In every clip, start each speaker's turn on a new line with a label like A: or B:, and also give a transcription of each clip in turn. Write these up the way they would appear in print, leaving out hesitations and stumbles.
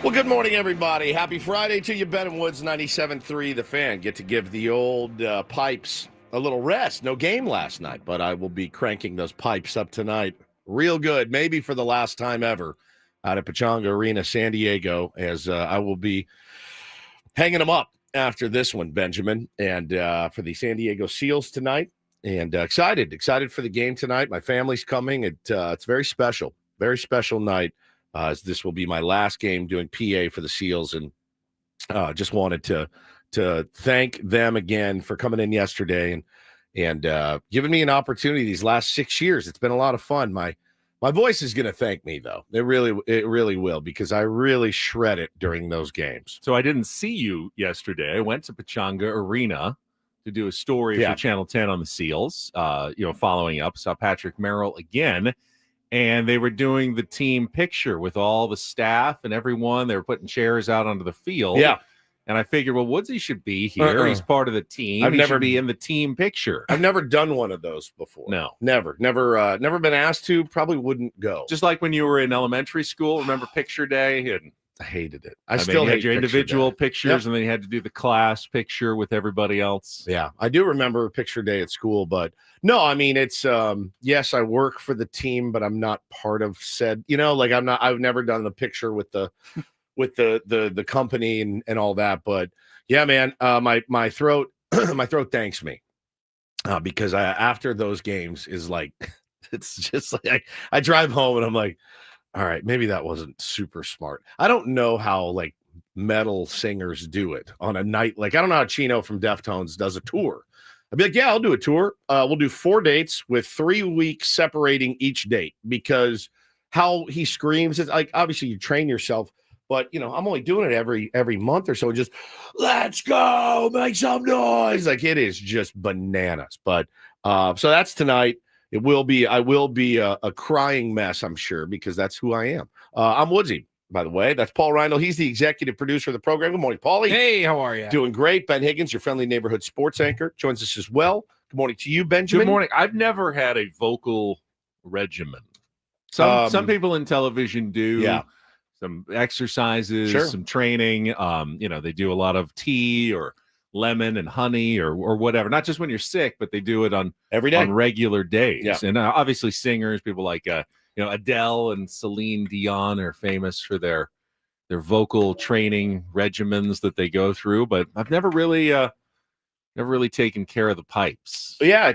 A: Well, good morning, everybody. Happy Friday to you. Ben and Woods, 97.3 The Fan. Get to give the old pipes a little rest. No game last night, but I will be cranking those pipes up tonight real good, maybe for the last time ever out at Pechanga Arena, San Diego, as I will be hanging them up after this one, Benjamin, and for the San Diego Seals tonight. And excited for the game tonight. My family's coming. It's very special night. As this will be my last game doing PA for the Seals, and just wanted to thank them again for coming in yesterday and giving me an opportunity these last 6 years. It's been a lot of fun. My voice is going to thank me, though. It really will, because I really shred it during those games.
B: So I didn't see you yesterday. I went to Pechanga Arena to do a story for Channel 10 on the Seals. Following up, saw Patrick Merrill again. And they were doing the team picture with all the staff and everyone. They were putting chairs out onto the field. Yeah. And I figured, well, Woodsy should be here. He's part of the team. He should be in the team picture.
A: I've never done one of those before.
B: No.
A: Never been asked to. Probably wouldn't go.
B: Just like when you were in elementary school, remember picture day? And
A: I hated it.
B: I still had your individual pictures, and then you had to do the class picture with everybody else.
A: Yeah, I do remember picture day at school, but no, I mean, it's yes, I work for the team, but I'm not part of said. I've never done the picture with the the company and all that. But yeah, man, my throat my throat thanks me because after those games is like it's just like I drive home and I'm like, all right, maybe that wasn't super smart. I don't know how metal singers do it on a night. I don't know how Chino from Deftones does a tour. I'd be like, yeah, I'll do a tour. We'll do 4 dates with 3 weeks separating each date, because how he screams is obviously you train yourself, but I'm only doing it every month or so. Just let's go, make some noise. It is just bananas. But so that's tonight. I will be a crying mess, I'm sure, because that's who I am. I'm Woodsy, by the way. That's Paul Reindl. He's the executive producer of the program. Good morning, Paulie.
C: Hey, how are you?
A: Doing great. Ben Higgins, your friendly neighborhood sports anchor, joins us as well. Good morning to you, Benjamin.
B: Good morning. I've never had a vocal regimen. Some people in television do.
A: Yeah.
B: Some exercises,
A: Sure.
B: Some training. They do a lot of tea or lemon and honey or whatever, not just when you're sick, but they do it on
A: every day,
B: on regular days.
A: Yeah.
B: And obviously singers, people like Adele and Celine Dion are famous for their vocal training regimens that they go through, but I've never really taken care of the pipes.
A: Yeah,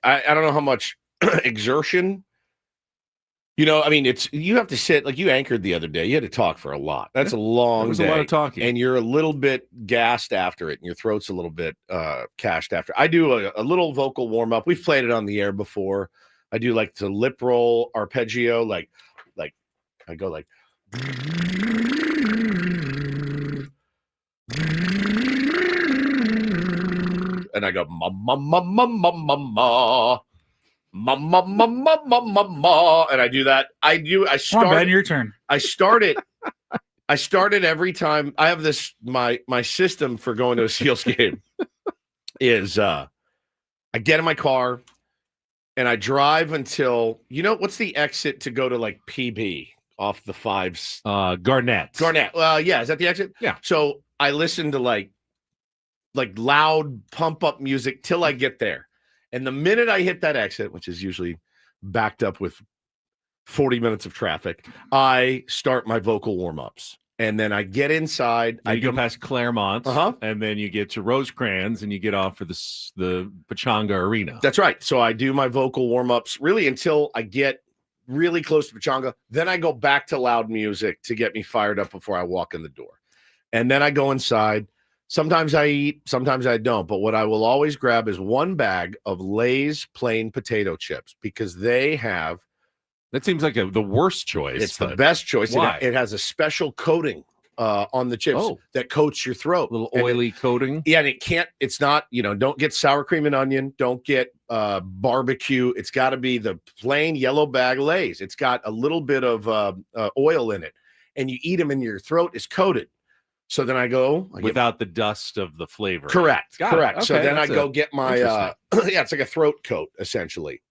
A: I don't know how much exertion. You have to sit, you anchored the other day. You had to talk for a lot. That's a long day.
B: A lot of talking.
A: And you're a little bit gassed after it, and your throat's a little bit cashed after. I do a little vocal warm-up. We've played it on the air before. I do the lip roll arpeggio, I go and I go ma ma ma ma ma ma ma. Ma, ma, ma, ma, ma, ma, ma, and I do that. I start.
C: Come on, Ben, your turn.
A: I start it every time. I have this my system for going to a Seals game is I get in my car and I drive until what's the exit to go to PB off the 5s?
B: Garnett.
A: Yeah, is that the exit?
B: Yeah.
A: So I listen to loud pump up music till I get there. And the minute I hit that exit, which is usually backed up with 40 minutes of traffic, I start my vocal warm-ups. And then I get inside.
B: I go past Claremont, and then you get to Rosecrans, and you get off for the Pechanga Arena.
A: That's right. So I do my vocal warm-ups really until I get really close to Pechanga. Then I go back to loud music to get me fired up before I walk in the door. And then I go inside. Sometimes I eat, sometimes I don't. But what I will always grab is one bag of Lay's plain potato chips, because they have.
B: That seems like the worst choice.
A: It's the best choice.
B: Why?
A: It has a special coating on the chips that coats your throat.
B: A little oily coating.
A: Yeah, and it's not, don't get sour cream and onion. Don't get barbecue. It's got to be the plain yellow bag Lay's. It's got a little bit of oil in it. And you eat them and your throat is coated. So then I go
B: without the dust of the flavor.
A: Correct.
B: Okay,
A: so then I go get my it's like a throat coat essentially.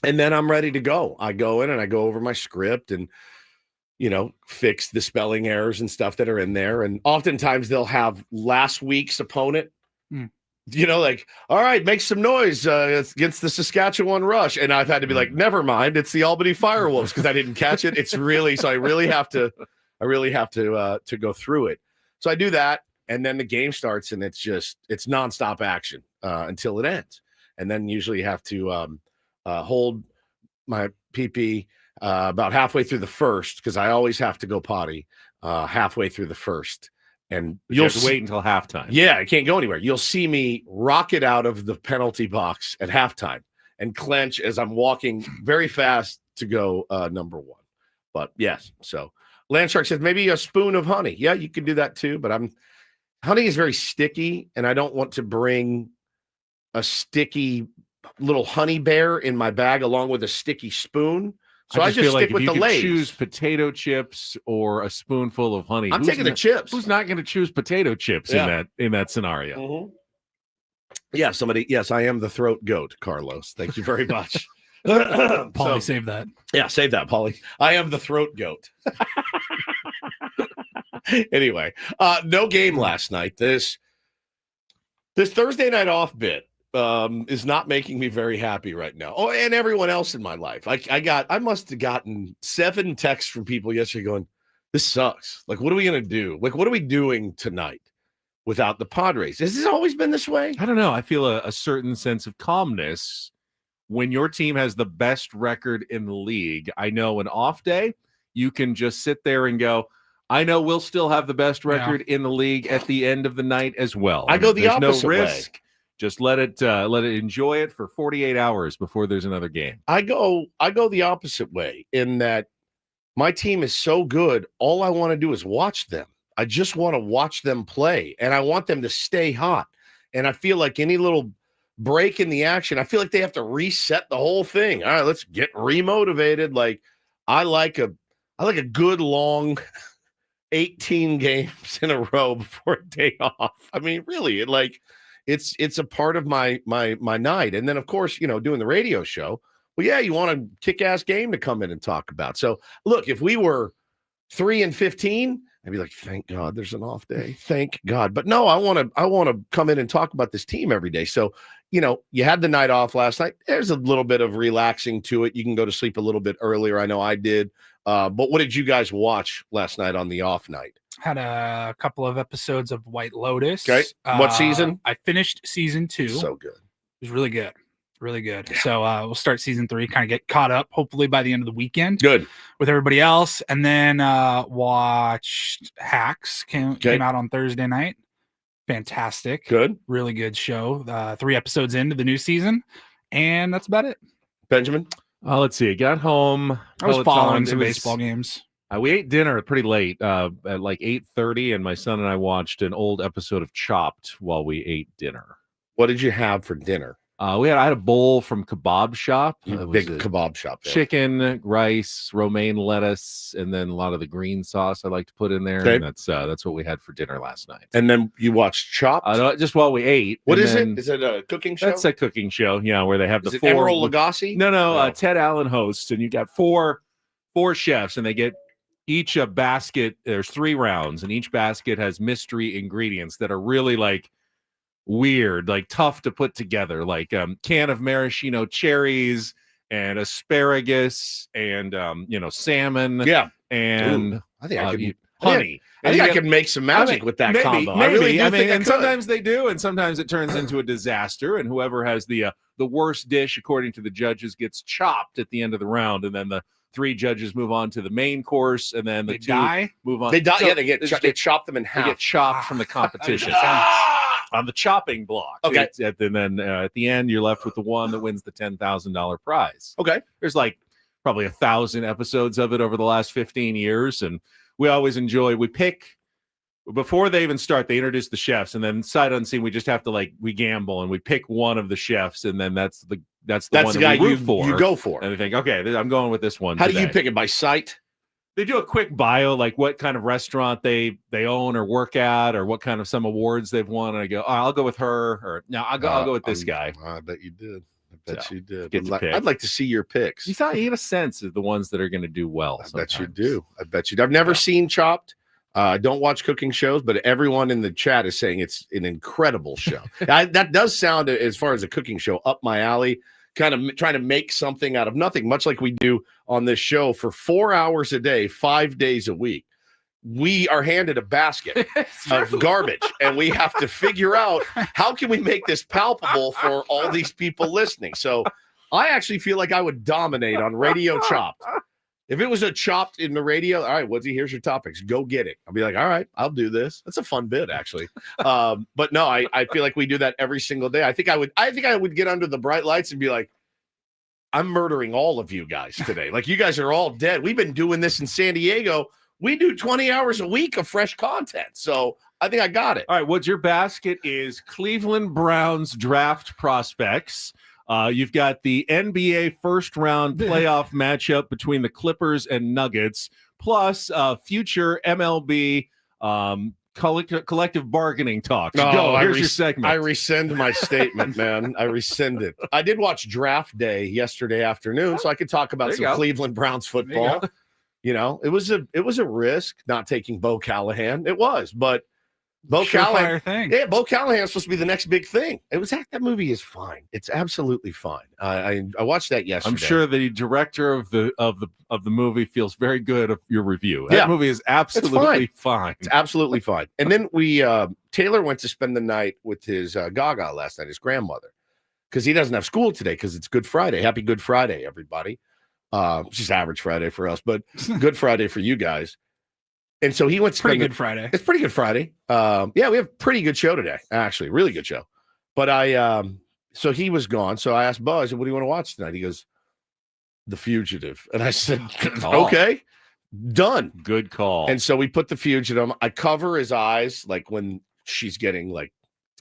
A: And then I'm ready to go. I go in and I go over my script, and fix the spelling errors and stuff that are in there. And oftentimes they'll have last week's opponent, like, all right, make some noise against the Saskatchewan Rush. And I've had to be like, never mind, it's the Albany Firewolves because I didn't catch it. It's really, so I really have to go through it. So I do that. And then the game starts and it's nonstop action until it ends. And then usually you have to hold my pee-pee about halfway through the first, because I always have to go potty halfway through the first. And
B: you'll have to wait until halftime.
A: Yeah, I can't go anywhere. You'll see me rocket out of the penalty box at halftime and clench as I'm walking very fast to go number one. But yes, so Landshark says maybe a spoon of honey. Yeah, you can do that too. But honey is very sticky, and I don't want to bring a sticky little honey bear in my bag along with a sticky spoon. So I just
B: feel
A: stick
B: like
A: with
B: if
A: the
B: you could
A: Lay's.
B: Choose potato chips or a spoonful of honey.
A: I'm taking the chips.
B: Who's not going to choose potato chips in that scenario?
A: Mm-hmm. Yeah, yes, I am the throat goat, Carlos. Thank you very much.
C: Paulie, save that.
A: Yeah, save that, Paulie. I am the throat goat. Anyway, no game last night. This Thursday night off bit is not making me very happy right now. Oh, and everyone else in my life. I must have gotten 7 texts from people yesterday going, this sucks. Like, what are we going to do? Like, what are we doing tonight without the Padres? Has this always been this way?
B: I don't know. I feel a certain sense of calmness when your team has the best record in the league. I know an off day, you can just sit there and go, I know we'll still have the best record in the league at the end of the night as well.
A: I go the opposite
B: no risk.
A: way.
B: Just let it enjoy it for 48 hours before there's another game.
A: I go the opposite way in that my team is so good. All I want to do is watch them. I just want to watch them play, and I want them to stay hot. And I feel like any little break in the action, I feel like they have to reset the whole thing. All right, let's get remotivated. Like I like a good long 18 games in a row before a day off. I mean, really, it's a part of my night. And then of course, doing the radio show. Well, yeah, you want a kick-ass game to come in and talk about. So look, if we were 3-15, I'd be like, thank God there's an off day. Thank God. But no, I want to come in and talk about this team every day. So, you had the night off last night. There's a little bit of relaxing to it. You can go to sleep a little bit earlier. I know I did. But what did you guys watch last night on the off night?
C: Had a couple of episodes of White Lotus.
A: Okay. What season?
C: I finished season 2.
A: So good.
C: It was really good. Really good.
A: Yeah.
C: So we'll start season 3, kind of get caught up, hopefully by the end of the weekend.
A: Good.
C: With everybody else. And then watched Hacks, came out on Thursday night. Fantastic.
A: Good.
C: Really good show. 3 episodes into the new season. And that's about it.
A: Benjamin?
B: Let's see. I got home.
C: I was following some baseball games.
B: We ate dinner pretty late, at like 8:30, and my son and I watched an old episode of Chopped while we ate dinner.
A: What did you have for dinner?
B: I had a bowl from Kebab Shop.
A: Big kebab shop. There.
B: Chicken, rice, romaine lettuce, and then a lot of the green sauce I like to put in there.
A: Okay.
B: And that's what we had for dinner last night.
A: And then you watched Chopped?
B: Just while we ate.
A: What is it? Is it a cooking show?
B: That's a cooking show, yeah, where they have
A: is
B: the
A: it
B: 4.
A: Emeril Lagasse?
B: No. Ted Allen hosts, and you got four chefs, and they get each a basket. There's 3 rounds, and each basket has mystery ingredients that are really like weird, like tough to put together, like can of maraschino cherries and asparagus and salmon.
A: Yeah.
B: And
A: I think I could
B: honey.
A: I think I could make some magic with that combo.
B: Maybe.
A: I really do think
B: and sometimes they do, and sometimes it turns into a disaster, and whoever has the worst dish according to the judges gets chopped at the end of the round, and then the 3 judges move on to the main course, and then the 2 move on.
A: They die.
B: So
A: Yeah, they chop them in half.
B: They get chopped from the competition. On the chopping block.
A: Okay.
B: And then at the end, you're left with the one that wins the $10,000 prize.
A: Okay.
B: There's like probably 1,000 episodes of it over the last 15 years. And we always enjoy, we pick, before they even start, they introduce the chefs. And then sight unseen, we just have to we gamble and we pick one of the chefs. And then that's the one
A: guy
B: that we root for.
A: You go for.
B: And they think, okay, I'm going with this one.
A: How
B: today.
A: do you pick it? By sight?
B: They do a quick bio, like what kind of restaurant they own or work at, or what kind of some awards they've won. And I go, I'll go with her, or no, I'll go with this guy.
A: I bet you did. I bet you did.
B: Get to pick.
A: I'd like to see your picks.
B: You get a sense of the ones that are going to do well.
A: I bet you do. I bet you do. I've never seen Chopped. I don't watch cooking shows, but everyone in the chat is saying it's an incredible show. That does sound, as far as a cooking show, up my alley. Kind of trying to make something out of nothing, much like we do on this show for 4 hours a day, 5 days a week. We are handed a basket of garbage, and we have to figure out how can we make this palpable for all these people listening. So I actually feel like I would dominate on Radio Chopped. If it was a Chopped in the radio, all right, Woodsy, here's your topics. Go get it. I'll be like, all right, I'll do this. That's a fun bit, actually. But no, I feel like we do that every single day. I think I would get under the bright lights and be like, I'm murdering all of you guys today. Like, you guys are all dead. We've been doing this in San Diego. We do 20 hours a week of fresh content. So I think I got it.
B: All right. What's your basket is Cleveland Browns draft prospects. You've got the NBA first round playoff matchup between the Clippers and Nuggets, plus future MLB collective bargaining talks. Go. Here's your segment.
A: I rescind my statement, man. I rescind it. I did watch Draft Day yesterday afternoon, so I could talk about some Cleveland Browns football. You know, it was a risk not taking Bo Callahan. It was, but Bo Callahan, Bo Callahan's supposed to be the next big thing. That movie is fine. It's absolutely fine. I watched that yesterday.
B: I'm sure the director of the movie feels very good of your review. That movie is absolutely fine.
A: It's absolutely fine. And then Taylor went to spend the night with his Gaga last night, his grandmother, because he doesn't have school today because it's Good Friday. Happy Good Friday, everybody. It's just average Friday for us, but Good Friday for you guys. And so he went to
C: pretty good Friday.
A: It's pretty good Friday. Yeah, we have a pretty good show today, actually, really good show. But so he was gone. So I asked Bo, I said, what do you want to watch tonight? He goes, The Fugitive. And I said, okay, done.
B: Good call.
A: And so we put The Fugitive. I cover his eyes like when she's getting like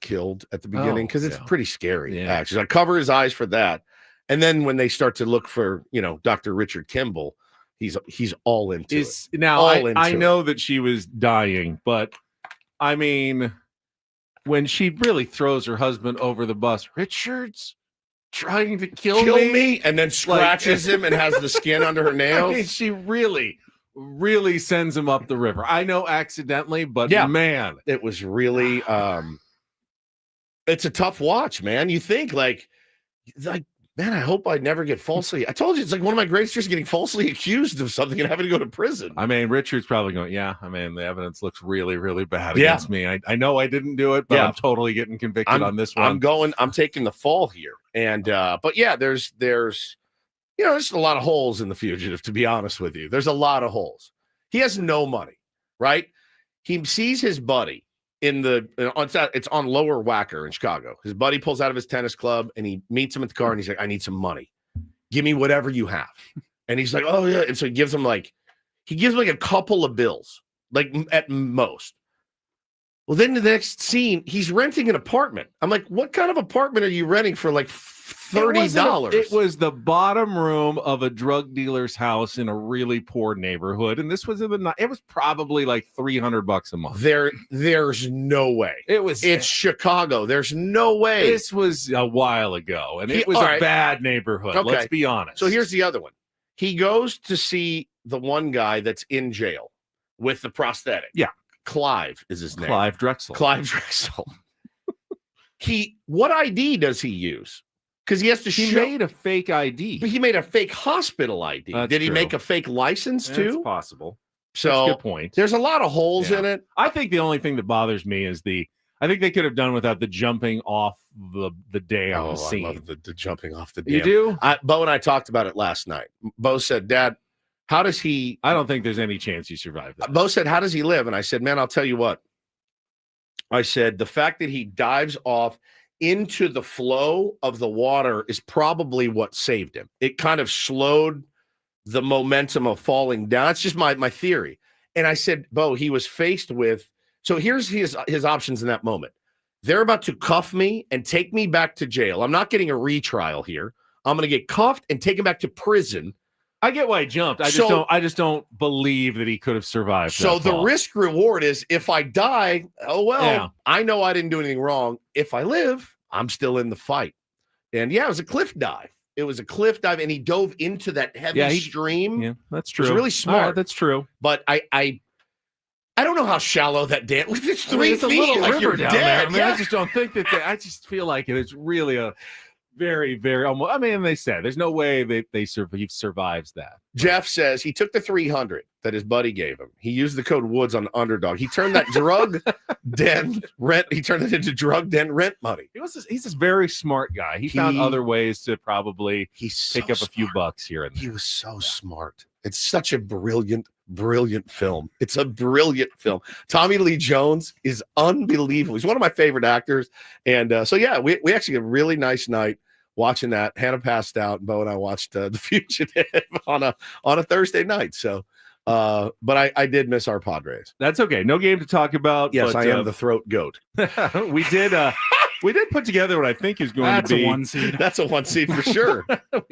A: killed at the beginning because it's pretty scary, actually. I cover his eyes for that. And then when they start to look for, Dr. Richard Kimball, he's all into it.
B: Now, I know that she was dying, but I mean, when she really throws her husband over the bus, Richard's trying to kill me,
A: and then scratches him and has the skin under her nails.
B: I mean, she really sends him up the river. I know accidentally, but man,
A: it was really it's a tough watch, man. You think like man, I hope I never get falsely. I told you, it's like one of my greatest fears getting falsely accused of something and having to go to prison.
B: I mean, Richard's probably going, the evidence looks really, really bad against me. I know I didn't do it, but I'm totally getting convicted on this one.
A: I'm taking the fall here. And, but yeah, there's a lot of holes in The Fugitive, to be honest with you. There's a lot of holes. He has no money, right? He sees his buddy it's on Lower Wacker in Chicago. His buddy pulls out of his tennis club and he meets him at the car and he's like, I need some money. Give me whatever you have. And he's like, oh yeah. And so he gives him a couple of bills, like at most. Well, then the next scene, he's renting an apartment. I'm like, what kind of apartment are you renting for like $30?
B: It was the bottom room of a drug dealer's house in a really poor neighborhood, and this was it was probably like $300 a month.
A: There's no way. It's Chicago. There's no way.
B: This was a while ago, and it was a bad neighborhood. Okay. Let's be honest.
A: So here's the other one. He goes to see the one guy that's in jail with the prosthetic.
B: Yeah.
A: Clive is his name.
B: Clive Drexel.
A: What ID does he use? Because he has to
B: He made a fake ID.
A: But he made a fake hospital ID. Did he make a fake license too?
B: It's possible.
A: So
B: that's a good point.
A: There's a lot of holes in it.
B: I think the only thing that bothers me is I think they could have done without the jumping off the dam scene.
A: I love the jumping off the dam.
B: You do?
A: Bo and I talked about it last night. Bo said, Dad, how does he...
B: I don't think there's any chance he survived that.
A: Bo said, how does he live? And I said, man, I'll tell you what. I said, the fact that he dives off into the flow of the water is probably what saved him. It kind of slowed the momentum of falling down. That's just my theory. And I said, Bo, he was faced with... So here's his options in that moment. They're about to cuff me and take me back to jail. I'm not getting a retrial here. I'm going to get cuffed and taken back to prison.
B: I get why he jumped. I just don't believe that he could have survived.
A: So the risk reward is if I die, I know I didn't do anything wrong. If I live, I'm still in the fight. And yeah, it was a cliff dive. And he dove into that heavy stream.
B: Yeah, that's true.
A: It was really smart.
B: Right, that's true.
A: But I don't know how shallow that dam. It's 3
B: it's
A: feet.
B: A little
A: like
B: river
A: you're
B: down
A: dead.
B: there. I mean,
A: yeah.
B: I just don't think that. I just feel like it's really a very, very. Almost, I mean, they said there's no way that he survives that.
A: Jeff says he took the 300 that his buddy gave him. He used the code Woods on Underdog. He turned that drug den rent. He turned it into drug den rent money.
B: He's this very smart guy. He found other ways to probably pick up a few bucks here and there.
A: He was so smart. It's such a brilliant film. It's a brilliant film. Tommy Lee Jones is unbelievable. He's one of my favorite actors. And so, yeah, we actually had a really nice night watching that. Hannah passed out. Bo and I watched The Fugitive on a Thursday night. So, but I did miss our Padres.
B: That's okay. No game to talk about.
A: Yes,
B: but,
A: I am the throat goat.
B: We did put together what I think is going to be
C: a 1 seed.
A: That's a 1 seed for sure.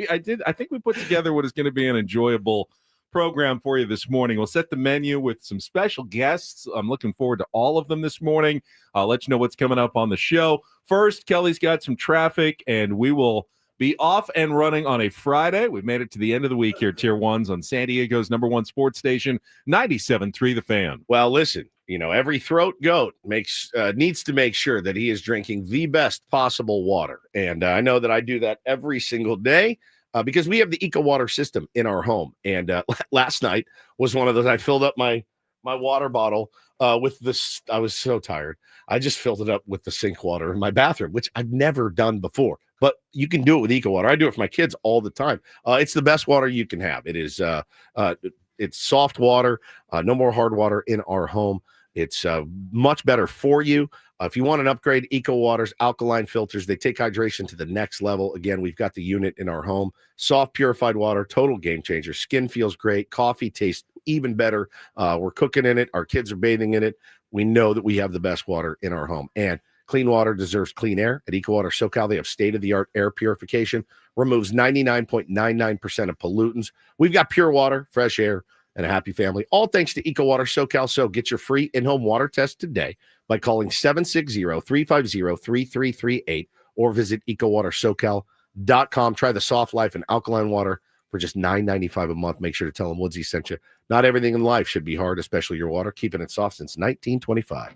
B: I think we put together what is going to be an enjoyable program for you this morning. We'll set the menu with some special guests. I'm looking forward to all of them this morning. I'll let you know what's coming up on the show. First, Kelly's got some traffic, and we will be off and running on a Friday. We've made it to the end of the week here, Tier 1's on San Diego's #1 sports station, 97.3 The Fan.
A: Well, listen, every throat goat needs to make sure that he is drinking the best possible water. And I know that I do that every single day because we have the Eco Water system in our home. And last night was one of those. I filled up my water bottle with this. I was so tired. I just filled it up with the sink water in my bathroom, which I've never done before. But you can do it with Eco Water. I do it for my kids all the time. It's the best water you can have. It is it's soft water, no more hard water in our home. It's much better for you. If you want an upgrade, Eco Water's alkaline filters, they take hydration to the next level. Again, we've got the unit in our home. Soft, purified water, total game changer. Skin feels great. Coffee tastes even better. We're cooking in it. Our kids are bathing in it. We know that we have the best water in our home. And clean water deserves clean air. At Eco Water SoCal, they have state-of-the-art air purification, removes 99.99% of pollutants. We've got pure water, fresh air, and a happy family, all thanks to Eco Water SoCal. So get your free in-home water test today by calling 760-350-3338 or visit ecowatersocal.com. Try the Soft Life and alkaline water for just $9.95 a month. Make sure to tell them Woodsy sent you. Not everything in life should be hard, especially your water. Keeping it soft since 1925.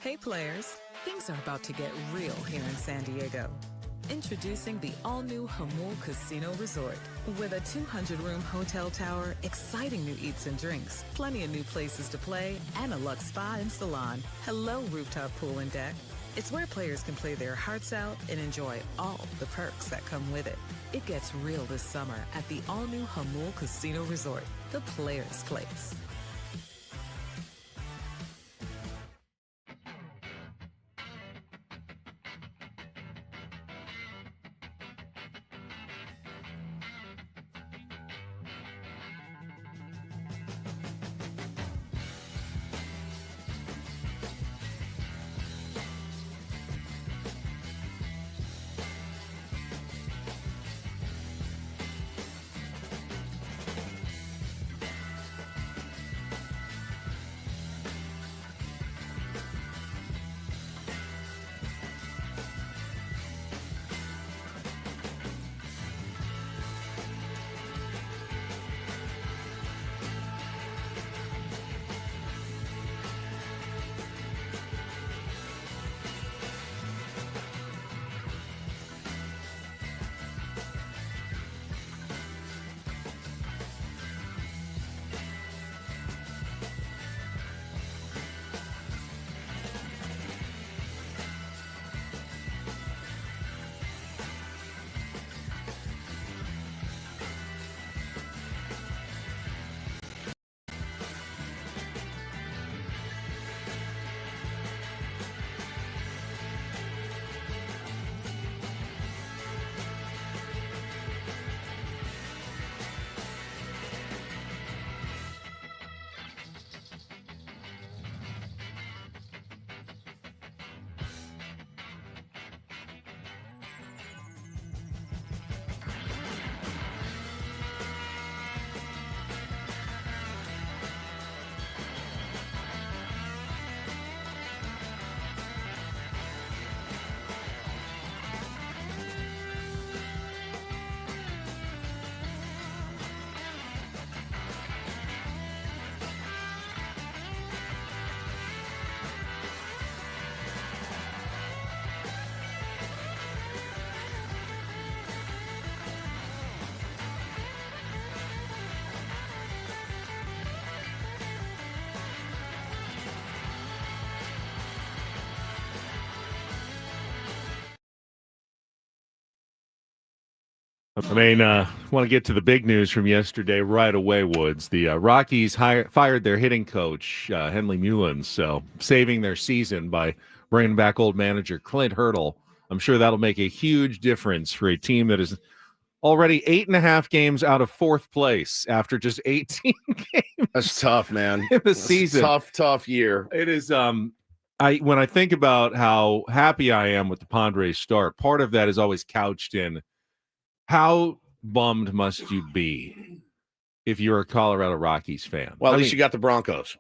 D: Hey players, things are about to get real here in San Diego. Introducing the all-new Jamul Casino Resort. With a 200-room hotel tower, exciting new eats and drinks, plenty of new places to play, and a luxe spa and salon. Hello, rooftop pool and deck. It's where players can play their hearts out and enjoy all the perks that come with it. It gets real this summer at the all-new Jamul Casino Resort, the players' place.
B: I mean, want to get to the big news from yesterday right away, Woods. The Rockies fired their hitting coach, Henley Mullins, so saving their season by bringing back old manager Clint Hurdle. I'm sure that'll make a huge difference for a team that is already 8.5 games out of fourth place after just 18 games.
A: That's tough, man.
B: In the season.
A: Tough year.
B: It is. When I think about how happy I am with the Padres start, part of that is always couched in how bummed must you be if you're a Colorado Rockies fan?
A: Well, at least you got the Broncos,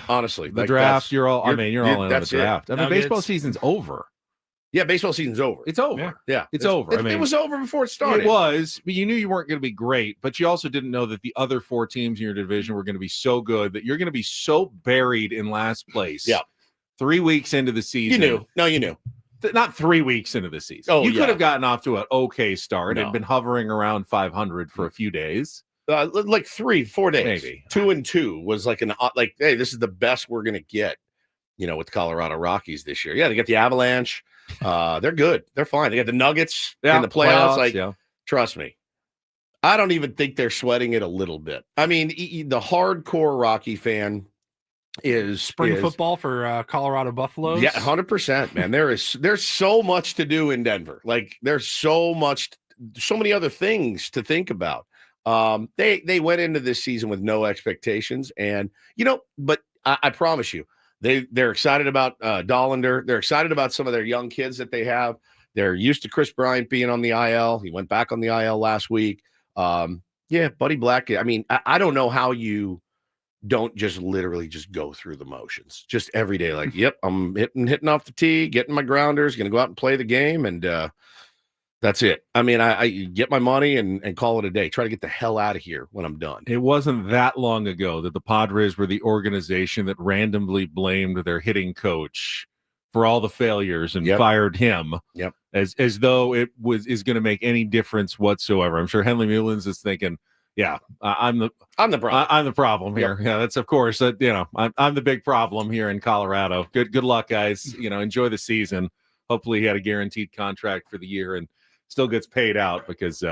A: honestly.
B: The draft, you're all in on the draft.
A: It.
B: I mean, baseball season's over.
A: Yeah, baseball season's over.
B: It's over.
A: Yeah.
B: It's over.
A: It was over before it started.
B: It was, but you knew you weren't going to be great, but you also didn't know that the other 4 teams in your division were going to be so good that you're going to be so buried in last place.
A: Yeah.
B: 3 weeks into the season.
A: You knew. No, you knew.
B: Not 3 weeks into the season.
A: Oh,
B: you could have gotten off to an okay start and been hovering around 500 for a few days.
A: Like 3-4 days.
B: Maybe
A: 2-2 was like hey, this is the best we're gonna get, with the Colorado Rockies this year. Yeah, they got the Avalanche. They're good. They're fine. They got the Nuggets in the playoffs. Trust me. I don't even think they're sweating it a little bit. I mean, the hardcore Rocky fan is
C: spring football for Colorado Buffaloes.
A: Yeah, 100%, man. There's so much to do in Denver. Like there's so many other things to think about. They went into this season with no expectations, and but I promise you, they're excited about Dollander. They're excited about some of their young kids that they have. They're used to Chris Bryant being on the IL. He went back on the IL last week. Buddy Black. I mean, I don't know how you don't just literally just go through the motions just every day. Like, yep, I'm hitting off the tee, getting my grounders, going to go out and play the game. And That's it. I mean, I get my money and call it a day. Try to get the hell out of here when I'm done.
B: It wasn't that long ago that the Padres were the organization that randomly blamed their hitting coach for all the failures and fired him.
A: Yep.
B: As though it is going to make any difference whatsoever. I'm sure Henley Mullins is thinking, I'm the problem. I'm the problem here. Yep. Yeah, that's of course I'm the big problem here in Colorado. Good luck, guys. Enjoy the season. Hopefully he had a guaranteed contract for the year and still gets paid out because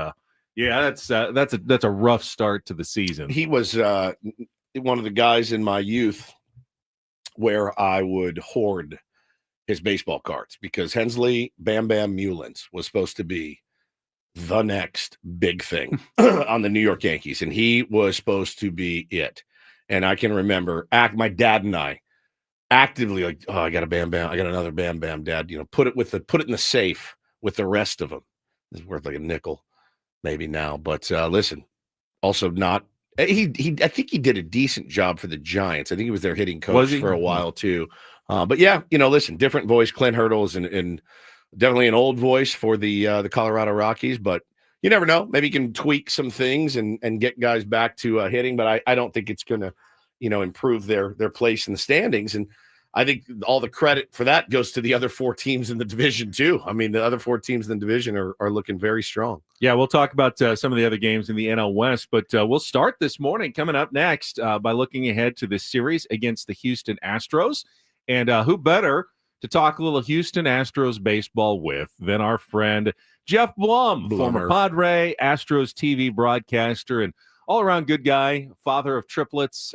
B: that's a rough start to the season.
A: He was one of the guys in my youth where I would hoard his baseball cards because Hensley Bam Bam Mullins was supposed to be the next big thing on the New York Yankees, and he was supposed to be it. And I can remember my dad and I actively like, oh, I got a Bam Bam, I got another Bam Bam, Dad. Put it in the safe with the rest of them. It's worth like a nickel, maybe now. But listen, also not. I think he did a decent job for the Giants. I think he was their hitting coach for a while too. But yeah, listen, different voice. Clint Hurdle's and definitely an old voice for the Colorado Rockies. But you never know. Maybe he can tweak some things and get guys back to hitting. But I don't think it's going to, improve their place in the standings. And I think all the credit for that goes to the other 4 teams in the division too. I mean, the other 4 teams in the division are looking very strong.
B: Yeah, we'll talk about some of the other games in the NL West, but we'll start this morning coming up next by looking ahead to the series against the Houston Astros. And who better to talk a little Houston Astros baseball with than our friend Geoff Blum, former Padre, Astros TV broadcaster, and all-around good guy, father of triplets.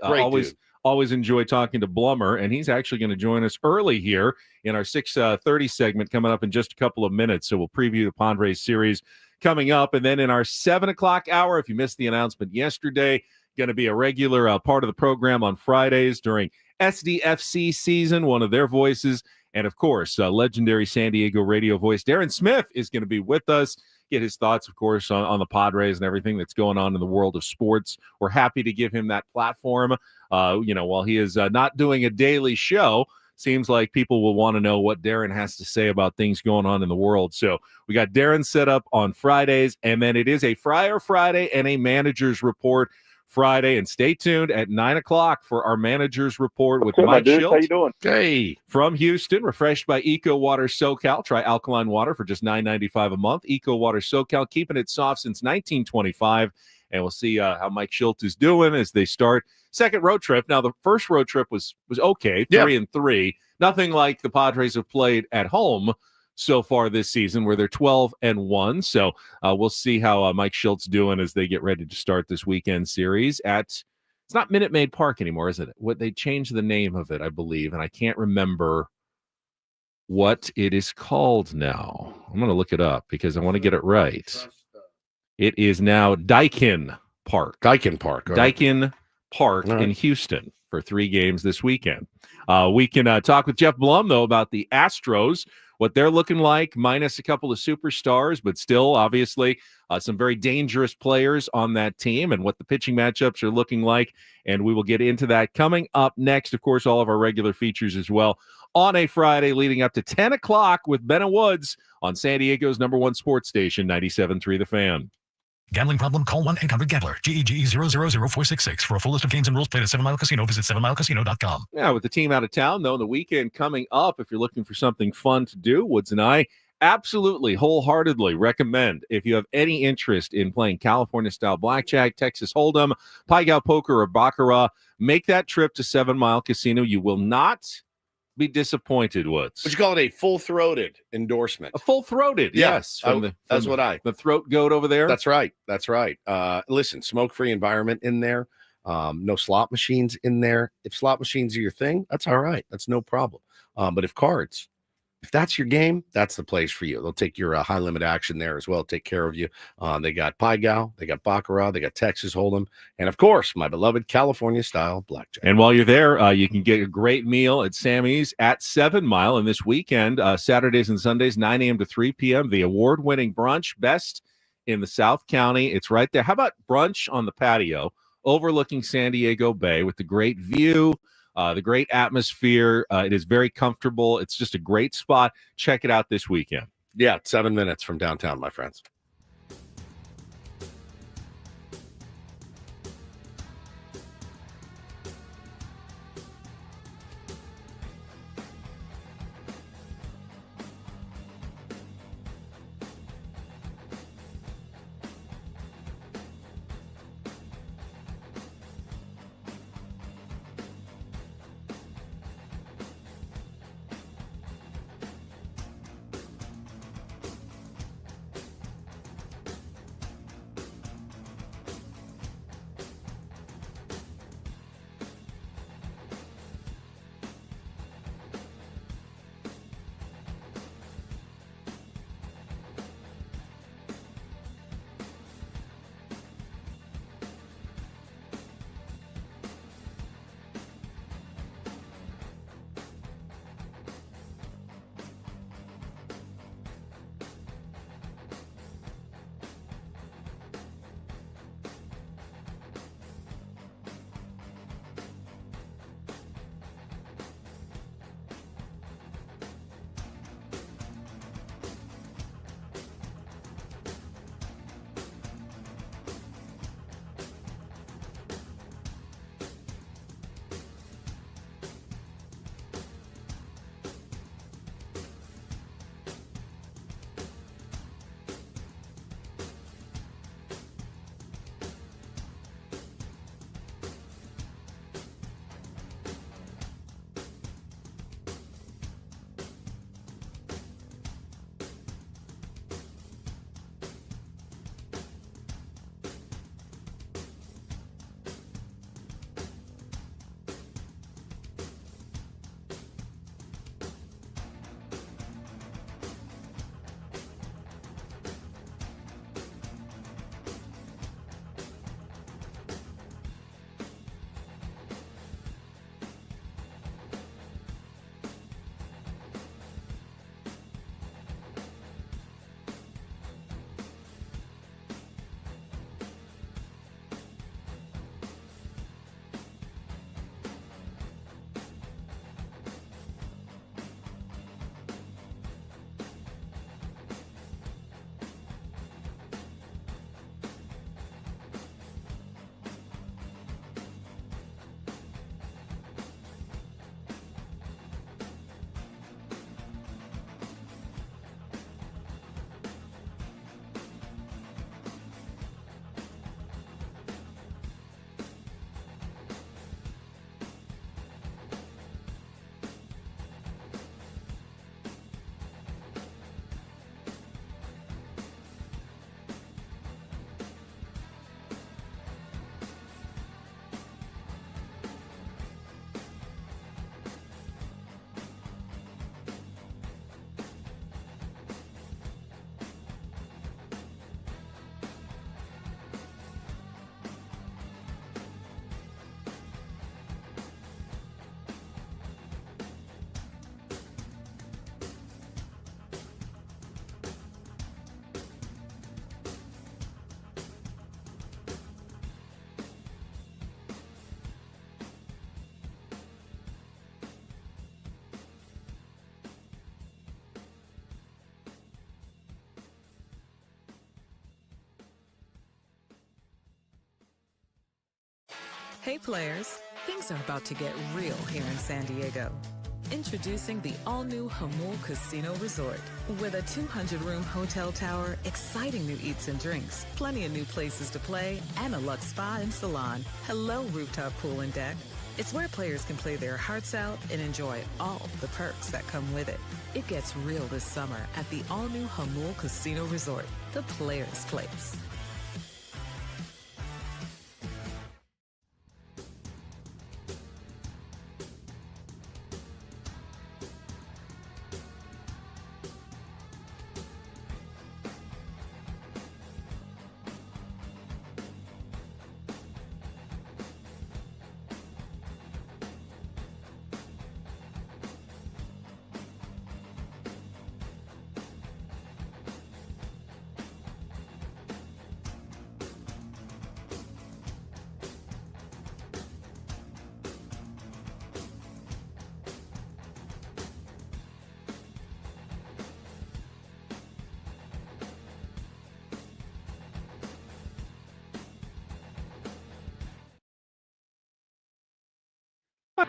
B: Always enjoy talking to Blummer, and he's actually going to join us early here in our 6:30 segment coming up in just a couple of minutes. So we'll preview the Padres series coming up, and then in our 7 o'clock hour, if you missed the announcement yesterday, going to be a regular part of the program on Fridays during SDFC season, one of their voices, and of course, legendary San Diego radio voice Darren Smith is going to be with us. Get his thoughts, of course, on the Padres and everything that's going on in the world of sports. We're happy to give him that platform. While he is not doing a daily show, seems like people will want to know what Darren has to say about things going on in the world. So we got Darren set up on Fridays, and then it is a Friar Friday and a Manager's Report Friday. And stay tuned at 9 o'clock for our Manager's Report with Mike Shildt.
E: How you doing?
B: Hey. From Houston, refreshed by Eco Water SoCal. Try alkaline water for just $9.95 a month. Eco Water SoCal, keeping it soft since 1925. And we'll see how Mike Shildt is doing as they start second road trip. Now, the first road trip was okay, 3-3. Nothing like the Padres have played at home so far this season, where they're 12-1. So we'll see how Mike Shildt's doing as they get ready to start this weekend series at, it's not Minute Maid Park anymore, is it? What they changed the name of it, I believe, and I can't remember what it is called now. I'm going to look it up because I want to get it right. It is now Daikin Park.
A: Daikin Park.
B: Daikin Park in Houston for 3 games this weekend. We can talk with Geoff Blum, though, about the Astros, what they're looking like, minus a couple of superstars, but still, obviously, some very dangerous players on that team and what the pitching matchups are looking like. And we will get into that coming up next. Of course, all of our regular features as well on a Friday leading up to 10 o'clock with Ben and Woods on San Diego's #1 sports station, 97.3 The Fan.
F: Gambling problem? Call 1-800-GAMBLER. GEGE 0000466. For a full list of games and rules, play at 7 Mile Casino. Visit 7milecasino.com.
B: Yeah, with the team out of town, though, the weekend coming up, if you're looking for something fun to do, Woods and I absolutely, wholeheartedly recommend, if you have any interest in playing California-style blackjack, Texas Hold'em, Pai Gow Poker, or Baccarat, make that trip to 7 Mile Casino. You will not be disappointed, Woods.
A: Would you call it a full-throated endorsement?
B: A full-throated, yes. The throat goat over there.
A: That's right. Listen, smoke-free environment in there. No slot machines in there. If slot machines are your thing, that's all right. That's no problem. But if that's your game, that's the place for you. They'll take your high-limit action there as well, take care of you. They got Pai Gow, they got Baccarat, they got Texas Hold'em, and, of course, my beloved California-style blackjack.
B: And while you're there, you can get a great meal at Sammy's at 7 Mile. And this weekend, Saturdays and Sundays, 9 a.m. to 3 p.m., the award-winning brunch, best in the South County. It's right there. How about brunch on the patio overlooking San Diego Bay with the great view, the great atmosphere? It is very comfortable. It's just a great spot. Check it out this weekend.
A: Yeah, 7 minutes from downtown, my friends.
D: Hey players, things are about to get real here in San Diego. Introducing the all-new Hamul Casino Resort. With a 200-room hotel tower, exciting new eats and drinks, plenty of new places to play, and a luxe spa and salon. Hello, rooftop pool and deck. It's where players can play their hearts out and enjoy all the perks that come with it. It gets real this summer at the all-new Hamul Casino Resort, the players' place.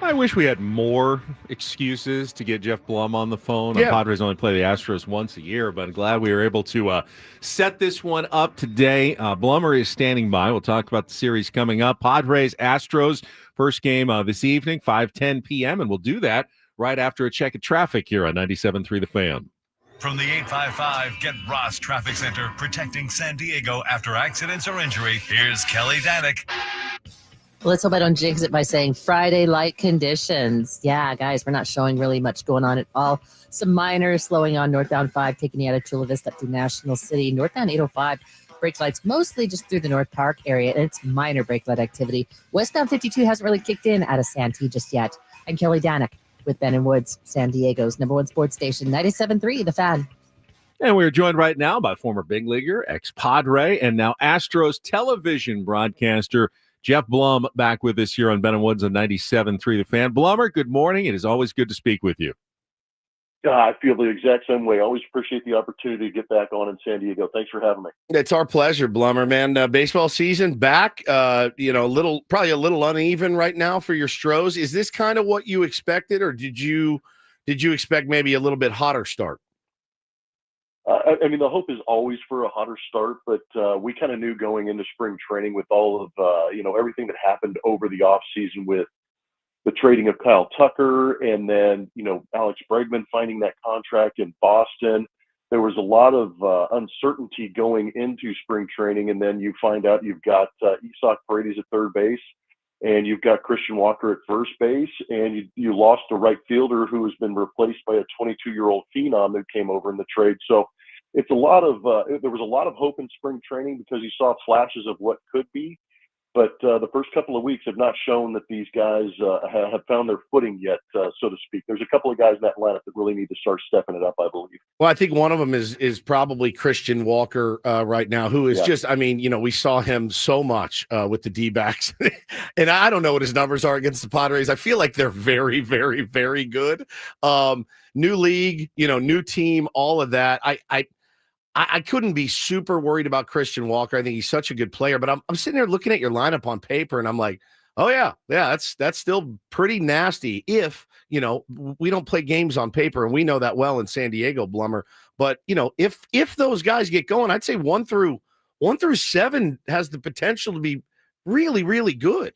B: I wish we had more excuses to get Geoff Blum on the phone.
A: Yeah.
B: The Padres only play the Astros once a year, but I'm glad we were able to set this one up today. Blummer is standing by. We'll talk about the series coming up. Padres, Astros, first game this evening, 5:10 p.m., and we'll do that right after a check of traffic here on 97.3 The Fan.
F: From the 855 Get Ross Traffic Center, protecting San Diego after accidents or injury, here's Kelly Danick.
E: Let's hope I don't jinx it by saying Friday light conditions. Yeah, guys, we're not showing really much going on at all. Some minor slowing on northbound 5, taking you out of Chula Vista up to National City. Northbound 805, brake lights mostly just through the North Park area, and it's minor brake light activity. Westbound 52 hasn't really kicked in out of Santee just yet. I'm Kelly Danick with Ben and Woods, San Diego's #1 sports station, 97.3 The Fan.
B: And we're joined right now by former big leaguer, ex-Padre, and now Astros television broadcaster Geoff Blum, back with us here on Ben and Woods on 97.3 The Fan. Blummer, good morning. It is always good to speak with you.
G: I feel the exact same way. Always appreciate the opportunity to get back on in San Diego. Thanks for having me.
A: It's our pleasure, Blummer, man. Baseball season back, probably a little uneven right now for your Stros. Is this kind of what you expected, or did you expect maybe a little bit hotter start?
G: I mean, the hope is always for a hotter start, but we kind of knew going into spring training with all of, everything that happened over the offseason with the trading of Kyle Tucker and then, Alex Bregman finding that contract in Boston. There was a lot of uncertainty going into spring training, and then you find out you've got Isak Paredes at third base, and you've got Christian Walker at first base, and you lost a right fielder who has been replaced by a 22-year-old phenom who came over in the trade. So it's a lot of there was a lot of hope in spring training because you saw flashes of what could be. But the first couple of weeks have not shown that these guys have found their footing yet, so to speak. There's a couple of guys in that lineup that really need to start stepping it up, I believe.
A: Well, I think one of them is probably Christian Walker right now, who is just, we saw him so much with the D-backs. And I don't know what his numbers are against the Padres. I feel like they're very, very, very good. New league, new team, all of that. I couldn't be super worried about Christian Walker. I think he's such a good player, but I'm sitting there looking at your lineup on paper and I'm like, oh yeah, that's still pretty nasty if, we don't play games on paper, and we know that well in San Diego, Blummer. But, if those guys get going, I'd say 1 through 7 has the potential to be really, really good.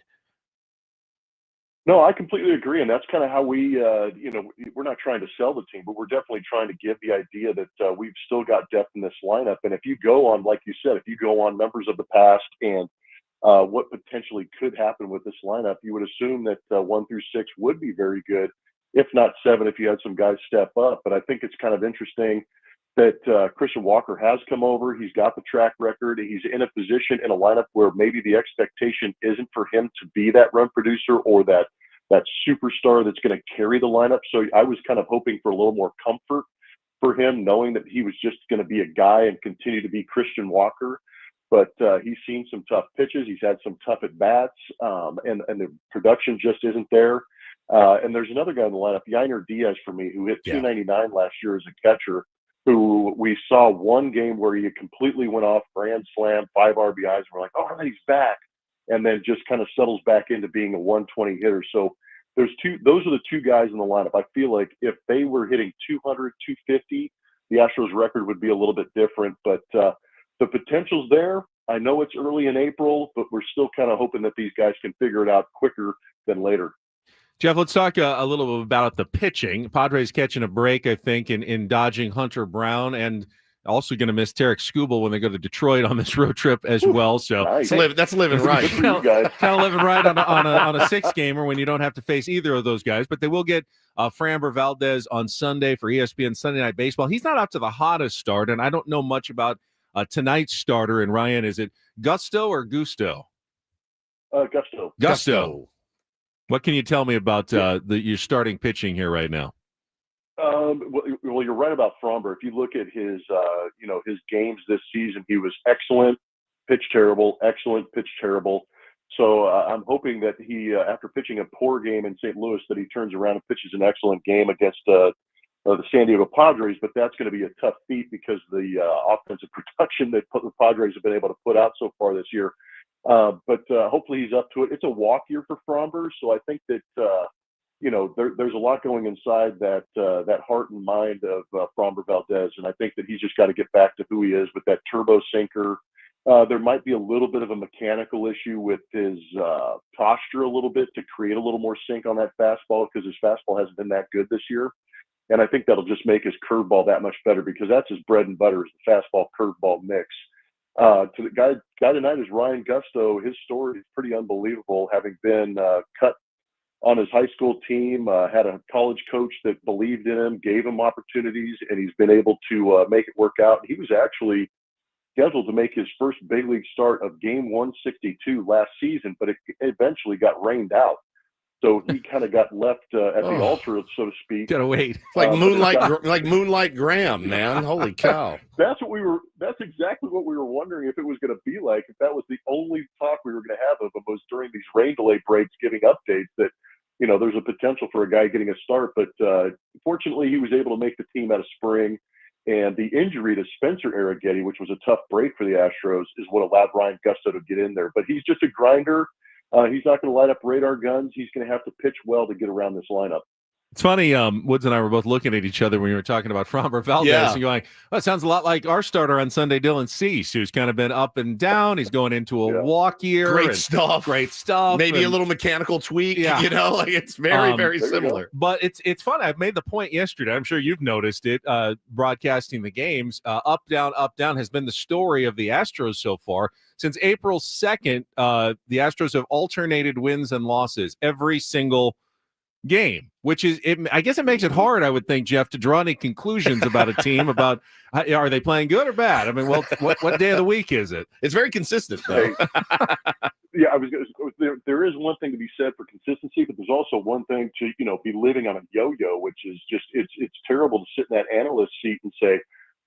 G: No, I completely agree, and that's kind of how we, we're not trying to sell the team, but we're definitely trying to give the idea that we've still got depth in this lineup. And if you go on, like you said, if you go on numbers of the past and what potentially could happen with this lineup, you would assume that 1 through 6 would be very good, if not 7, if you had some guys step up. But I think it's kind of interesting that Christian Walker has come over. He's got the track record. He's in a position in a lineup where maybe the expectation isn't for him to be that run producer or that superstar that's going to carry the lineup. So I was kind of hoping for a little more comfort for him, knowing that he was just going to be a guy and continue to be Christian Walker. But he's seen some tough pitches. He's had some tough at-bats, and the production just isn't there. And there's another guy in the lineup, Yainer Diaz, for me, who hit 299 last year as a catcher, who we saw one game where he completely went off, grand slam, 5 RBIs, and we're like, oh, he's back. And then just kind of settles back into being a 120 hitter. So those are the two guys in the lineup. I feel like if they were hitting 200, 250, the Astros record would be a little bit different. But the potential's there. I know it's early in April, but we're still kind of hoping that these guys can figure it out quicker than later.
B: Geoff, let's talk a little bit about the pitching. Padres catching a break, I think, in dodging Hunter Brown, and also going to miss Tarek Skubal when they go to Detroit on this road trip as well. So
G: nice.
A: That's living right.
B: kind of living right on a 6-gamer when you don't have to face either of those guys. But they will get Framber Valdez on Sunday for ESPN Sunday Night Baseball. He's not up to the hottest start, and I don't know much about tonight's starter. And Ryan, is it Gusto or Gusto?
G: Gusto.
B: What can you tell me about your starting pitching here right now?
G: Well, you're right about Framber. If you look at his, his games this season, he was excellent, pitch terrible, excellent, pitch terrible. So I'm hoping that he, after pitching a poor game in St. Louis, that he turns around and pitches an excellent game against the San Diego Padres. But that's going to be a tough feat because the offensive production that the Padres have been able to put out so far this year. But hopefully he's up to it. It's a walk year for Framber, so I think that there's a lot going inside that heart and mind of Framber Valdez, and I think that he's just got to get back to who he is with that turbo sinker. There might be a little bit of a mechanical issue with his posture a little bit to create a little more sink on that fastball, because his fastball hasn't been that good this year. And I think that'll just make his curveball that much better, because that's his bread and butter, is the fastball curveball mix. To the guy tonight is Ryan Gusto. His story is pretty unbelievable, having been cut on his high school team, had a college coach that believed in him, gave him opportunities, and he's been able to make it work out. He was actually scheduled to make his first big league start of game 162 last season, but it eventually got rained out. So he kind of got left at the altar, so to speak.
B: Gotta wait.
A: Like Moonlight Graham, man. Holy cow.
G: That's exactly what we were wondering if it was going to be like, if that was the only talk we were going to have of him, was during these rain delay breaks giving updates that, there's a potential for a guy getting a start. But fortunately, he was able to make the team out of spring. And the injury to Spencer Arrighetti, which was a tough break for the Astros, is what allowed Ryan Gusto to get in there. But he's just a grinder. He's not going to light up radar guns. He's going to have to pitch well to get around this lineup.
B: It's funny, Woods and I were both looking at each other when you were talking about Framber Valdez and going, well, it sounds a lot like our starter on Sunday, Dylan Cease, who's kind of been up and down. He's going into a walk year.
A: Great stuff.
B: Maybe
A: a little mechanical tweak, it's very similar.
B: But it's fun. I've made the point yesterday. I'm sure you've noticed it, broadcasting the games. Up, down has been the story of the Astros so far. Since April 2nd, the Astros have alternated wins and losses every single game, which is, I guess it makes it hard, I would think, Geoff, to draw any conclusions about a team about are they playing good or bad. I mean, well, what day of the week is it?
A: It's very consistent, though.
G: Yeah, there is one thing to be said for consistency, but there's also one thing to be living on a yo-yo, which is just it's terrible to sit in that analyst seat and say,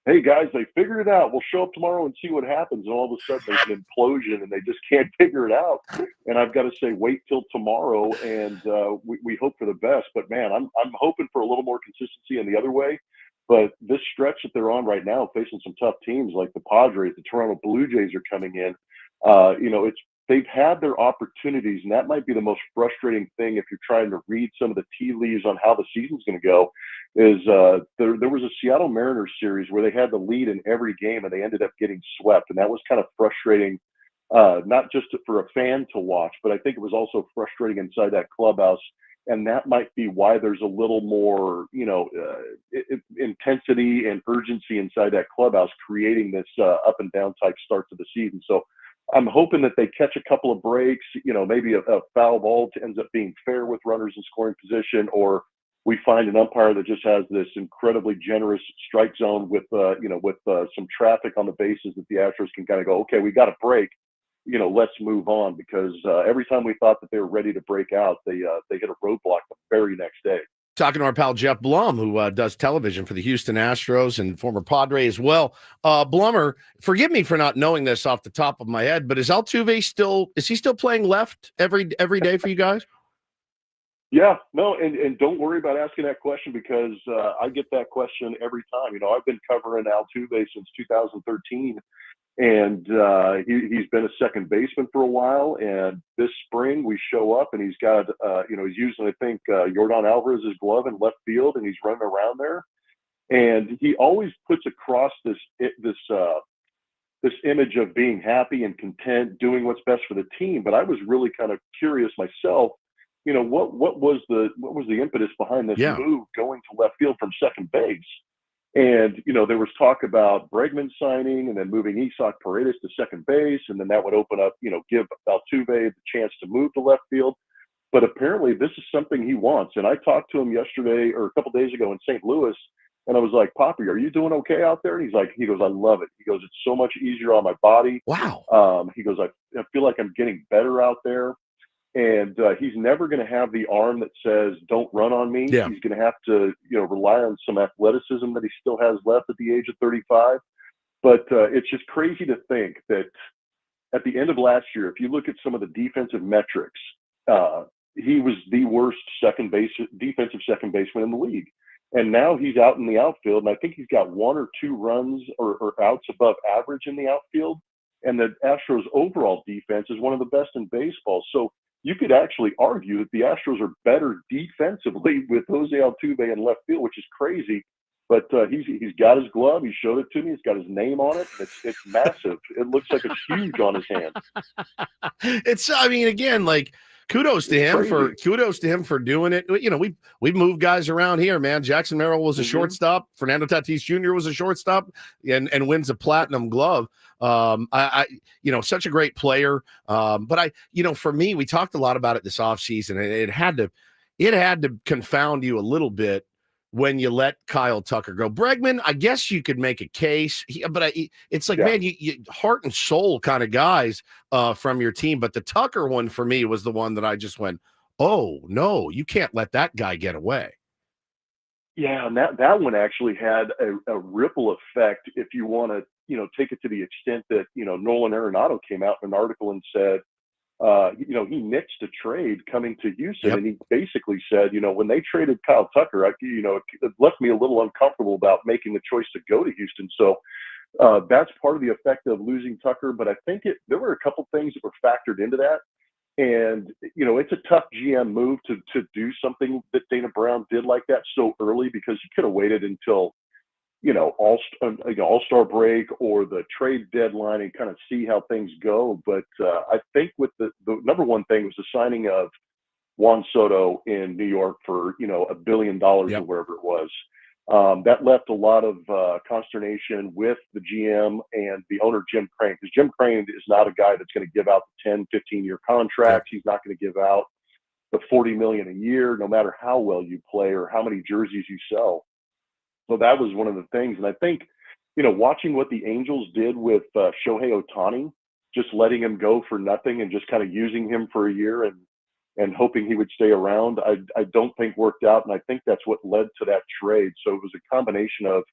G: hey guys, they figured it out. We'll show up tomorrow and see what happens. And all of a sudden there's an implosion and they just can't figure it out. And I've got to say, wait till tomorrow, and we hope for the best. But man, I'm hoping for a little more consistency in the other way. But this stretch that they're on right now, facing some tough teams like the Padres, the Toronto Blue Jays are coming in. They've had their opportunities, and that might be the most frustrating thing if you're trying to read some of the tea leaves on how the season's going to go. Is there was a Seattle Mariners series where they had the lead in every game and they ended up getting swept, and that was kind of frustrating, not just for a fan to watch, but I think it was also frustrating inside that clubhouse. And that might be why there's a little more, intensity and urgency inside that clubhouse, creating this up and down type start to the season. So I'm hoping that they catch a couple of breaks, maybe a foul ball ends up being fair with runners in scoring position, or we find an umpire that just has this incredibly generous strike zone with some traffic on the bases that the Astros can kind of go, okay, we got a break, let's move on, because every time we thought that they were ready to break out, they hit a roadblock the very next day.
A: Talking to our pal Geoff Blum, who does television for the Houston Astros and former Padre as well. Blummer, forgive me for not knowing this off the top of my head, but is Altuve still playing left every day for you guys?
G: Yeah, no, and don't worry about asking that question, because I get that question every time. I've been covering Altuve since 2013, and he's been a second baseman for a while. And this spring we show up and he's got, he's using, I think, Yordan Alvarez's glove in left field, and he's running around there. And he always puts across this image of being happy and content, doing what's best for the team. But I was really kind of curious myself. What was the impetus behind this move going to left field from second base? And, there was talk about Bregman signing and then moving Isaac Paredes to second base. And then that would open up, give Altuve the chance to move to left field. But apparently this is something he wants. And I talked to him yesterday or a couple days ago in St. Louis, and I was like, Poppy, are you doing okay out there? And he goes, I love it. He goes, it's so much easier on my body.
A: Wow.
G: He goes, I feel like I'm getting better out there. And he's never going to have the arm that says, don't run on me.
A: Yeah.
G: He's going to have to, rely on some athleticism that he still has left at the age of 35. But it's just crazy to think that at the end of last year, if you look at some of the defensive metrics, he was the worst defensive second baseman in the league. And now he's out in the outfield, and I think he's got one or two runs or outs above average in the outfield. And the Astros' overall defense is one of the best in baseball. So you could actually argue that the Astros are better defensively with Jose Altuve in left field, which is crazy. But he's got his glove. He showed it to me. He's got his name on it. It's massive. It looks like it's huge on his hand.
A: I mean, again, like kudos to him for doing it. You know, we've moved guys around here, man. Jackson Merrill was a shortstop. Fernando Tatis Jr. was a shortstop and wins a platinum glove. Such a great player. But for me, we talked a lot about it this offseason, and it had to confound you a little bit when you let Kyle Tucker go. Bregman, I guess you could make a case, it's like, man, you heart and soul kind of guys from your team. But the Tucker one for me was the one that I just went, oh, no, you can't let that guy get away.
G: Yeah, and that one actually had a ripple effect if you want to, take it to the extent that, Nolan Arenado came out in an article and said, he nixed a trade coming to Houston, and he basically said, when they traded Kyle Tucker, it left me a little uncomfortable about making the choice to go to Houston. So that's part of the effect of losing Tucker. But I think there were a couple things that were factored into that. And, it's a tough GM move to do something that Dana Brown did like that so early, because you could have waited until, All-Star break or the trade deadline and kind of see how things go. But I think with the number one thing was the signing of Juan Soto in New York for, $1 billion or wherever it was. That left a lot of consternation with the GM and the owner, Jim Crane, because Jim Crane is not a guy that's going to give out the 10, 15-year contracts. He's not going to give out the $40 million a year, no matter how well you play or how many jerseys you sell. So that was one of the things. And I think, watching what the Angels did with Shohei Ohtani, just letting him go for nothing and just kind of using him for a year and hoping he would stay around, I don't think worked out. And I think that's what led to that trade. So it was a combination of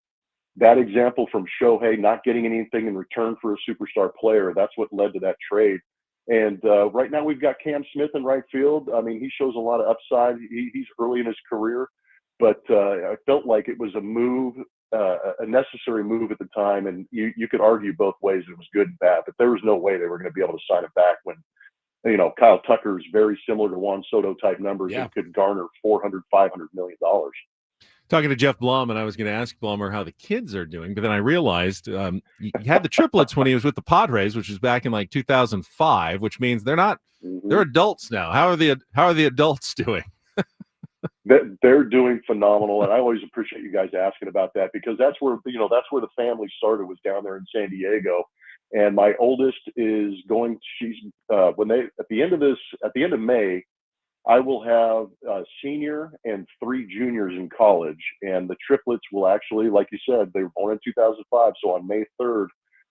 G: that example from Shohei not getting anything in return for a superstar player. That's what led to that trade. And right now we've got Cam Smith in right field. I mean, he shows a lot of upside. He's early in his career. But I felt like it was a move, a necessary move at the time. And you could argue both ways. It was good and bad, but there was no way they were going to be able to sign it back when, Kyle Tucker is very similar to Juan Soto type numbers and could garner $400, $500 million.
B: Talking to Geoff Blum, and I was going to ask Blummer how the kids are doing, but then I realized he had the triplets when he was with the Padres, which was back in like 2005, which means they're adults now. How are the adults doing?
G: They're doing phenomenal, and I always appreciate you guys asking about that, because that's where the family started, was down there in San Diego. And my oldest is going. She's at the end of May, I will have a senior and 3 juniors in college, and the triplets will actually, like you said, they were born in 2005. So on May 3rd,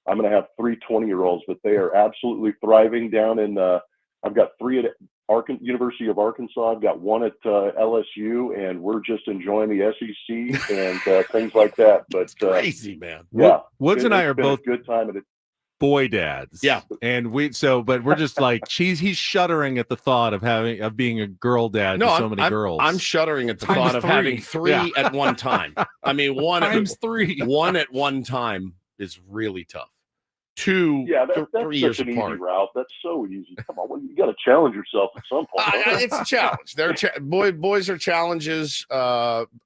G: I'm going to have 3 20-year-olds, but they are absolutely thriving down in. I've got 3 at University of Arkansas. I've got 1 at LSU, and we're just enjoying the SEC and things like that. But
A: crazy, man.
B: Yeah, Woods and I are both
G: a good time at it.
B: Boy dads.
A: Yeah.
B: And but we're just like, he's shuddering at the thought of being a girl dad to so many girls.
A: I'm shuddering at the thought of having 3 at one time. I mean, 1
C: times 3.
A: 1 at one time is really tough. 2,
G: that's
A: 3 years
G: such an
A: apart.
G: easy route. That's so easy. Come on, you got to challenge yourself at some point.
A: It's a challenge. Boys are challenges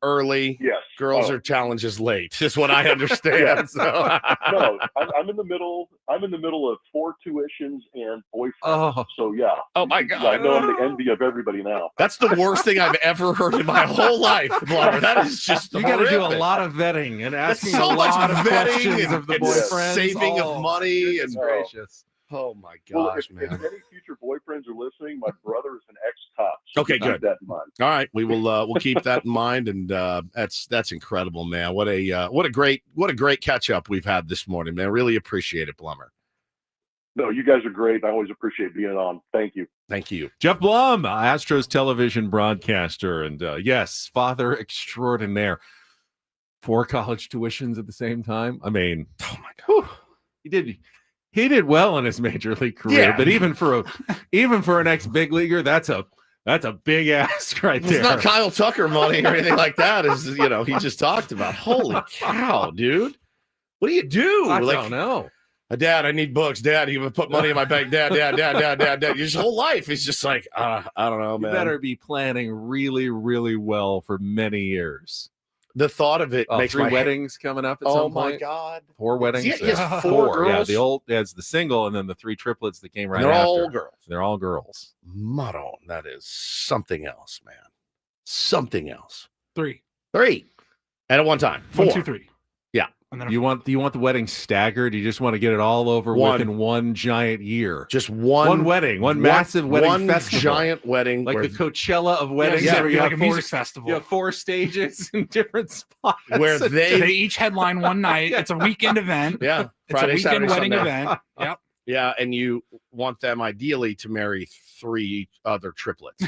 A: early.
G: Yes.
A: Girls are challenges late. Is what I understand. So.
G: No, I'm in the middle. I'm in the middle of 4 tuitions and boyfriends.
B: Oh.
G: So yeah.
A: Oh my God.
G: I know I'm the envy of everybody now.
A: That's the worst thing I've ever heard in my whole life, Blummer. That is just
B: you got to do a lot of vetting and asking a lot of questions of the boyfriends.
A: Saving of money and
B: gracious.
A: Oh my gosh,
G: if any future boyfriends are listening, my brother is an ex-cop. So
A: okay, good.
G: Keep that in mind.
A: All right, we will. We'll keep that in mind, and that's incredible, man. What a great catch up we've had this morning, man. Really appreciate it, Blummer.
G: No, you guys are great. I always appreciate being on. Thank you.
A: Thank you,
B: Geoff Blum, Astros television broadcaster, and yes, father extraordinaire. 4 college tuitions at the same time. I mean,
A: oh my God,
B: He did well in his major league career, but even for an ex-big leaguer, that's a big ask right there.
A: It's not Kyle Tucker money or anything like that. Is he just talked about? Holy cow, dude! What do you do?
B: I don't know.
A: Dad, I need books. Dad, you put money in my bank. Dad. Your whole life is just like, I don't know, man.
B: You better be planning really, really well for many years.
A: The thought of it makes
B: 3
A: my
B: weddings coming up at some point.
A: Oh, my God.
B: 4 weddings.
A: He has 4 girls?
B: Yeah, it's the single and then the 3 triplets that came right
A: they're
B: after.
A: all girls.
B: They're all girls.
A: Maron, that is something else, man. Something else.
C: 3.
A: 3 at one time. 4.
C: 1, 2, 3.
A: Yeah.
C: And then
B: Do you want the wedding staggered? You just want to get it all over within one giant year?
A: Just one
B: wedding, one massive wedding festival.
A: Giant wedding.
B: Like the Coachella of weddings.
C: Yeah,
B: where
C: be
B: you
C: like
B: have
C: a music festival.
B: You have 4 stages in different spots.
A: Where
C: So they each headline one night. It's a weekend event.
A: Yeah.
C: Friday, it's a weekend
A: Saturday,
C: wedding
A: Sunday.
C: event. Yep.
A: Yeah, and you want them ideally to marry 3 other triplets,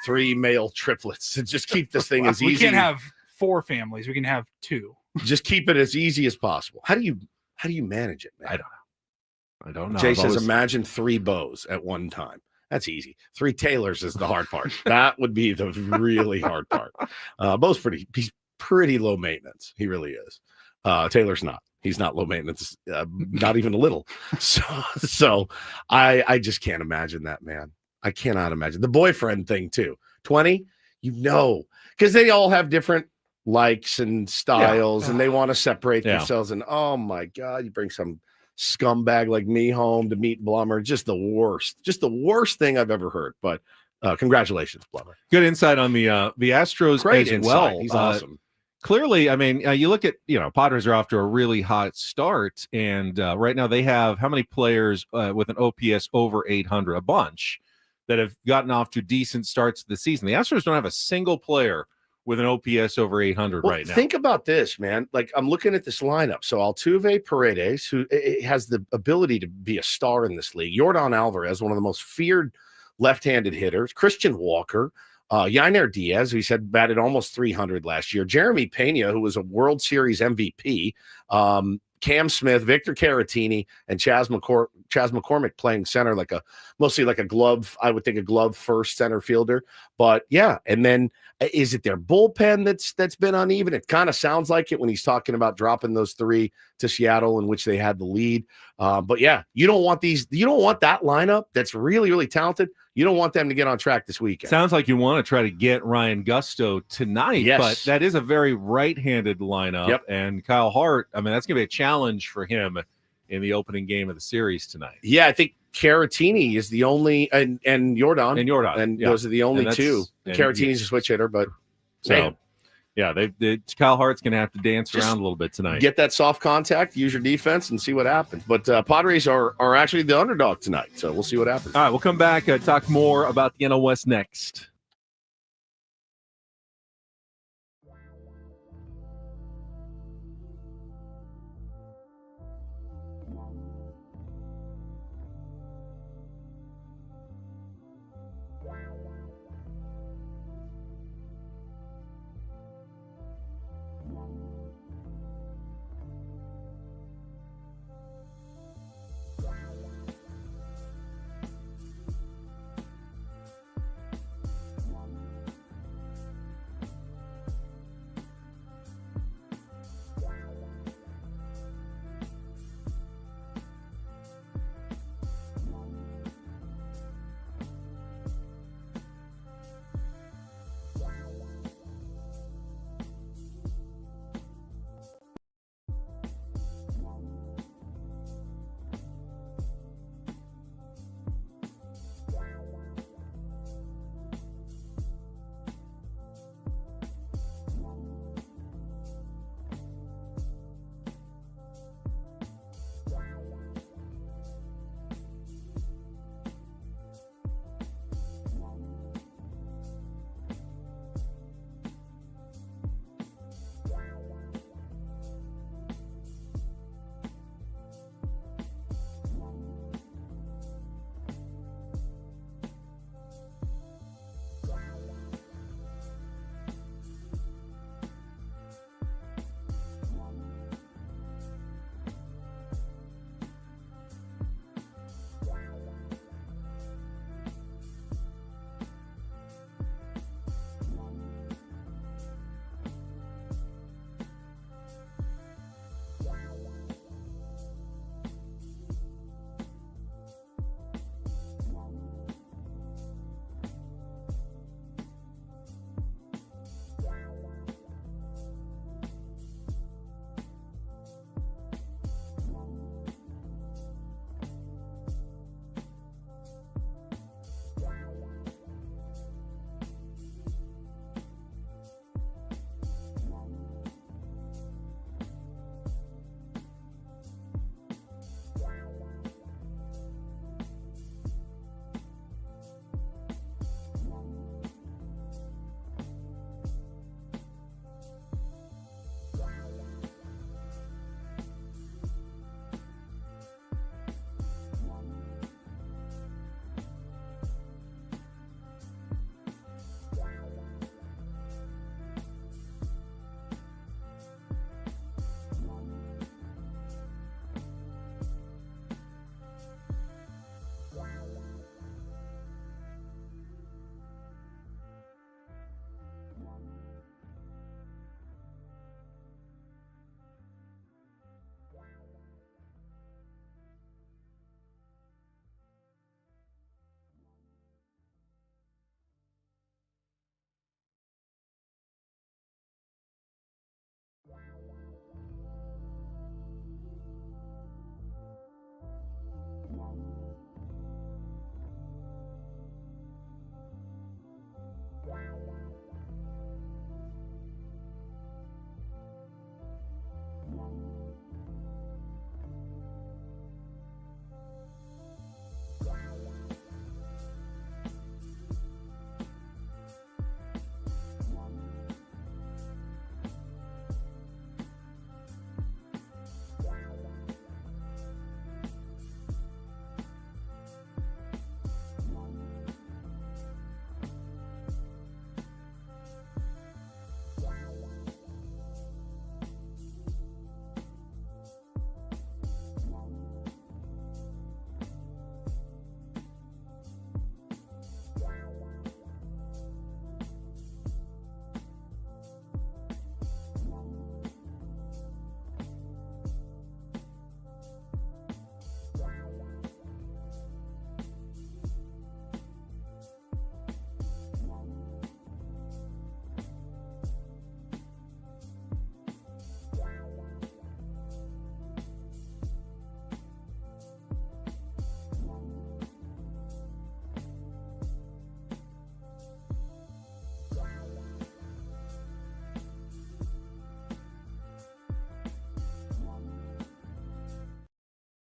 A: 3 male triplets, to just keep this thing as easy.
C: We can't have 4 families. We can have 2.
A: Just keep it as easy as possible. How do you manage it, man?
B: I don't know.
A: Jay says, imagine 3 bows at one time. That's easy. 3 tailors is the hard part. That would be the really hard part. Bo's he's pretty low maintenance. He really is. Taylor's not. He's not low maintenance, not even a little. So I just can't imagine that, man. I cannot imagine. The boyfriend thing too. 20, because they all have different likes and styles, and they want to separate themselves. And oh my God, you bring some scumbag like me home to meet Blummer. Just the worst thing I've ever heard. But congratulations, Blummer.
B: Good insight on the Astros.
A: Great
B: as
A: insight.
B: well.
A: He's awesome.
B: Clearly, I mean, you look at, Padres are off to a really hot start, and right now they have how many players with an OPS over 800? A bunch that have gotten off to decent starts to the season. The Astros don't have a single player with an OPS over 800 right now.
A: Think about this, man. Like, I'm looking at this lineup. So Altuve, Paredes, who has the ability to be a star in this league. Yordan Alvarez, one of the most feared left-handed hitters. Christian Walker. Yainer Diaz, who said batted almost 300 last year. Jeremy Pena, who was a World Series MVP. Cam Smith, Victor Caratini, and Chas McCormick playing center mostly like a glove. I would think a glove first center fielder. But yeah, and then is it their bullpen that's been uneven? It kind of sounds like it when he's talking about dropping those 3 to Seattle, in which they had the lead. But yeah, you don't want that lineup that's really, really talented. You don't want them to get on track this weekend.
B: Sounds like you want to try to get Ryan Gusto tonight, but that is a very right-handed lineup.
A: Yep.
B: And Kyle Hart, I mean, that's going to be a challenge for him in the opening game of the series tonight.
A: Yeah, I think Caratini is the only, and Yordan. And those are the only 2. Caratini's a switch hitter, but
B: so Kyle Hart's going to have to dance around a little bit tonight.
A: Get that soft contact, use your defense, and see what happens. But Padres are actually the underdog tonight, so we'll see what happens.
B: All right, we'll come back, talk more about the NL West next.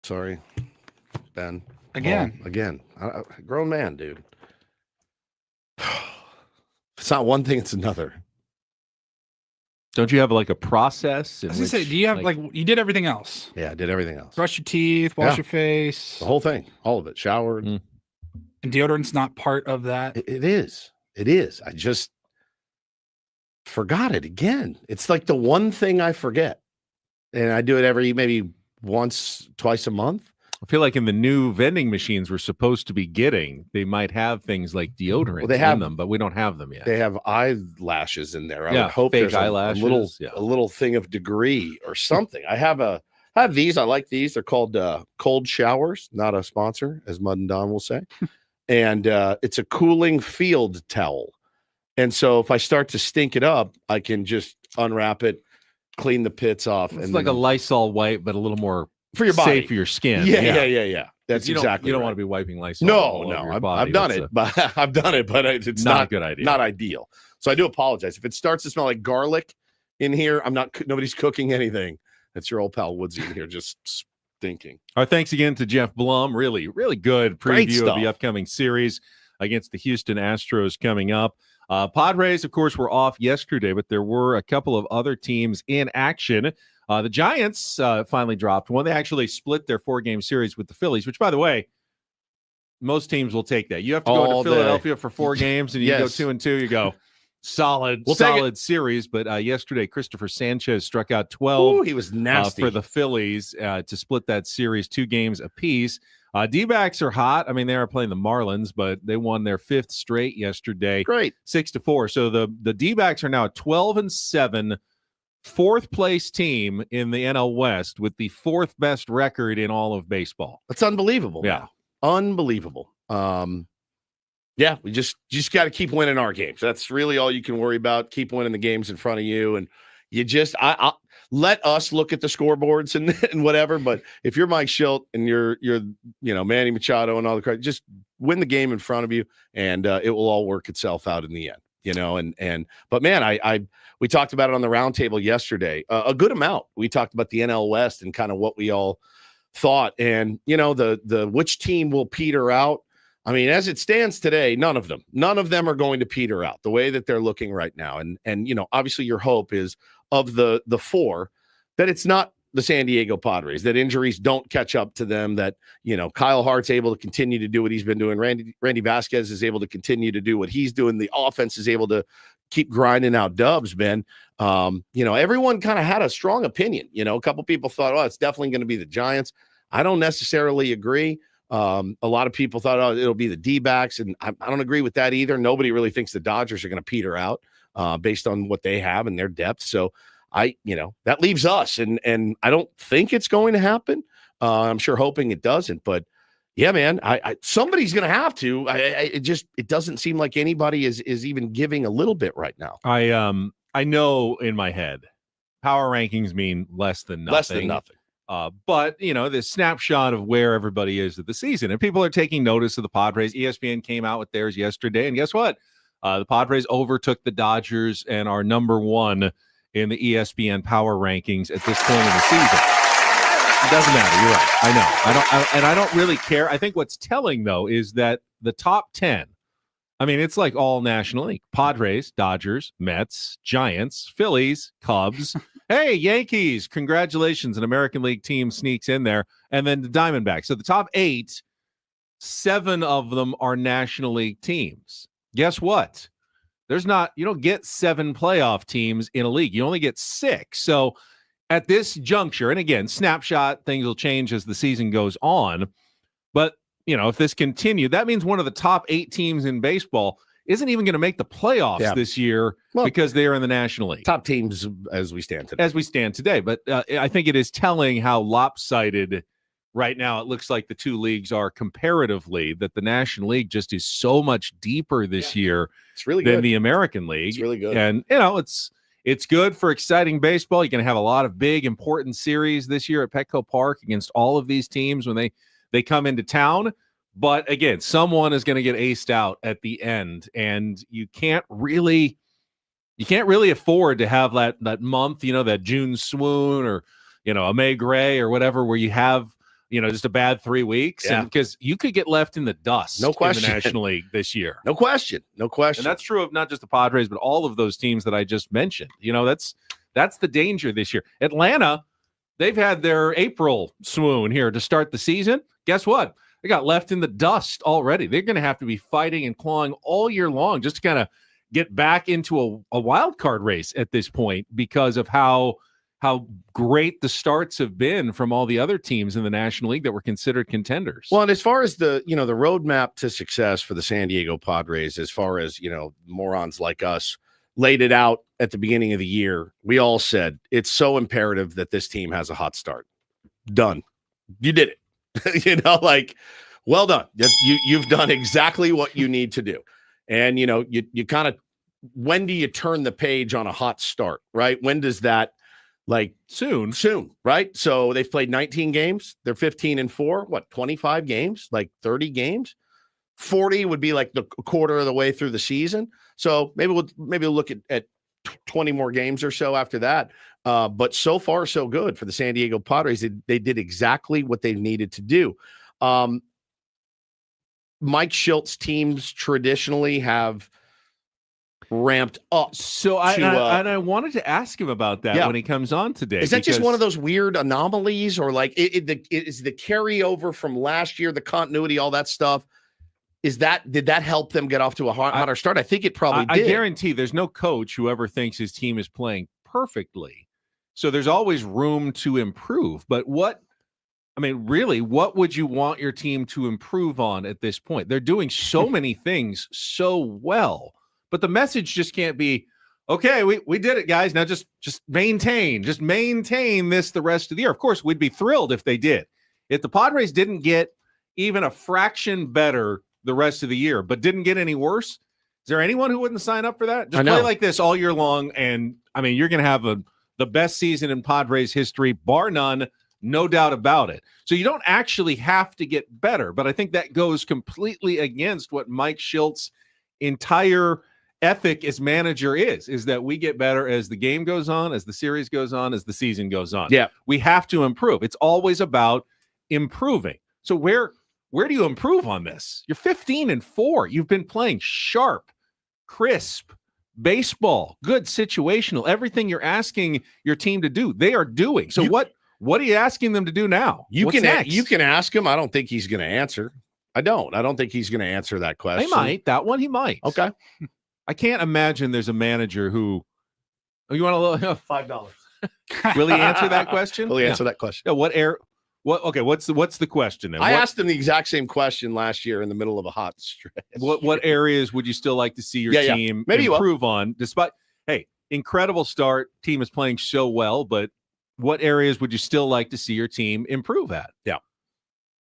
A: Sorry, Ben.
C: Again.
A: Oh, again. Grown man, dude. It's not one thing, it's another.
B: Don't you have like a process?
C: I was gonna say, do you have like you did everything else?
A: Yeah, I did everything else.
C: Brush your teeth, wash your face,
A: the whole thing, all of it. Showered.
C: And deodorant's not part of that.
A: It is. It is. I just forgot it again. It's like the one thing I forget, and I do it maybe once, twice a month.
B: I feel like in the new vending machines we're supposed to be getting, they might have things like deodorant in them, but we don't have them yet.
A: They have eyelashes in there. I would hope
B: fake
A: there's
B: eyelashes,
A: a little thing of degree or something. I have these. I like these. They're called cold showers. Not a sponsor, as Mud and Don will say. And it's a cooling field towel. And so if I start to stink it up, I can just unwrap it, clean the pits off.
B: It's like a Lysol wipe, but a little more
A: for your body,
B: safe for your skin.
A: Yeah. That's exactly.
B: You don't
A: right.
B: want to be wiping Lysol.
A: No. I've done it, but it's not
B: a good idea.
A: Not ideal. So I do apologize if it starts to smell like garlic in here. Nobody's cooking anything. That's your old pal Woodsy in here just stinking.
B: Our thanks again to Geoff Blum. Really, really good preview of the upcoming series against the Houston Astros coming up. Padres, of course, were off yesterday, but there were a couple of other teams in action. The Giants finally dropped one. They actually split their 4-game series with the Phillies, which, by the way, most teams will take that. You have to go to Philadelphia for 4 games, and you go 2-2. You go solid series. But yesterday, Christopher Sanchez struck out 12.
A: Ooh, he was nasty
B: for the Phillies to split that series 2 games apiece. D-backs are hot. I mean, they are playing the Marlins, but they won their 5th straight yesterday.
A: Great,
B: 6-4. So the D-backs are now 12-7. 4th place team in the NL West with the 4th best record in all of baseball.
A: That's unbelievable.
B: Yeah.
A: Unbelievable. We just got to keep winning our games. That's really all you can worry about. Keep winning the games in front of you. And you just, I'll let us look at the scoreboards and whatever. But if you're Mike Shildt and you're Manny Machado and all the credit, just win the game in front of you and it will all work itself out in the end. But man, we talked about it on the roundtable yesterday, a good amount. We talked about the NL West and kind of what we all thought, and the which team will peter out. I mean, as it stands today, none of them are going to peter out the way that they're looking right now. And obviously your hope is of the 4 that it's not the San Diego Padres, that injuries don't catch up to them, that, Kyle Hart's able to continue to do what he's been doing. Randy Vasquez is able to continue to do what he's doing. The offense is able to keep grinding out dubs, Ben. Everyone kind of had a strong opinion. A couple people thought, it's definitely going to be the Giants. I don't necessarily agree. A lot of people thought, it'll be the D-backs, and I don't agree with that either. Nobody really thinks the Dodgers are going to peter out based on what they have and their depth. So that leaves us, and I don't think it's going to happen. I'm sure hoping it doesn't, but yeah, man, somebody's going to have to. It doesn't seem like anybody is even giving a little bit right now.
B: I know in my head, power rankings mean less than nothing.
A: Less than nothing.
B: But the snapshot of where everybody is at the season, and people are taking notice of the Padres. ESPN came out with theirs yesterday, and guess what? The Padres overtook the Dodgers and are number 1 in the ESPN power rankings at this point in the season. It doesn't matter. You're right. I know. I don't really care. I think what's telling, though, is that the top 10, I mean, it's like all National League. Padres, Dodgers, Mets, Giants, Phillies, Cubs. Hey, Yankees. Congratulations. An American League team sneaks in there. And then the Diamondbacks. So the top 8, 7 of them are National League teams. Guess what? You don't get 7 playoff teams in a league. You only get 6. So at this juncture, and again, snapshot, things will change as the season goes on. But, if this continued, that means one of the top 8 teams in baseball isn't even going to make the playoffs this year because they are in the National League.
A: Top teams as we stand today.
B: But I think it is telling how lopsided right now it looks like the 2 leagues are comparatively, that the National League just is so much deeper this year than the American League.
A: It's really good.
B: And, it's good for exciting baseball. You're going to have a lot of big, important series this year at Petco Park against all of these teams when they come into town. But again, someone is going to get aced out at the end, and you can't really afford to have that month, that June swoon or, a May Gray or whatever, where you have just a bad 3 weeks.
A: Yeah.
B: Because you could get left in the dust
A: No question.
B: in the National League this year.
A: No question. No question.
B: And that's true of not just the Padres, but all of those teams that I just mentioned. That's the danger this year. Atlanta, they've had their April swoon here to start the season. Guess what? They got left in the dust already. They're going to have to be fighting and clawing all year long just to kind of get back into a wild card race at this point because of how great the starts have been from all the other teams in the National League that were considered contenders.
A: Well, and as far as the roadmap to success for the San Diego Padres, as far as, morons like us laid it out at the beginning of the year, we all said it's so imperative that this team has a hot start. Done. You did it. Well done. You've done exactly what you need to do. And, you kind of, when do you turn the page on a hot start, right? When does that, soon, right? So they've played 19 games. They're 15-4. 25 games? 30 games? 40 would be the quarter of the way through the season. So maybe we'll look at 20 more games or so after that. But so far, so good for the San Diego Padres. They did exactly what they needed to do. Mike Shildt's teams traditionally have ramped up.
B: So I wanted to ask him about that when he comes on today.
A: Is that just one of those weird anomalies, or is the carryover from last year, the continuity, all that stuff? Did that help them get off to a hotter start? I think it probably did.
B: I guarantee there's no coach who ever thinks his team is playing perfectly. So there's always room to improve. But really, what would you want your team to improve on at this point? They're doing so many things so well. But the message just can't be, okay, we did it, guys. Now just maintain this the rest of the year. Of course, we'd be thrilled if they did. If the Padres didn't get even a fraction better the rest of the year, but didn't get any worse, is there anyone who wouldn't sign up for that? Just play like this all year long, and you're going to have the best season in Padres history, bar none, no doubt about it. So you don't actually have to get better, but I think that goes completely against what Mike Shildt's entire ethic as manager is that we get better as the game goes on, as the series goes on, as the season goes on.
A: Yeah.
B: We have to improve. It's always about improving. So where do you improve on this? You're 15-4. You've been playing sharp, crisp baseball, good situational, everything you're asking your team to do, they are doing. So what are you asking them to do now?
A: You can ask him. I don't think he's going to answer. I don't think he's going to answer that question.
B: He might.
A: Okay.
B: I can't imagine there's a manager who. Oh, you want a little
A: $5?
B: Will he answer that question?
A: Will he answer that question?
B: Yeah. Okay. What's the question then?
A: I asked him the exact same question last year in the middle of a hot stretch.
B: What areas would you still like to see your team improve on? Despite incredible start, team is playing so well, but what areas would you still like to see your team improve at?
A: Yeah.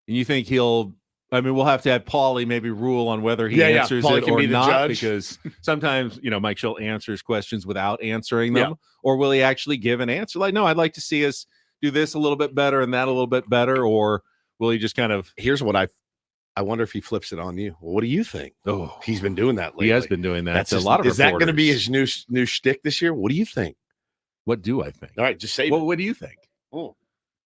B: And you think we'll have to have Paulie maybe rule on whether he answers
A: Paulie
B: it
A: can
B: or
A: be the
B: not,
A: judge.
B: because sometimes, Mike Shildt answers questions without answering them. Or will he actually give an answer? No, I'd like to see us do this a little bit better and that a little bit better. Or will he just kind of...
A: Here's what I wonder if he flips it on you. Well, what do you think?
B: Oh,
A: he's been doing that lately.
B: He has been doing that.
A: That's
B: a lot of
A: Is that going to be his new shtick this year? What do you think?
B: What do I think?
A: All right, just say.
B: Well, what do you think?
A: Oh.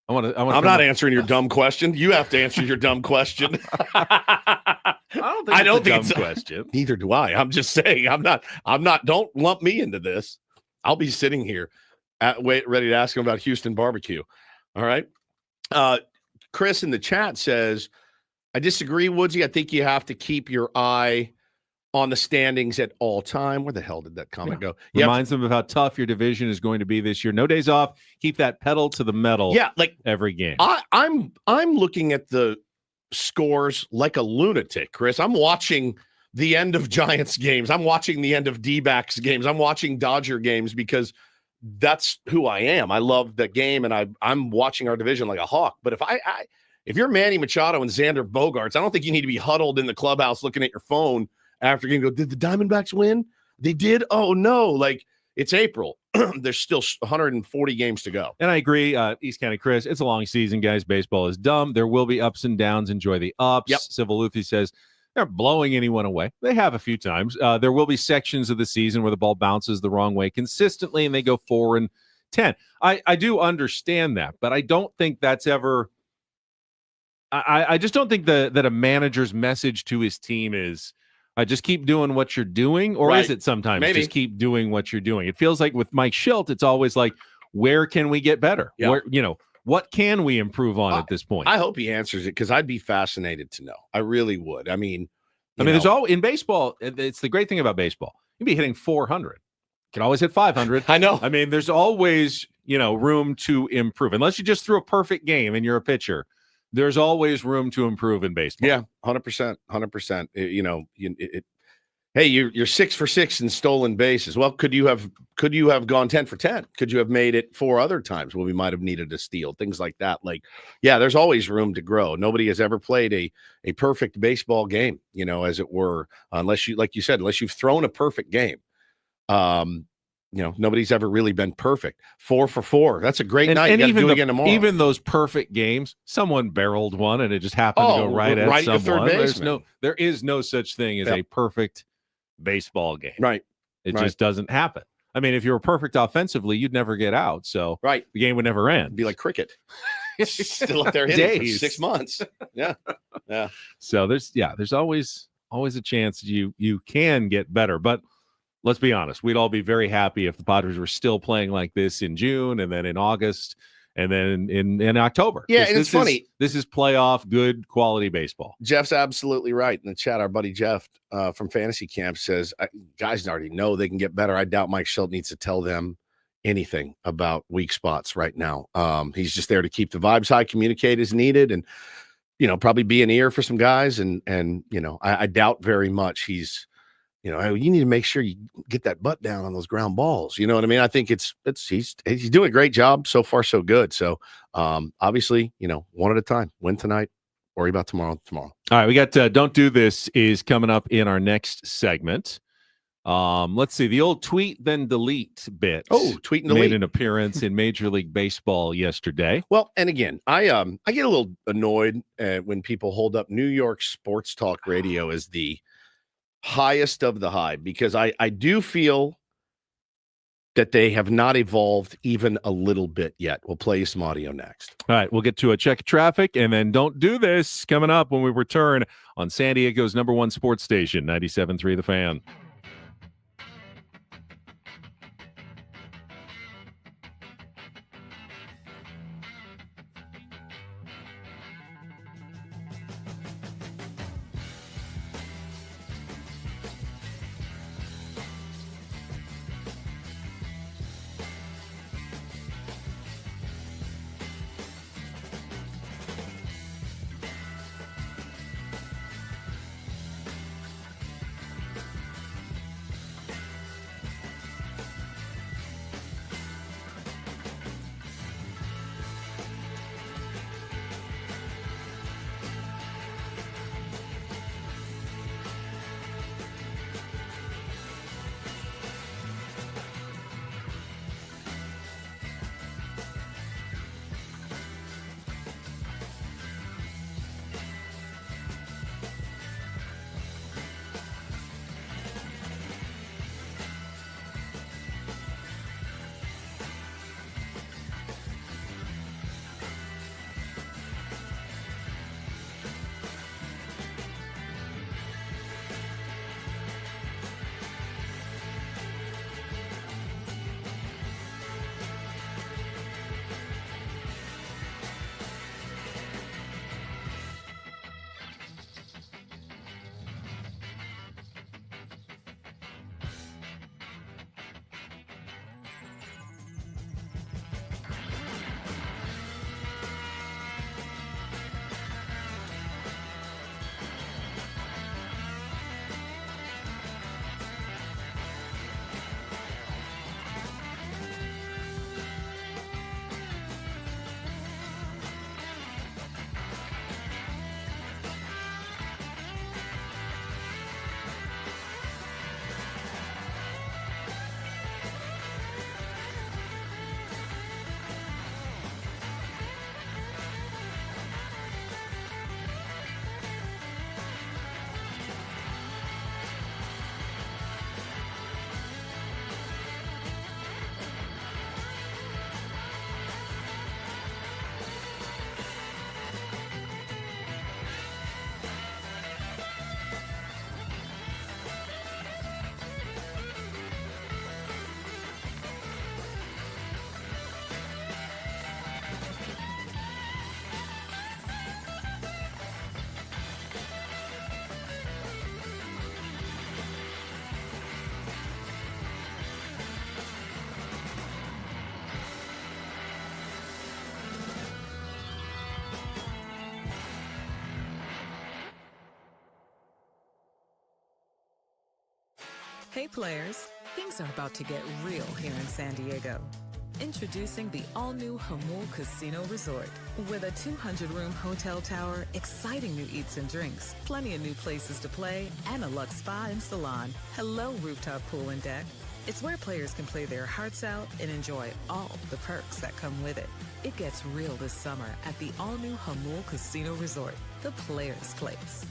B: I'm
A: not answering your dumb question. You have to answer your dumb question.
B: I don't think it's a dumb question.
A: Neither do I. I'm just saying. I'm not. Don't lump me into this. I'll be sitting here, ready to ask him about Houston barbecue. All right. Chris in the chat says, "I disagree, Woodsy. I think you have to keep your eye on the standings at all time." Where the hell did that comment go?
B: Reminds them of how tough your division is going to be this year. No days off. Keep that pedal to the metal.
A: Yeah,
B: every game.
A: I'm looking at the scores like a lunatic, Chris. I'm watching the end of Giants games. I'm watching the end of D-backs games. I'm watching Dodger games because that's who I am. I love the game, and I'm watching our division like a hawk. But if you're Manny Machado and Xander Bogaerts, I don't think you need to be huddled in the clubhouse looking at your phone after game. Go, did the Diamondbacks win? They did? Oh, no. It's April. There's still 140 games to go.
B: And I agree, East County Chris, it's a long season, guys. Baseball is dumb. There will be ups and downs. Enjoy the ups.
A: Yep.
B: Civil Luthi says they're blowing anyone away. They have a few times. There will be sections of the season where the ball bounces the wrong way consistently, and they go 4-10. I do understand that, but I don't think that's ever I just don't think that a manager's message to his team is just keep doing what you're doing, or is it sometimes just keep doing what you're doing? It feels like with Mike Shildt, it's always like, where can we get better?
A: Yeah.
B: Where, what can we improve on at this point?
A: I hope he answers it because I'd be fascinated to know. I really would. I mean,
B: there's all in baseball. It's the great thing about baseball. You can be hitting 400. You can always hit 500.
A: I know.
B: I mean, there's always, room to improve. Unless you just threw a perfect game and you're a pitcher, there's always room to improve in baseball.
A: Yeah, 100%. 100%. Hey, you're 6 for 6 in stolen bases. Well, could you have gone 10 for 10? Could you have made it 4 other times when we might have needed a steal? Things like that. Like, yeah, there's always room to grow. Nobody has ever played a perfect baseball game, as it were, unless you, like you said, unless you've thrown a perfect game. Nobody's ever really been perfect. 4 for 4. That's a great night.
B: And
A: you
B: even
A: do it again tomorrow.
B: Even those perfect games, someone barreled one and it just happened to go right at someone.
A: The third baseman.
B: There is no such thing as a perfect baseball game.
A: Right.
B: It just doesn't happen. I mean, if you were perfect offensively, you'd never get out. So the game would never end.
A: It'd be like cricket. Still up there hitting for 6 months. Yeah. Yeah.
B: So there's always a chance you can get better. But let's be honest, we'd all be very happy if the Padres were still playing like this in June and then in August and then in October.
A: Yeah, and it's funny.
B: This is playoff, good quality baseball.
A: Jeff's absolutely right. In the chat, our buddy Jeff from Fantasy Camp says, guys already know they can get better. I doubt Mike Shildt needs to tell them anything about weak spots right now. He's just there to keep the vibes high, communicate as needed, and, probably be an ear for some guys. And I doubt very much he's, you need to make sure you get that butt down on those ground balls. You know what I mean? I think he's doing a great job. So far, so good. So obviously, one at a time. Win tonight, worry about tomorrow. All
B: right, we got Don't Do This is coming up in our next segment. Let's see, the old tweet then delete bit.
A: Oh, tweet and delete
B: made an appearance in Major League Baseball yesterday.
A: Well, and again, I get a little annoyed when people hold up New York sports talk radio as the highest of the high, because I do feel that they have not evolved even a little bit yet. We'll play you some audio next.
B: All right, we'll get to a check of traffic and then Don't Do This coming up when we return on San Diego's #1 sports station, 97.3 The Fan.
D: Hey players, things are about to get real here in San Diego. Introducing the all-new Hamul Casino Resort. With a 200-room hotel tower, exciting new eats and drinks, plenty of new places to play, and a luxe spa and salon. Hello, rooftop pool and deck. It's where players can play their hearts out and enjoy all the perks that come with it. It gets real this summer at the all-new Hamul Casino Resort, the players' place.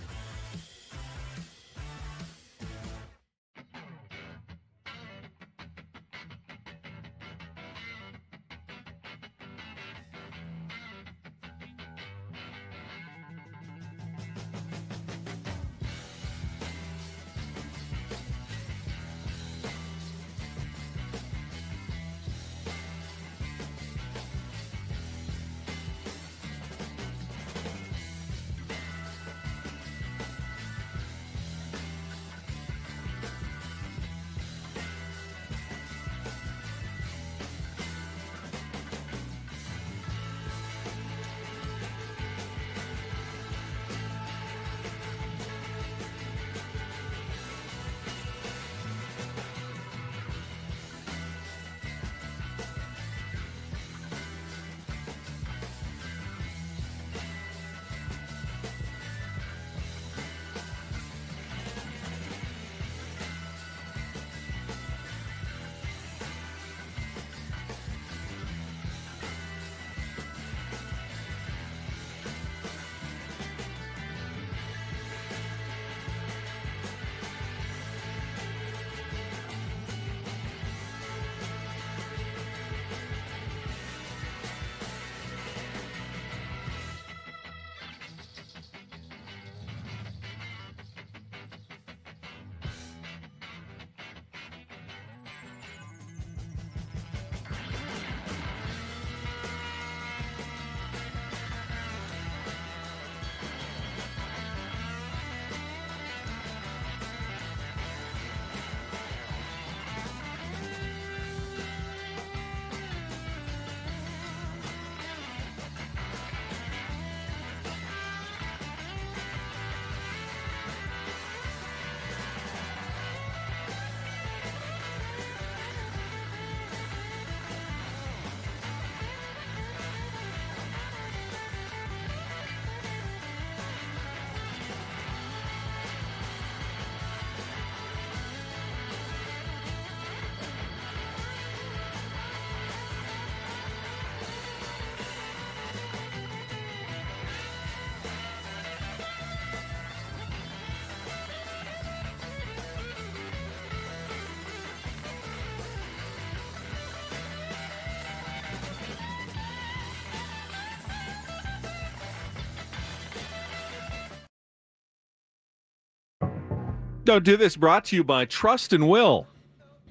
B: Don't Do This brought to you by Trust and Will.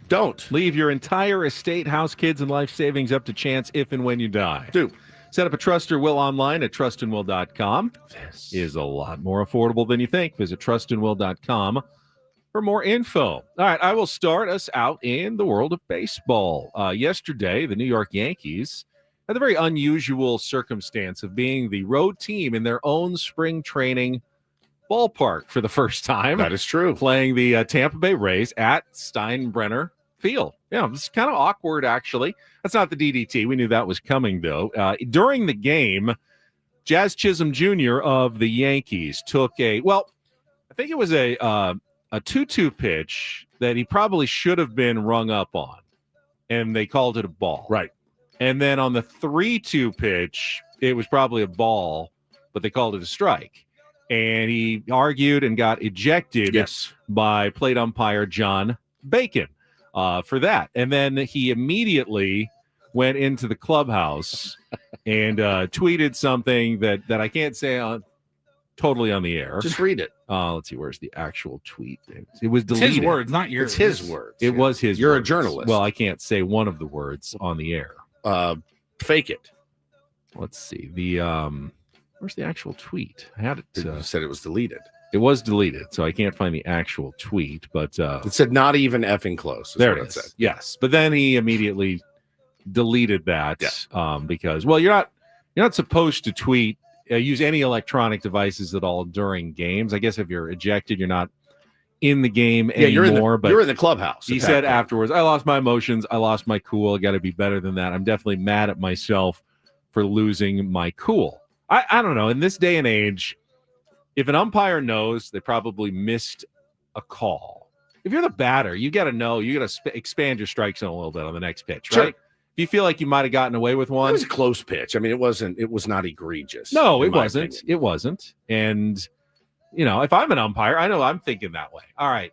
A: Don't.
B: Leave your entire estate, house, kids, and life savings up to chance if and when you die.
A: Do.
B: Set up a Trust or Will online at trustandwill.com. This is a lot more affordable than you think. Visit trustandwill.com for more info. All right, I will start us out in the world of baseball. Yesterday, the New York Yankees had the very unusual circumstance of being the road team in their own spring training ballpark for the first time.
A: That is true.
B: Playing the Tampa Bay Rays at Steinbrenner Field. Yeah, it's kind of awkward, actually. That's not the DDT. We knew that was coming, though. During the game, Jazz Chisholm Jr. of the Yankees took I think it was a 2-2 pitch that he probably should have been rung up on, and they called it a ball.
A: Right.
B: And then on the 3-2 pitch, it was probably a ball, but they called it a strike. And he argued and got ejected by plate umpire John Bacon for that. And then he immediately went into the clubhouse and tweeted something that I can't say totally on the air.
A: Just read it.
B: Let's see. Where's the actual tweet? It was deleted.
C: It's his words, not yours.
A: It's his words.
B: It was his
A: You're
B: words.
A: a journalist.
B: Well, I can't say one of the words on the air.
A: Fake it.
B: Let's see. Where's the actual tweet? I had it.
A: You said it was deleted.
B: It was deleted, so I can't find the actual tweet. But
A: it said not even effing close.
B: There it is. Said. Yes, but then he immediately deleted that because you're not supposed to tweet, use any electronic devices at all during games. I guess if you're ejected, you're not in the game
A: Yeah,
B: anymore.
A: you're in the clubhouse.
B: He said afterwards, I lost my emotions. I lost my cool. I got to be better than that. I'm definitely mad at myself for losing my cool. I don't know. In this day and age, if an umpire knows they probably missed a call, if you're the batter, you got to know, you got to expand your strike zone a little bit on the next pitch, right? If you feel like you might have gotten away with one.
A: It was a close pitch. I mean, it was not egregious.
B: No, it wasn't. Opinion. It wasn't. And, if I'm an umpire, I know I'm thinking that way. All right,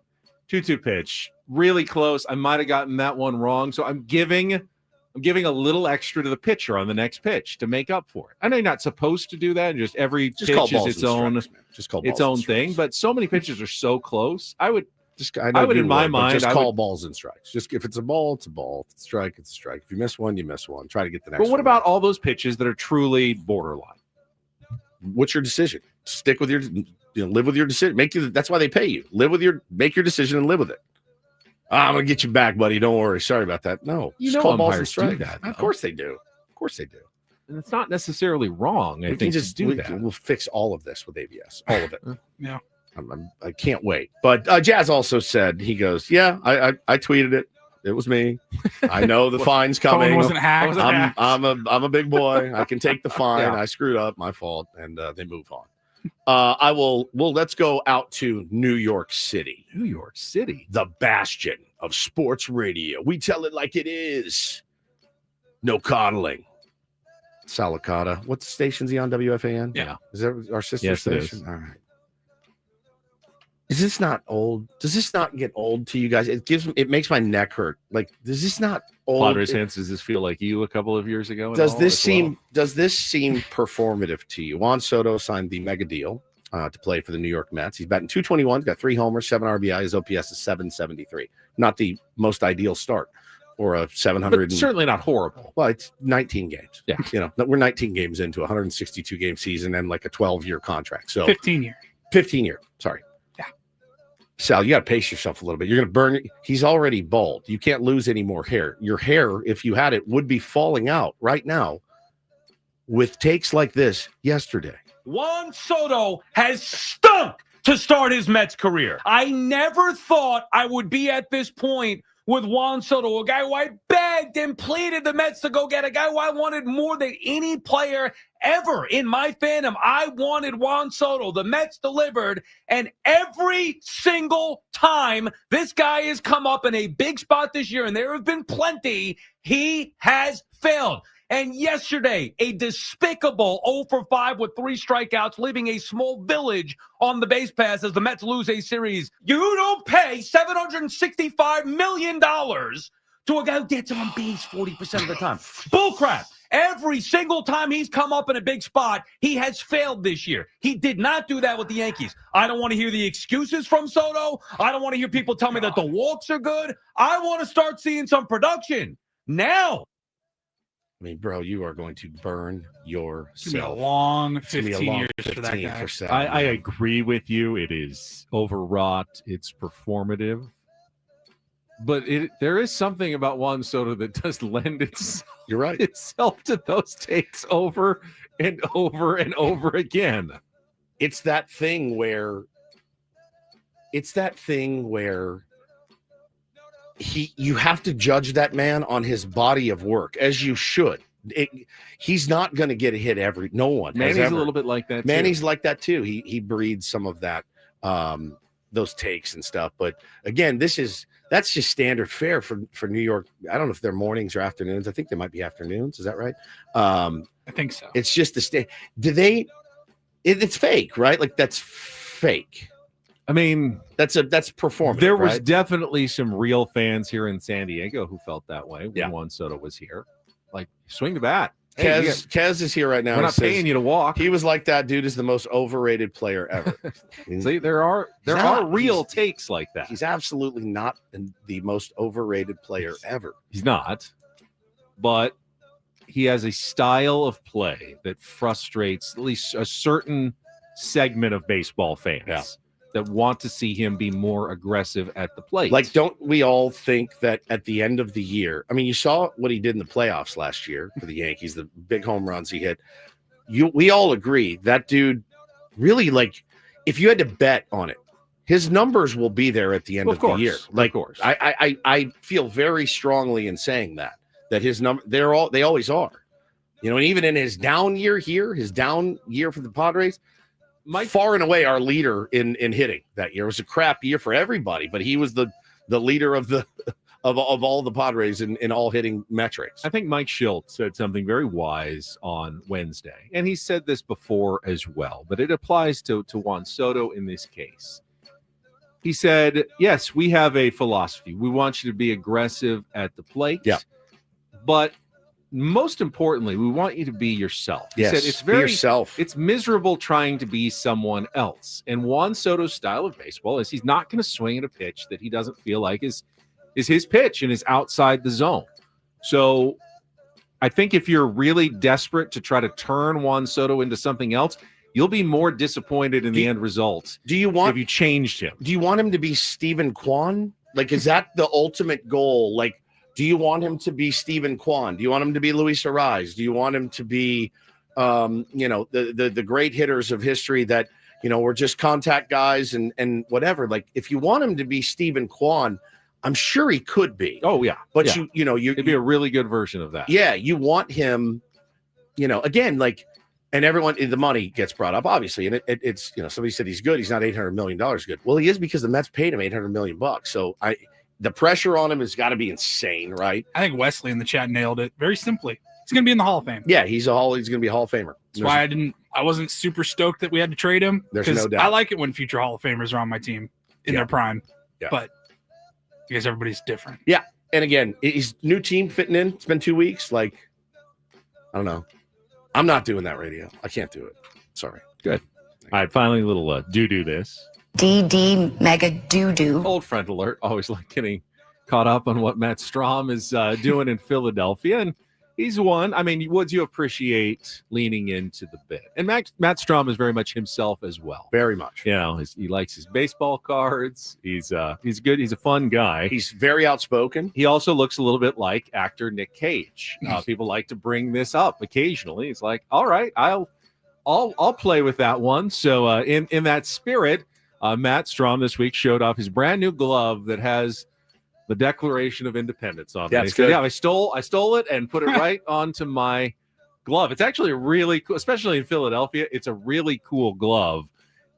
B: 2-2 pitch, really close. I might have gotten that one wrong. So I'm giving a little extra to the pitcher on the next pitch to make up for it. I know you're not supposed to do that. And just every pitch is its own thing. But so many pitches are so close. I would in my mind
A: call balls and strikes. Just if it's a ball, it's a ball. If it's a strike, it's a strike. If you miss one, you miss one. Try to get the next one.
B: But what about all those pitches that are truly borderline?
A: What's your decision? Stick with your live with your decision. That's why they pay you. Make your decision and live with it. I'm gonna get you back, buddy. Don't worry. Sorry about that. No,
B: just
A: call balls
B: and strikes. Do that.
A: Of course they do. Of course they do.
B: And it's not necessarily wrong. I think
A: We'll fix all of this with ABS. All of it.
C: Yeah.
A: I can't wait. But Jazz also said, he goes, yeah, I tweeted it. It was me. I know the fine's coming.
C: Phone wasn't hacked.
A: I'm a big boy. I can take the fine. Yeah. I screwed up. My fault. And they move on. Let's go out to New York City.
B: New York City.
A: The bastion of sports radio. We tell it like it is. No coddling. Salicata. What station's he on? WFAN?
C: Yeah.
A: Is that our sister
B: yes,
A: station? All right. Is this not old? Does this not get old to you guys? It makes my neck hurt. Like, does this not old?
B: Padres fans, does this feel like you a couple of years ago?
A: Does this seem performative to you? Juan Soto signed the mega deal to play for the New York Mets. He's batting .221, got 3 homers, 7 RBI. His OPS is .773. Not the most ideal start or a 700.
B: But certainly not horrible.
A: Well, it's 19 games.
B: Yeah.
A: We're 19 games into a 162 game season and like a 12-year contract. So
C: 15 year.
A: 15 year. Sorry. Sal, you got to pace yourself a little bit. You're going to burn it. He's already bald. You can't lose any more hair. Your hair, if you had it, would be falling out right now with takes like this yesterday.
H: Juan Soto has stunk to start his Mets career. I never thought I would be at this point with Juan Soto, a guy who I begged and pleaded the Mets to go get, a guy who I wanted more than any player ever in my fandom. I wanted Juan Soto. The Mets delivered, and every single time this guy has come up in a big spot this year, and there have been plenty, he has failed. And yesterday, a despicable 0 for 5 with 3 strikeouts, leaving a small village on the base pass as the Mets lose a series. You don't pay $765 million to a guy who gets on base 40% of the time. Bullcrap. Every single time he's come up in a big spot, he has failed this year. He did not do that with the Yankees. I don't want to hear the excuses from Soto. I don't want to hear people tell me that the walks are good. I want to start seeing some production now.
A: I mean, bro, you are going to burn yourself.
C: It's going to be a long 15 years for that guy.
B: I agree with you. It is overwrought. It's performative. But there is something about Juan Soto that does lend itself to those takes over and over and over again.
A: It's that thing where you have to judge that man on his body of work, as you should. He's not going to get a hit no one.
B: Manny's a little bit like that.
A: Manny's like that too. He breeds some of that, those takes and stuff. But again, that's just standard fare for New York. I don't know if they're mornings or afternoons. I think they might be afternoons. Is that right?
C: I think so.
A: It's just the it's fake, right? Like, that's fake.
B: I mean,
A: that's performative.
B: There was definitely some real fans here in San Diego who felt that way when Juan Soto was here. Like, swing the bat.
A: Kez is here right now.
B: We're not paying you to walk.
A: He was like, that dude is the most overrated player ever.
B: See, there are real takes like that.
A: He's absolutely not the most overrated player ever.
B: He's not. But he has a style of play that frustrates at least a certain segment of baseball fans that want to see him be more aggressive at the plate.
A: Like, don't we all think that at the end of the year, I mean, you saw what he did in the playoffs last year for the Yankees, the big home runs he hit. We all agree that dude really, like, if you had to bet on it, his numbers will be there at the end of the year. Like,
B: of course.
A: I feel very strongly in saying that his number, they always are. You know, and even in his down year here, his down year for the Padres, far and away our leader in hitting that year. It was a crap year for everybody, but he was the leader of all the Padres in all hitting metrics.
B: I think Mike Shildt said something very wise on Wednesday, and he said this before as well, but it applies to Juan Soto in this case. He said, yes, we have a philosophy. We want you to be aggressive at the plate, but most importantly, we want you to be yourself. He said it's very
A: be yourself.
B: It's miserable trying to be someone else. And Juan Soto's style of baseball is he's not going to swing at a pitch that he doesn't feel like is his pitch and is outside the zone. So I think if you're really desperate to try to turn Juan Soto into something else, you'll be more disappointed in the end result.
A: Do you want
B: if you changed him?
A: Do you want him to be Stephen Kwan? Like, is that the ultimate goal? Like, do you want him to be Stephen Kwan? Do you want him to be Luis Ariz? Do you want him to be, the great hitters of history that, were just contact guys and whatever? Like, if you want him to be Stephen Kwan, I'm sure he could be.
B: Oh yeah,
A: but
B: yeah. It'd be a really good version of that.
A: Yeah, you want him, again, like, and everyone, the money gets brought up, obviously, and it's somebody said he's good. He's not $800 million good. Well, he is because the Mets paid him $800 million. So the pressure on him has got to be insane, right?
C: I think Wesley in the chat nailed it very simply. He's going to be in the Hall of Fame.
A: Yeah, he's going to be a Hall of Famer.
C: That's why I wasn't super stoked that we had to trade him.
A: There's no doubt.
C: I like it when future Hall of Famers are on my team in their prime.
A: Yeah.
C: But because everybody's different.
A: Yeah. And again, he's new team fitting in. It's been 2 weeks. Like, I don't know. I'm not doing that radio. I can't do it. Sorry.
B: Good. All right. Finally, a little do this.
I: DD mega doo-doo.
B: Old friend alert. Always like getting caught up on what Matt Strom is doing in Philadelphia. And he's one. I mean, would you appreciate leaning into the bit? And Matt Strom is very much himself as well.
A: Very much.
B: He likes his baseball cards. He's good. He's a fun guy.
A: He's very outspoken.
B: He also looks a little bit like actor Nick Cage. People like to bring this up occasionally. It's like, all right, I'll play with that one. So in that spirit, Matt Strom this week showed off his brand new glove that has the Declaration of Independence on it.
A: That's good.
B: Yeah, I stole it and put it right onto my glove. It's actually a really cool, especially in Philadelphia. It's a really cool glove.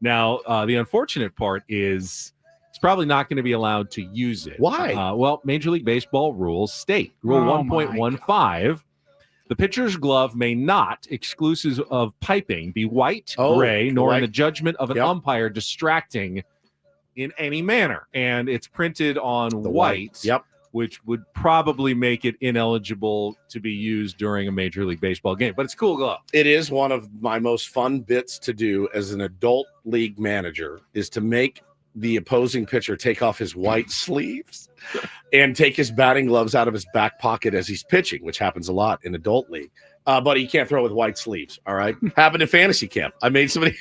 B: Now, the unfortunate part is it's probably not going to be allowed to use it.
A: Why?
B: Well, Major League Baseball rules state Rule 1.15. The pitcher's glove may not, exclusive of piping, be white, gray, nor in the judgment of an umpire distracting in any manner. And it's printed on white, which would probably make it ineligible to be used during a Major League Baseball game. But it's a cool glove.
A: It is one of my most fun bits to do as an adult league manager is to make the opposing pitcher take off his white sleeves and take his batting gloves out of his back pocket as he's pitching, which happens a lot in adult league. But he can't throw with white sleeves. All right. Happened in fantasy camp. I made somebody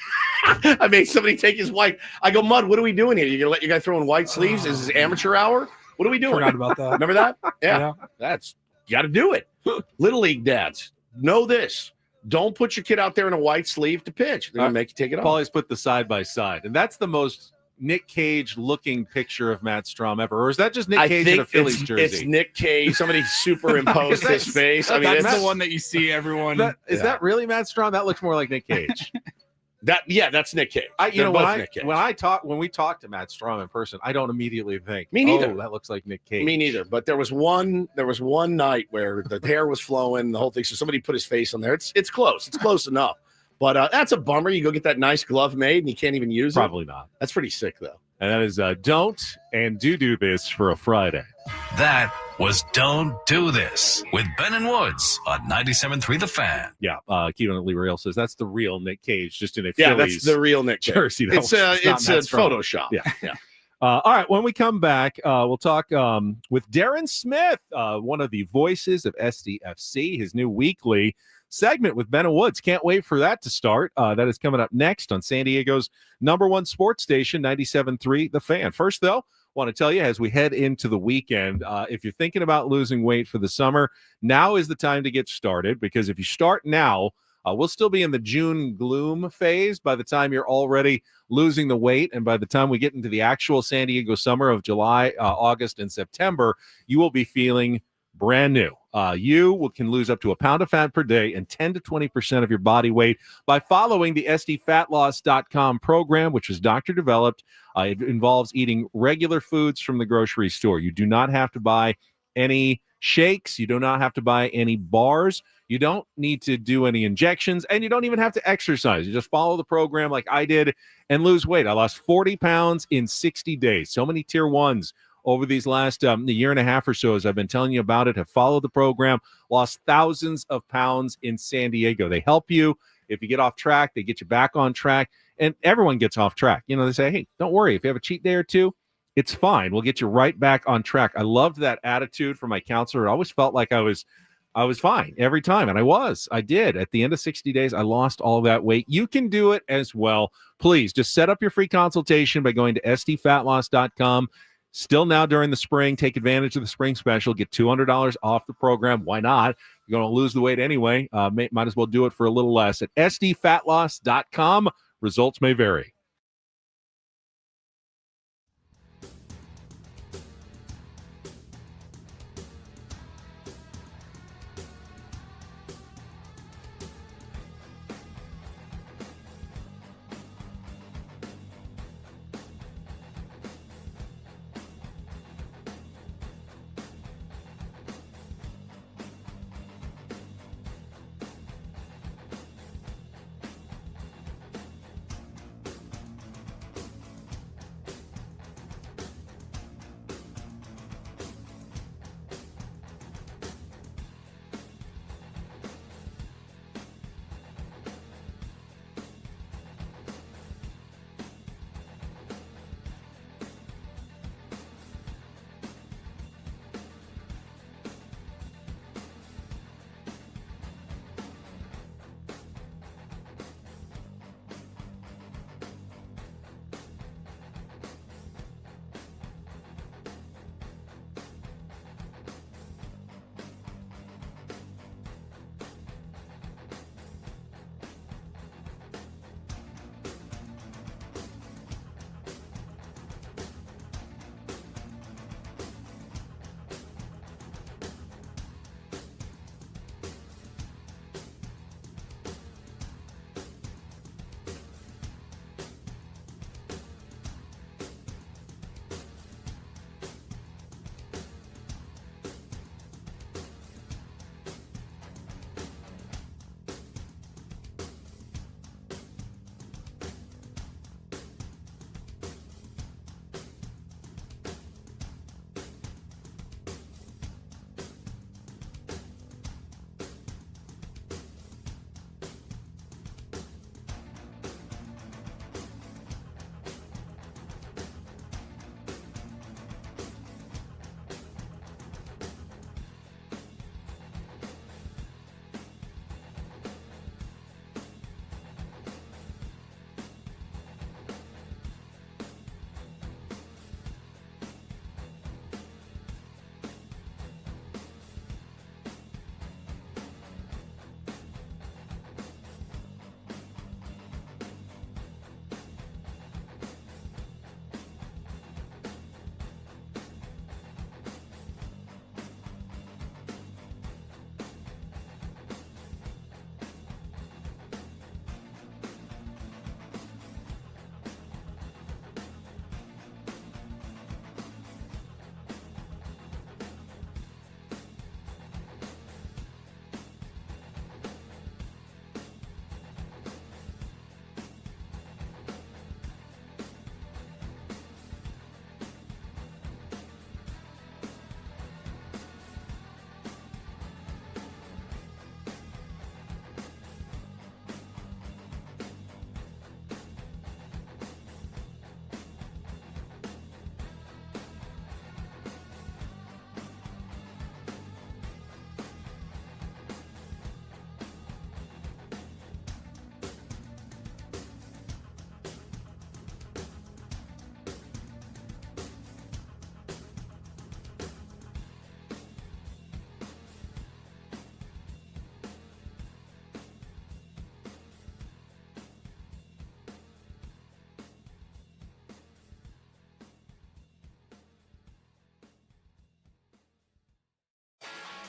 A: take his white. I go, Mud, what are we doing here? You're going to let your guy throw in white sleeves? Is this amateur hour? What are we doing?
C: Forgot about that.
A: Remember that? Yeah. You got to do it. Little league dads, know this. Don't put your kid out there in a white sleeve to pitch. They're going to make you take it off.
B: Paulie's put the side by side. And that's the most Nick Cage looking picture of Matt Strom ever, or is that just Nick Cage in a Phillies jersey?
A: It's Nick Cage. Somebody superimposed his face. I mean,
C: that's the one that you see everyone.
B: Is that really Matt Strom? That looks more like Nick Cage.
A: That's Nick Cage.
B: When we talk to Matt Strom in person, I don't immediately think,
A: me neither.
B: Oh, that looks like Nick Cage.
A: Me neither. But there was one night where the hair was flowing, the whole thing. So somebody put his face on there. It's close. It's close enough. But that's a bummer. You go get that nice glove made and you can't even use it.
B: Probably not.
A: That's pretty sick, though.
B: And that is don't and do this for a Friday.
F: That was Don't Do This with Ben and Woods on 97.3 The Fan.
B: Yeah, Keelan Lee Real says that's the real Nick Cage, just in a
A: Phillies
B: that's
A: the real Nick Cage.
B: Jersey.
A: It's Photoshop.
B: Yeah. All right, when we come back, we'll talk with Darren Smith, one of the voices of SDFC, his new weekly segment with Ben and Woods. Can't wait for that to start. That is coming up next on San Diego's #1 sports station, 97.3 The Fan. First, though, want to tell you as we head into the weekend, if you're thinking about losing weight for the summer, now is the time to get started, because if you start now, We'll still be in the June gloom phase by the time you're already losing the weight. And by the time we get into the actual San Diego summer of July, August, and September, you will be feeling brand new. You can lose up to a pound of fat per day and 10 to 20% of your body weight by following the SDFatLoss.com program, which was doctor developed. It involves eating regular foods from the grocery store. You do not have to buy any shakes. You do not have to buy any bars. You don't need to do any injections, and you don't even have to exercise. You just follow the program like I did and lose weight. I lost 40 pounds in 60 days. So many tier ones over these last year and a half or so, as I've been telling you about it, have followed the program, lost thousands of pounds in San Diego. They help you. If you get off track, they get you back on track, and everyone gets off track. They say, hey, don't worry. If you have a cheat day or two, it's fine. We'll get you right back on track. I loved that attitude from my counselor. I always felt like I was fine every time, and I did. At the end of 60 days, I lost all that weight. You can do it as well. Please just set up your free consultation by going to SDFatLoss.com. Still now during the spring, take advantage of the spring special. Get $200 off the program. Why not? You're going to lose the weight anyway. Might as well do it for a little less at SDFatLoss.com. Results may vary.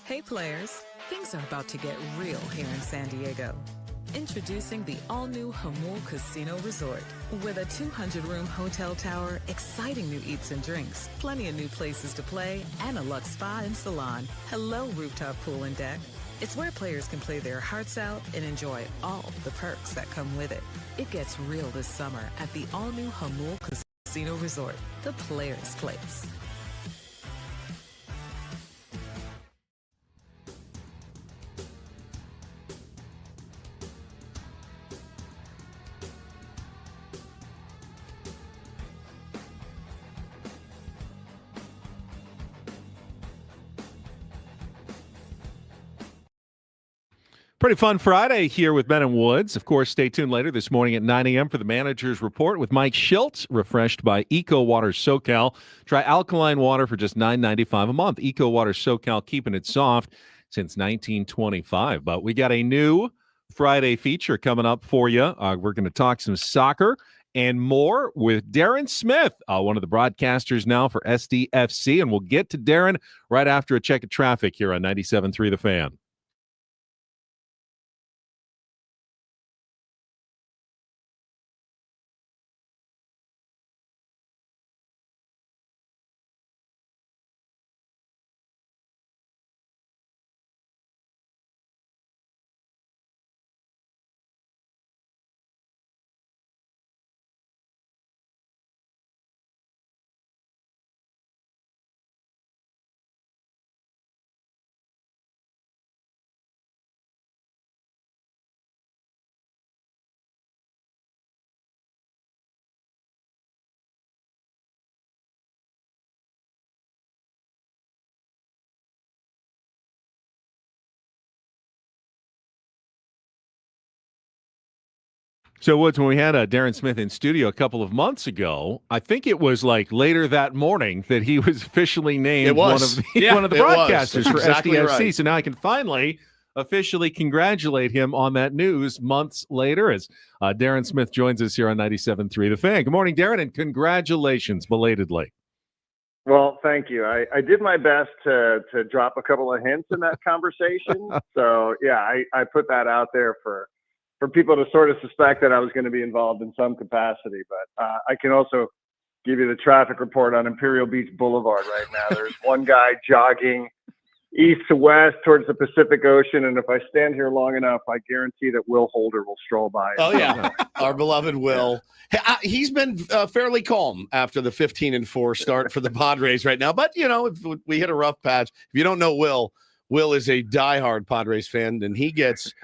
D: Hey players, things are about to get real here in San Diego. Introducing the all-new Hamul Casino Resort. With a 200-room hotel tower, exciting new eats and drinks, plenty of new places to play, and a luxe spa and salon. Hello, rooftop pool and deck. It's where players can play their hearts out and enjoy all the perks that come with it. It gets real this summer at the all-new Hamul Casino Resort, the players' place.
B: Pretty fun Friday here with Ben and Woods. Of course, stay tuned later this morning at 9 a.m. for the Manager's Report with Mike Shildt, refreshed by Eco Water SoCal. Try alkaline water for just $9.95 a month. Eco Water SoCal, keeping it soft since 1925. But we got a new Friday feature coming up for you. We're going to talk some soccer and more with Darren Smith, one of the broadcasters now for SDFC. And we'll get to Darren right after a check of traffic here on 97.3 The Fan. So, Woods, when we had Darren Smith in studio a couple of months ago, I think it was like later that morning that he was officially named one of the broadcasters for SDFC. Right. So now I can finally officially congratulate him on that news months later as Darren Smith joins us here on 97.3 The Fan. Good morning, Darren, and congratulations belatedly.
J: Well, thank you. I did my best to drop a couple of hints in that conversation. So, yeah, I put that out there for people to sort of suspect that I was going to be involved in some capacity. But I can also give you the traffic report on Imperial Beach Boulevard right now. There's one guy jogging east to west towards the Pacific Ocean. And if I stand here long enough, I guarantee that Will Holder will stroll by.
A: Oh, yeah. Our beloved Will. Yeah. He's been fairly calm after the 15-4 start for the Padres right now. But, you know, if we hit a rough patch. If you don't know Will is a diehard Padres fan, and he doesn't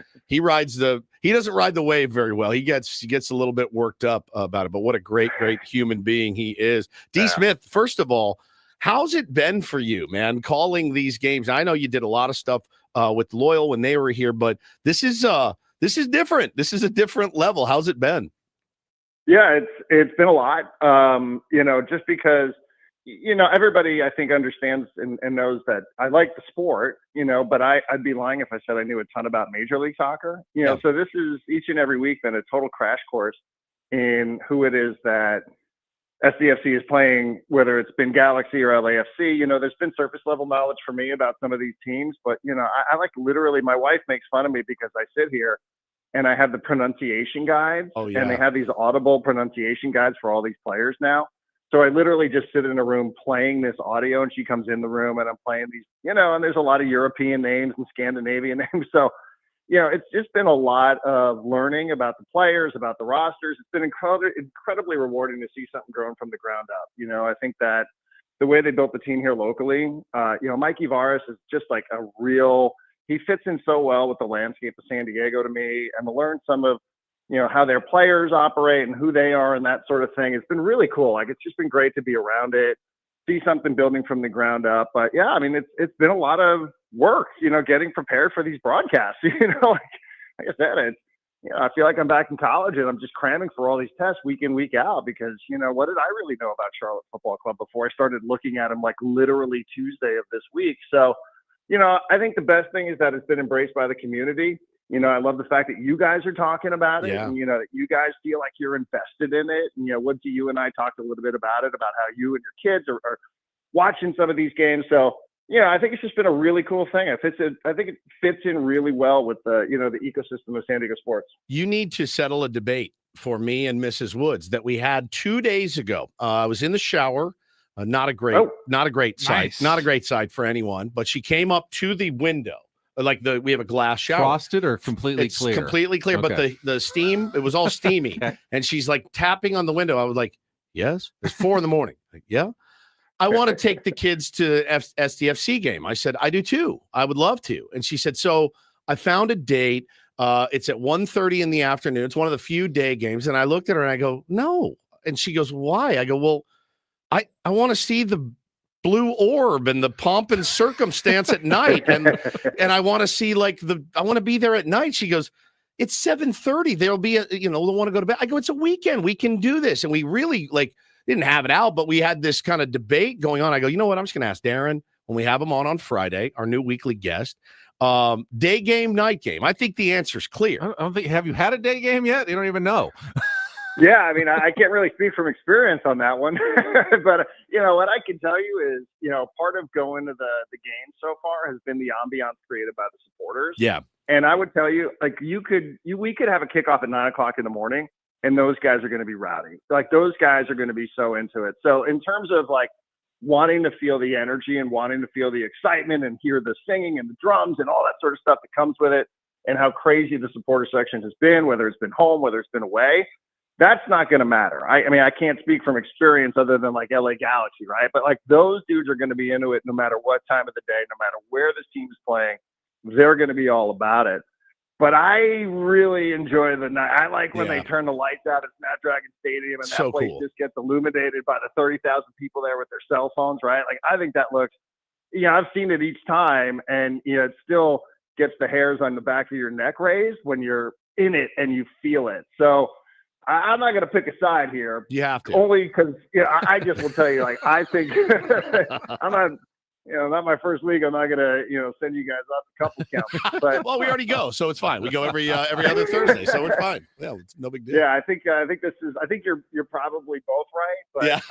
A: ride the wave very well. He gets a little bit worked up about it, but what a great human being he is. D. Smith, first of all, how's it been for you, man, calling these games? I know you did a lot of stuff with Loyal when they were here, but this is different. This is a different level. How's it been?
J: Yeah, it's been a lot. Just because everybody, I think, understands and knows that I like the sport, but I'd be lying if I said I knew a ton about Major League Soccer, So this is each and every week been a total crash course in who it is that SDFC is playing, whether it's been Galaxy or LAFC. There's been surface level knowledge for me about some of these teams, but, I like literally, my wife makes fun of me because I sit here and I have the pronunciation guides, and they have these audible pronunciation guides for all these players now. So I literally just sit in a room playing this audio, and she comes in the room and I'm playing these, and there's a lot of European names and Scandinavian names. So, it's just been a lot of learning about the players, about the rosters. It's been incredibly rewarding to see something growing from the ground up. I think that the way they built the team here locally, Mike Ivaris is just like he fits in so well with the landscape of San Diego to me, and to learn some of, how their players operate and who they are and that sort of thing. It's been really cool. Like, it's just been great to be around it, see something building from the ground up. But yeah, I mean, it's been a lot of work, getting prepared for these broadcasts, like I said, I feel like I'm back in college and I'm just cramming for all these tests week in, week out, because, what did I really know about Charlotte Football Club before I started looking at them like literally Tuesday of this week? So, I think the best thing is that it's been embraced by the community. I love the fact that you guys are talking about it, and, that you guys feel like you're invested in it. And, Woodsy, you and I talked a little bit about it, about how you and your kids are watching some of these games. So, I think it's just been a really cool thing. I think it fits in really well with the ecosystem of San Diego sports.
A: You need to settle a debate for me and Mrs. Woods that we had 2 days ago. I was in the shower. Not a great sight.
C: Nice.
A: Not a great sight for anyone. But she came up to the window. We have a glass shower.
B: Frosted or completely clear?
A: Completely clear,
B: Okay.
A: but the steam, it was all steamy.
B: Okay.
A: And she's like tapping on the window. I was like, yes. It's 4 a.m. Like, yeah. I want to take the kids to SDFC game. I said, I do too. I would love to. And she said, so I found a date. It's at 1:30 in the afternoon. It's one of the few day games. And I looked at her and I go, no. And she goes, why? I go, well, I want to see the blue orb and the pomp and circumstance at night. And I want to see I want to be there at night. She goes, it's 7:30. There'll be they'll want to go to bed. I go, it's a weekend. We can do this. And we really didn't have it out, but we had this kind of debate going on. I go, you know what? I'm just going to ask Darren when we have him on Friday, our new weekly guest, day game, night game. I think the answer's clear.
B: I don't think, have you had a day game yet? You don't even know.
J: Yeah, I mean, I can't really speak from experience on that one, but what I can tell you is, part of going to the game so far has been the ambiance created by the supporters.
A: Yeah,
J: and I would tell you, we could have a kickoff at 9:00 in the morning, and those guys are going to be rowdy. Those guys are going to be so into it. So in terms of wanting to feel the energy and wanting to feel the excitement and hear the singing and the drums and all that sort of stuff that comes with it, and how crazy the supporter section has been, whether it's been home, whether it's been away. That's not going to matter. I mean, I can't speak from experience other than LA Galaxy, right? But those dudes are going to be into it no matter what time of the day, no matter where this team is playing. They're going to be all about it. But I really enjoy the night. I like when they turn the lights out at Snapdragon Stadium and that place just gets illuminated by the 30,000 people there with their cell phones, right? I think that looks, I've seen it each time, and it still gets the hairs on the back of your neck raised when you're in it and you feel it. So I'm not going to pick a side here.
A: You have to.
J: Only because I just will tell you, I think I'm not. Not my first week. I'm not going to send you guys off to couple count. But
A: well, we already go, so it's fine. We go every other Thursday, so it's fine. Yeah, it's no big deal.
J: Yeah, I think you're probably both right. But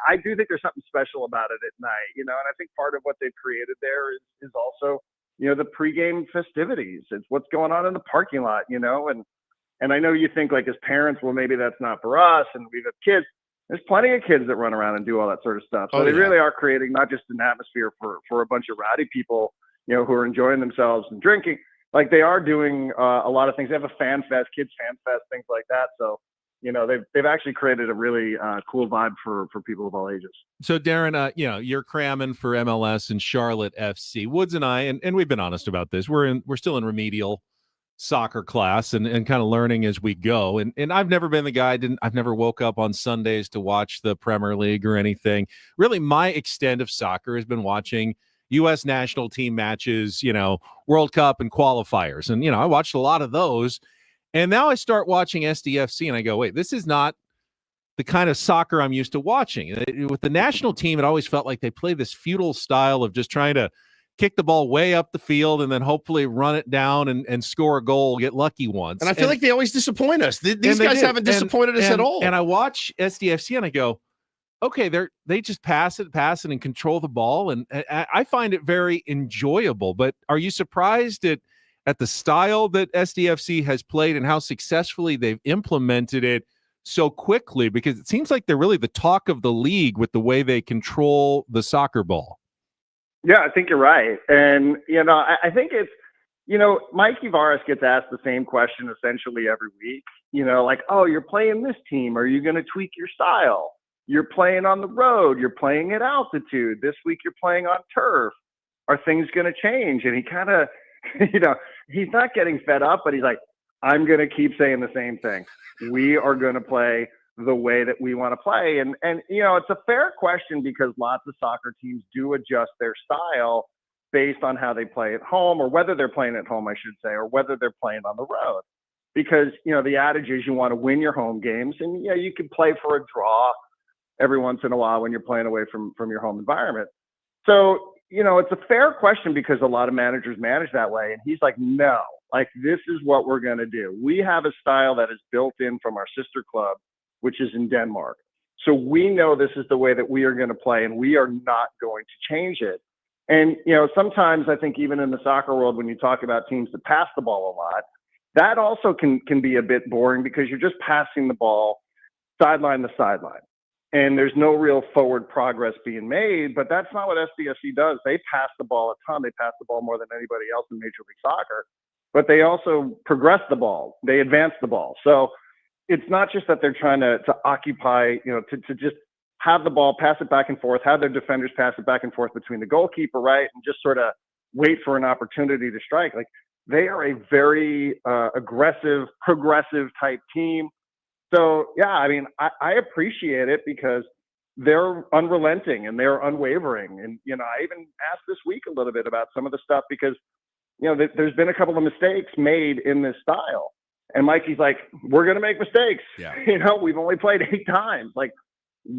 J: I do think there's something special about it at night. And I think part of what they've created there is also the pregame festivities. It's what's going on in the parking lot. And I know you think as parents, well, maybe that's not for us, and we have kids. There's plenty of kids that run around and do all that sort of stuff. So they really are creating not just an atmosphere for a bunch of rowdy people, who are enjoying themselves and drinking. They are doing a lot of things. They have a fan fest, kids fan fest, things like that. So, they've actually created a really cool vibe for people of all ages.
B: So Darren, you're cramming for MLS and Charlotte FC. Woods and I, and we've been honest about this. We're still in remedial soccer class and kind of learning as we go. And I've never been the guy, I've never woke up on Sundays to watch the Premier League or anything. Really, my extent of soccer has been watching U.S. national team matches, World Cup and qualifiers. And, I watched a lot of those. And now I start watching SDFC and I go, wait, this is not the kind of soccer I'm used to watching. With the national team, it always felt like they play this feudal style of just trying to kick the ball way up the field and then hopefully run it down and score a goal, get lucky once.
A: And I feel like they always disappoint us. These guys haven't disappointed us at all.
B: And I watch SDFC and I go, okay, they just pass it and control the ball. And I find it very enjoyable. But are you surprised at the style that SDFC has played and how successfully they've implemented it so quickly? Because it seems like they're really the talk of the league with the way they control the soccer ball.
J: Yeah, I think you're right. And, I think it's, Mikey Varas gets asked the same question essentially every week, oh, you're playing this team. Are you going to tweak your style? You're playing on the road. You're playing at altitude. This week you're playing on turf. Are things going to change? And he kind of, he's not getting fed up, but he's like, I'm going to keep saying the same thing. We are going to play the way that we want to play. And it's a fair question because lots of soccer teams do adjust their style based on how they play at home, or whether they're playing at home, I should say, or whether they're playing on the road. Because, the adage is you want to win your home games, and you can play for a draw every once in a while when you're playing away from your home environment. So, it's a fair question because a lot of managers manage that way. And he's like, no, this is what we're going to do. We have a style that is built in from our sister club, which is in Denmark. So we know this is the way that we are going to play, and we are not going to change it. And, sometimes I think even in the soccer world, when you talk about teams that pass the ball a lot, that also can be a bit boring because you're just passing the ball sideline to sideline. And there's no real forward progress being made, but that's not what SDFC does. They pass the ball a ton. They pass the ball more than anybody else in Major League Soccer, but they also progress the ball. They advance the ball. So it's not just that they're trying to occupy, to just have the ball, pass it back and forth, have their defenders pass it back and forth between the goalkeeper, right, and just sort of wait for an opportunity to strike. Like, they are a very aggressive, progressive type team. So, yeah, I mean, I appreciate it because they're unrelenting and they're unwavering. And, I even asked this week a little bit about some of the stuff because, there's been a couple of mistakes made in this style. And Mikey's like, we're going to make mistakes.
B: Yeah.
J: We've only played 8 times. Like,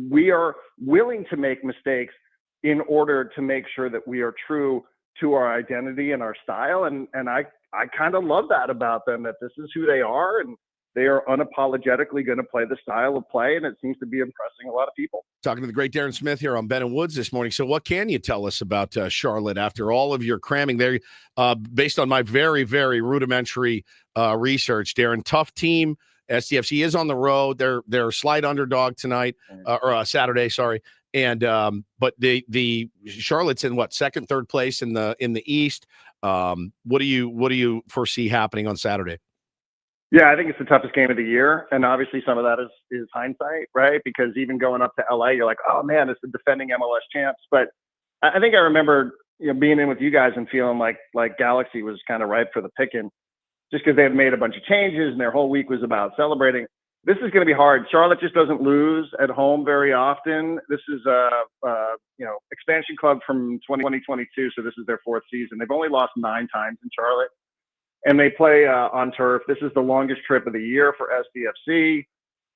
J: we are willing to make mistakes in order to make sure that we are true to our identity and our style. And I kind of love that about them, that this is who they are. And they are unapologetically going to play the style of play, and it seems to be impressing a lot of people.
A: Talking to the great Darren Smith here on Ben and Woods this morning. So what can you tell us about Charlotte after all of your cramming there? Based on my very, very rudimentary research, Darren, tough team. SDFC is on the road. They're a slight underdog tonight, or Saturday, sorry. And but the Charlotte's in second, third place in the East. What do you foresee happening on Saturday?
J: Yeah, I think it's the toughest game of the year. And obviously some of that is hindsight, right? Because even going up to LA, you're like, oh man, it's the defending MLS champs. But I think I remember, being in with you guys and feeling like Galaxy was kind of ripe for the picking just because they had made a bunch of changes and their whole week was about celebrating. This is going to be hard. Charlotte just doesn't lose at home very often. This is expansion club from 2022. So this is their 4th season. They've only lost 9 times in Charlotte. And they play on turf. This is the longest trip of the year for SDFC.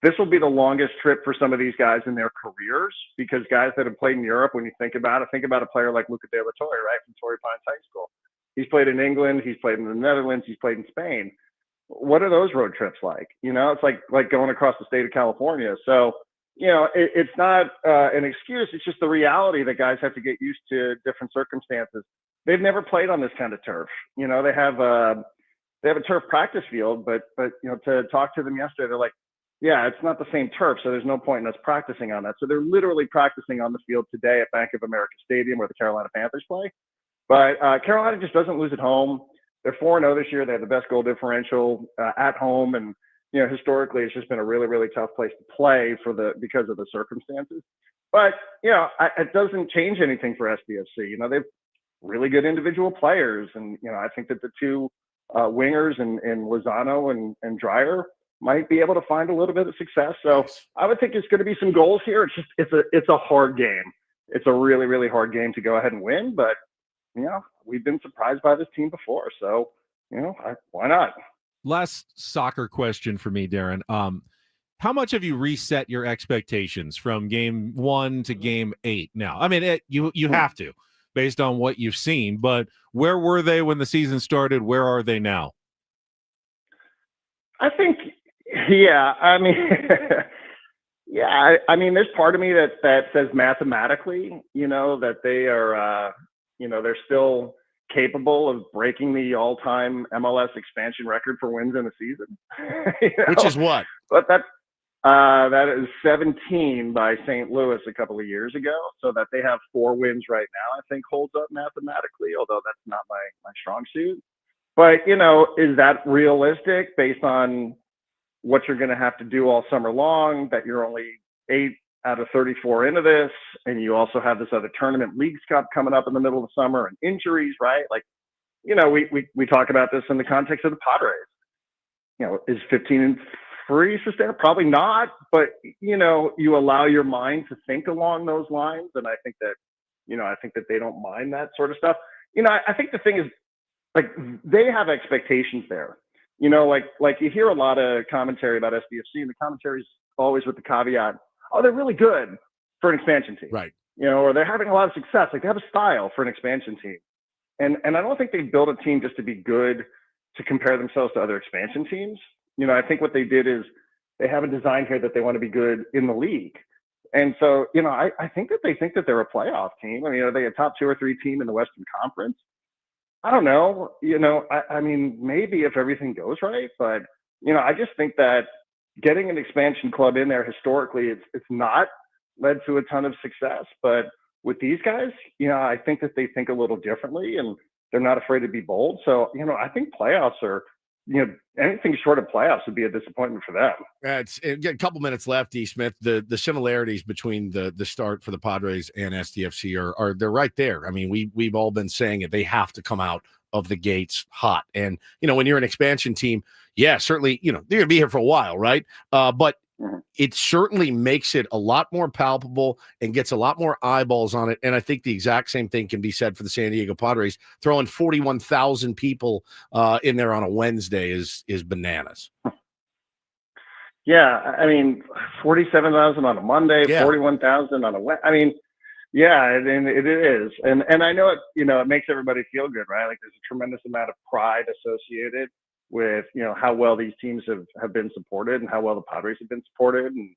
J: This will be the longest trip for some of these guys in their careers because guys that have played in Europe, when you think about a player like Luca De La Torre, right, from Torrey Pines High School. He's played in England. He's played in the Netherlands. He's played in Spain. What are those road trips like? It's like going across the state of California. So, it's not an excuse. It's just the reality that guys have to get used to different circumstances. They've never played on this kind of turf. They have a turf practice field, but to talk to them yesterday, they're like, yeah, it's not the same turf, so there's no point in us practicing on that. So they're literally practicing on the field today at Bank of America Stadium where the Carolina Panthers play. But Carolina just doesn't lose at home. They're 4-0 this year. They have the best goal differential at home, and historically, it's just been a really, really tough place to play because of the circumstances. But it doesn't change anything for SDFC. They've really good individual players, and I think that the 2 wingers and Lozano and Dreyer might be able to find a little bit of success. So I would think it's going to be some goals here. It's a hard game. It's a really, really hard game to go ahead and win. But, we've been surprised by this team before. So, why not?
B: Last soccer question for me, Darren. How much have you reset your expectations from game 1 to game 8 now? I mean, you have to, based on what you've seen, but where were they when the season started? Where are they now?
J: I think, I mean, there's part of me that says mathematically, that they are, they're still capable of breaking the all-time MLS expansion record for wins in a season.
A: Which is what?
J: But that is 17 by St. Louis a couple of years ago. So that they have 4 wins right now, I think holds up mathematically, although that's not my strong suit. But, is that realistic based on what you're going to have to do all summer long, that you're only 8 out of 34 into this, and you also have this other tournament, Leagues Cup, coming up in the middle of the summer, and injuries, right? Like, we talk about this in the context of the Padres. Is 15-3 sustainable? Probably not, but, you allow your mind to think along those lines, and I think that they don't mind that sort of stuff. I think the thing is, like, they have expectations there. Like you hear a lot of commentary about SDFC, and the commentary is always with the caveat, oh, they're really good for an expansion team.
A: Right.
J: Or they're having a lot of success. Like, they have a style for an expansion team. And I don't think they built a team just to be good to compare themselves to other expansion teams. I think what they did is they have a design here that they want to be good in the league. And so, I think that they think that they're a playoff team. I mean, are they a top 2 or 3 team in the Western Conference? I don't know. I mean, maybe if everything goes right, but, I just think that getting an expansion club in there historically, it's not led to a ton of success. But with these guys, I think that they think a little differently and they're not afraid to be bold. So, I think playoffs are, anything short of playoffs would be a disappointment for them.
A: It's a couple minutes left, D. Smith. The similarities between the start for the Padres and SDFC are they're right there. I mean, we've all been saying it. They have to come out of the gates hot. And, when you're an expansion team, yeah, certainly, they're going to be here for a while, right? But it certainly makes it a lot more palpable and gets a lot more eyeballs on it. And I think the exact same thing can be said for the San Diego Padres. Throwing 41,000 people in there on a Wednesday is bananas.
J: Yeah, I mean, 47,000 on a Monday, 41,000 on a Wednesday. I mean, yeah, and it is. And I know it makes everybody feel good, right? Like there's a tremendous amount of pride associated with, how well these teams have been supported and how well the Padres have been supported. And,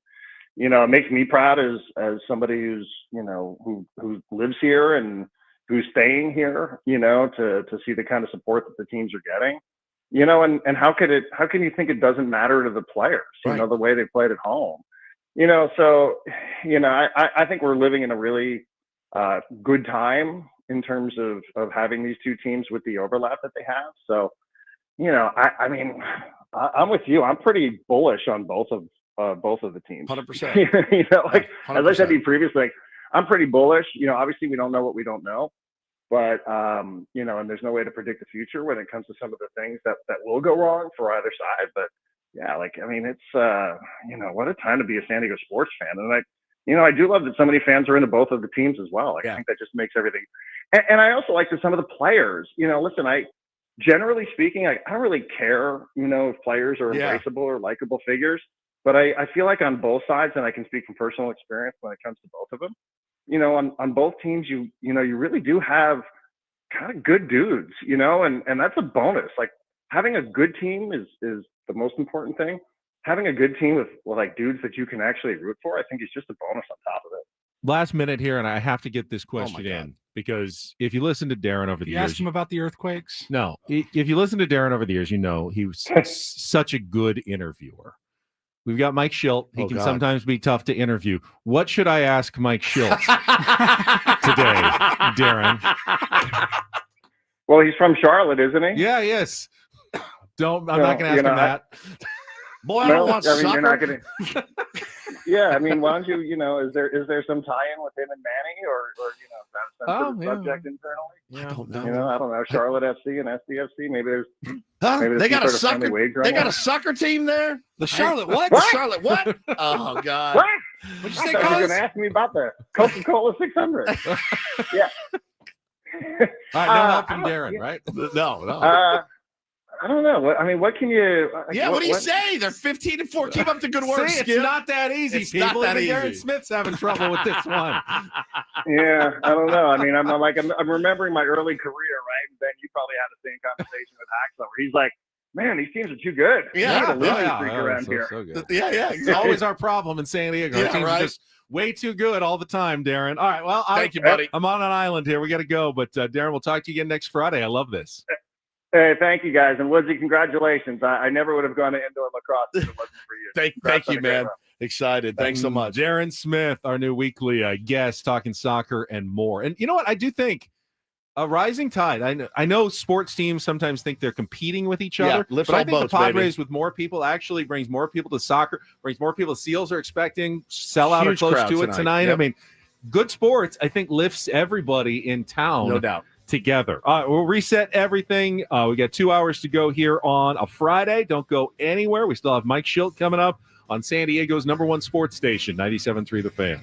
J: it makes me proud as somebody who's, who lives here and who's staying here, to see the kind of support that the teams are getting, and how can you think it doesn't matter to the players,
A: right,
J: the way they played at home, so, I think we're living in a really good time in terms of having these two teams with the overlap that they have. So, I mean, I'm with you. I'm pretty bullish on both of the teams.
A: 100%.
J: Like
A: 100%.
J: As I said to you previously, I'm pretty bullish. Obviously we don't know what we don't know, but and there's no way to predict the future when it comes to some of the things that will go wrong for either side. But yeah, it's what a time to be a San Diego sports fan. And I do love that so many fans are into both of the teams as well. I think that just makes everything. And I also like that some of the players, listen, generally speaking, I don't really care, if players are embraceable or likable figures, but I feel like on both sides, and I can speak from personal experience when it comes to both of them, on both teams, you really do have kind of good dudes, and that's a bonus. Like having a good team is the most important thing. Having a good team with like dudes that you can actually root for, I think is just a bonus on top of it.
B: Last minute here, and I have to get this question in because if you listen to Darren over the years,
C: asked him about the earthquakes.
B: No, if you listen to Darren over the years, he was such a good interviewer. We've got Mike Shildt. He can sometimes be tough to interview. What should I ask Mike Shildt today, Darren?
J: Well, he's from Charlotte, isn't he?
B: Yeah, yes. I'm not going to ask him that.
A: Boy, I don't want soccer.
J: You're not gonna... Yeah, I mean, why don't you? Is there some tie-in with him and Manny, or is that a sensitive subject internally?
A: Yeah. I don't know.
J: I don't know. Charlotte FC and SDFC. Maybe there's.
A: They got a soccer. They got a soccer team there.
C: The Charlotte what?
A: The Charlotte what? Oh God!
J: What?
C: What'd you say?
J: You're going to ask me about the Coca-Cola 600? Yeah.
B: All right, no help from Darren, right?
A: No.
J: I don't know. I mean, what can you?
A: What do you say? They're 15-4. Keep up the good work.
B: It's not that easy,
A: it's
B: people.
A: Not that easy.
B: Darren Smith's having trouble with this one.
J: Yeah, I don't know. I mean, I'm remembering my early career, right? And Ben, you probably had the same conversation with Axler, where he's like, "Man, these teams are too good. Around here."
B: So good.
A: Yeah.
B: It's always our problem in San Diego. Our teams are just way too good all the time, Darren. All right, well,
A: thank you, buddy.
B: I'm on an island here. We got to go, but Darren, we'll talk to you again next Friday. I love this.
J: Hey, thank you guys. And Woodsy, congratulations. I never would have gone to indoor lacrosse if it wasn't for you.
A: Thank you, man. Excited. Thanks so much.
B: Darren Smith, our new weekly guest, talking soccer and more. And you know what? I do think a rising tide. I know sports teams sometimes think they're competing with each other,
A: but
B: I think the Padres with more people actually brings more people to soccer, brings more people. Seals are expecting sellout or close to it tonight. Yep. I mean, good sports, I think, lifts everybody in town.
A: No doubt.
B: Together. We'll reset everything. We got 2 hours to go here on a Friday. Don't go anywhere. We still have Mike Shildt coming up on San Diego's #1 sports station, 97.3 The Fan.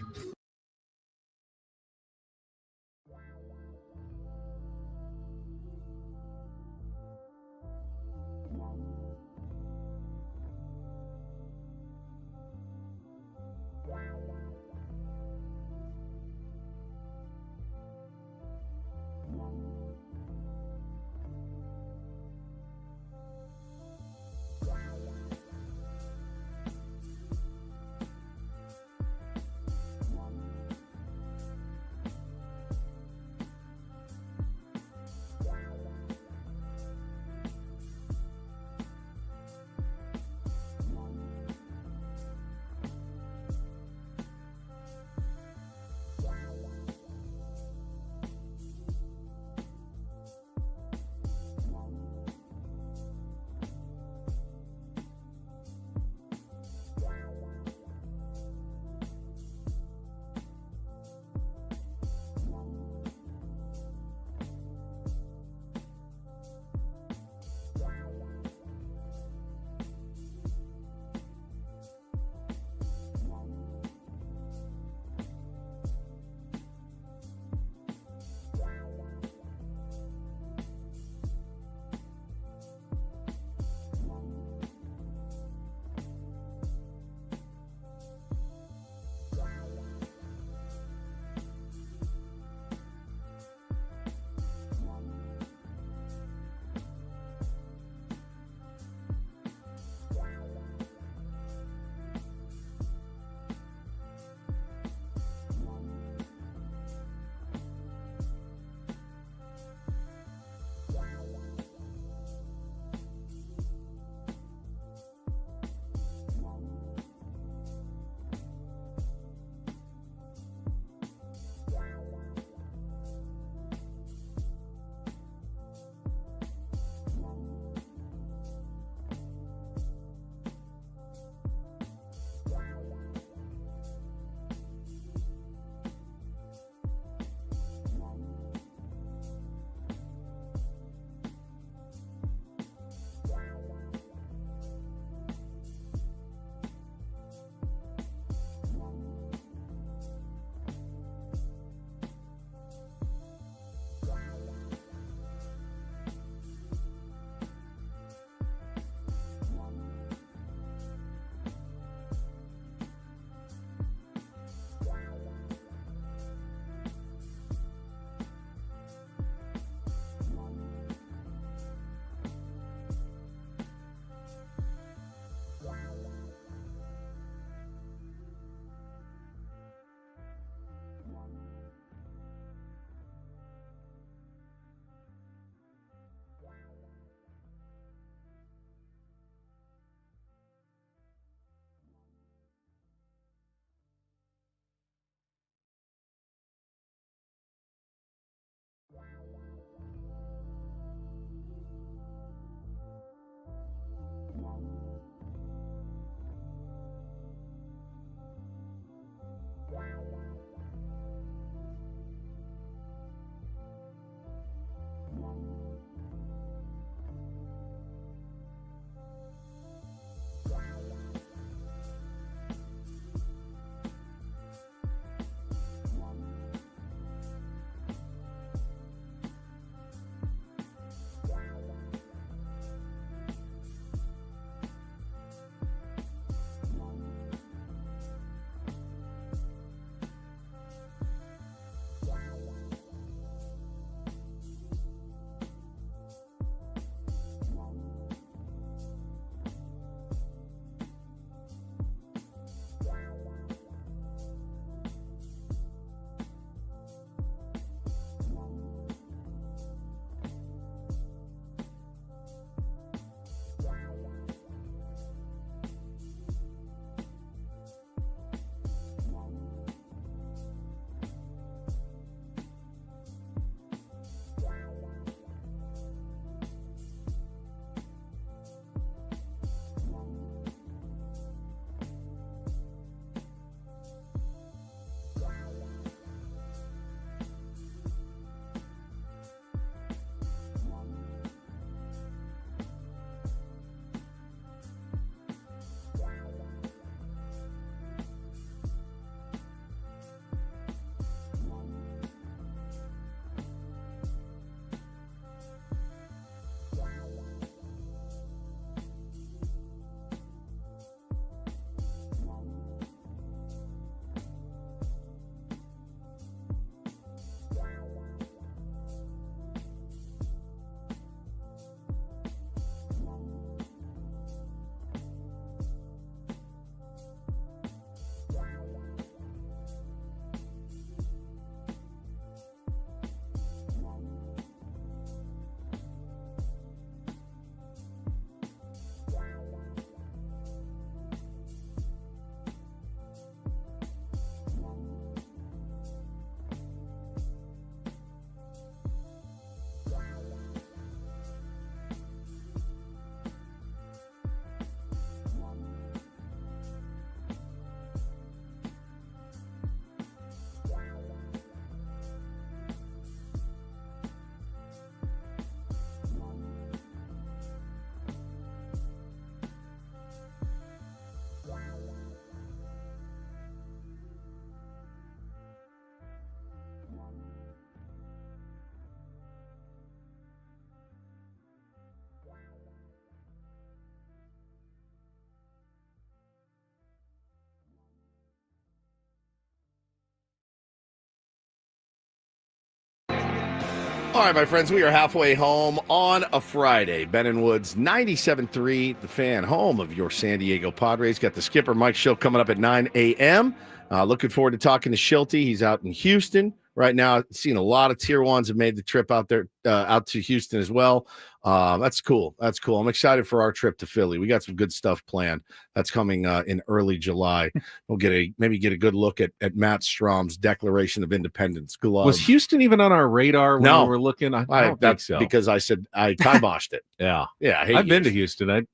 A: All right, my friends, we are halfway home on a Friday. Ben and Woods, 97.3, The Fan, home of your San Diego Padres. Got the skipper, Mike Shildt, coming up at 9 a.m. Looking forward to talking to Shilty. He's out in Houston right now. Seen a lot of Tier 1s have made the trip out there, out to Houston as well. That's cool. That's cool. I'm excited for our trip to Philly. We got some good stuff planned. That's coming in early July. We'll maybe get a good look at Matt Strom's Declaration of Independence glove.
B: Was Houston even on our radar when we were looking? I don't think so.
A: Because I said I kiboshed it.
B: Yeah.
A: I
B: I've been to Houston. I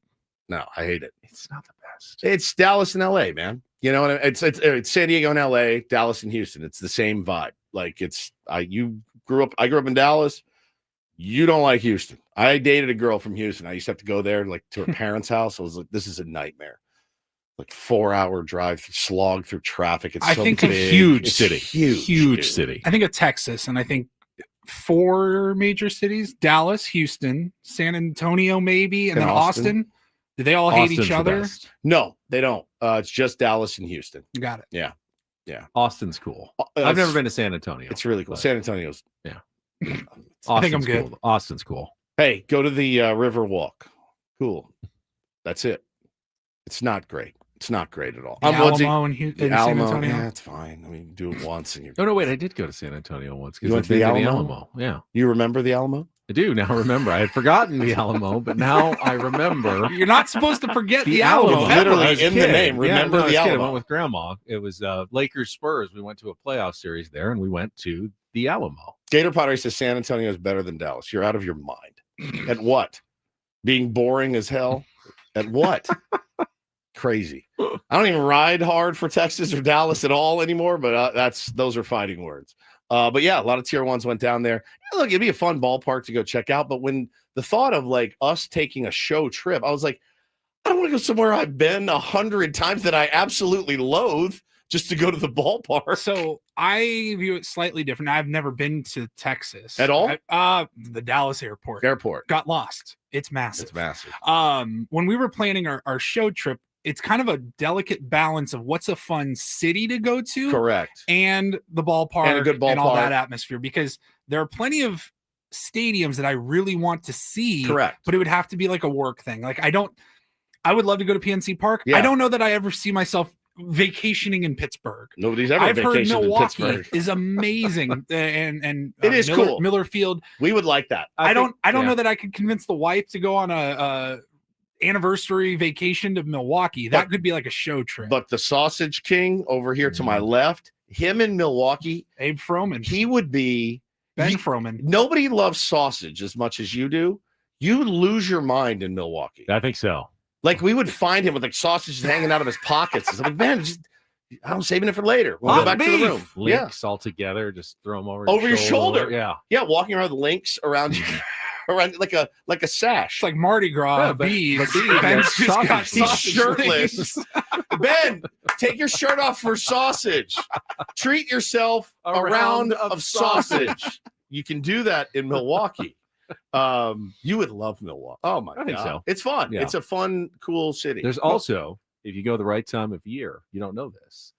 A: hate it.
B: It's not the best.
A: It's Dallas and LA, man. You know, it's San Diego and LA, Dallas and Houston. It's the same vibe. Like I grew up in Dallas. You don't like Houston. I dated a girl from Houston. I used to have to go there like to her parents' house. I was like, this is a nightmare. Like 4-hour drive, slog through traffic. It's
C: I
A: so
C: think
A: big.
C: a huge city.
B: Huge city.
C: I think of Texas, and I think 4 major cities: Dallas, Houston, San Antonio, maybe, and then Austin. Do they all hate each other?
A: No, they don't. It's just Dallas and Houston.
C: Got it.
A: Yeah.
B: Austin's cool. I've never been to San Antonio.
A: It's really cool. San Antonio's.
B: Yeah.
C: I think I'm good.
B: Cool. Austin's cool.
A: Hey, go to the River Walk. Cool. That's it. It's not great. It's not great at all.
C: The Alamo in San Antonio.
A: Yeah, it's fine. I mean, do it once and you're.
B: No, wait. I did go to San Antonio once.
A: You went to the
B: Alamo? Yeah.
A: You remember the Alamo?
B: I do now remember. I had forgotten the Alamo, but now I remember.
C: You're not supposed to forget the Alamo.
A: Literally in the name. Remember the Alamo.
B: I went with Grandma. It was Lakers Spurs. We went to a playoff series there, and we went to the Alamo.
A: Gator Potter says San Antonio is better than Dallas. You're out of your mind. At what? Being boring as hell? At what? Crazy. I don't even ride hard for Texas or Dallas at all anymore, but those are fighting words. But yeah, a lot of Tier 1s went down there. Yeah, look, it'd be a fun ballpark to go check out. But when the thought of like us taking a show trip, I was like, I don't want to go somewhere I've been 100 times that I absolutely loathe just to go to the ballpark.
C: So I view it slightly different. I've never been to Texas
A: at all.
C: The Dallas airport got lost. It's massive.
A: It's massive.
C: When we were planning our show trip, it's kind of a delicate balance of what's a fun city to go to,
A: correct,
C: and the ballpark
A: and a good ballpark
C: and all that atmosphere, because there are plenty of stadiums that I really want to see,
A: correct,
C: but it would have to be like a work thing. Like I would love to go to PNC Park.
A: Yeah.
C: I don't know that I ever see myself vacationing in Pittsburgh.
A: Nobody's ever
C: I've heard Milwaukee
A: in Pittsburgh.
C: is amazing, and
A: it is cool.
C: Miller Field.
A: We would like that.
C: I don't know that I could convince the wife to go on a anniversary vacation to Milwaukee. That could be like a show trip.
A: But the Sausage King over here to my left, him in Milwaukee,
C: Abe Froman,
A: he would be
C: Ben Froman.
A: Nobody loves sausage as much as you do. You lose your mind in Milwaukee.
B: I think so.
A: Like we would find him with like sausages hanging out of his pockets. I'm like, man, I'm saving it for later. We'll go back to the room.
B: Links all together, just throw them over
A: your shoulder.
B: Yeah,
A: walking around with links around you. Around like a sash.
C: It's like Mardi Gras beads. Ben's just got
A: he's shirtless. Ben, take your shirt off for sausage. Treat yourself a round of sausage. You can do that in Milwaukee. You would love Milwaukee. Oh my God.
B: I think so.
A: It's fun. Yeah. It's a fun, cool city.
B: There's also, if you go the right time of year, you don't know this,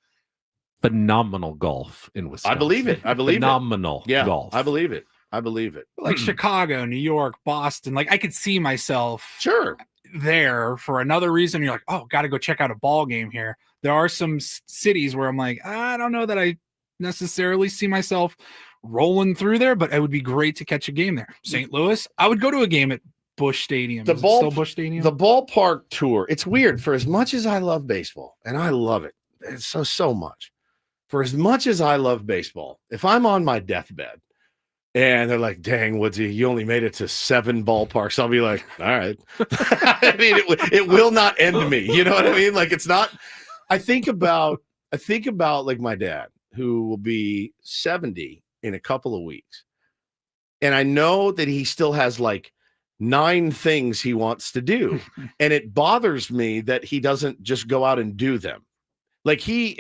B: phenomenal golf in Wisconsin.
A: I believe it.
B: Phenomenal golf.
A: I believe it.
C: Like Chicago, New York, Boston. Like I could see myself there for another reason. You're like, oh, got to go check out a ball game here. There are some cities where I'm like, I don't know that I necessarily see myself rolling through there, but it would be great to catch a game there. St. Louis, I would go to a game at Busch Stadium. Still Busch Stadium?
A: The ballpark tour. It's weird. For as much as I love baseball, and I love it, it's so much. For as much as I love baseball, if I'm on my deathbed, and they're like, dang, Woodsy, you only made it to 7 ballparks. I'll be like, all right. I mean, it will not end me. You know what I mean? Like, it's not. I think about like my dad, who will be 70 in a couple of weeks. And I know that he still has like 9 things he wants to do. And it bothers me that he doesn't just go out and do them. Like he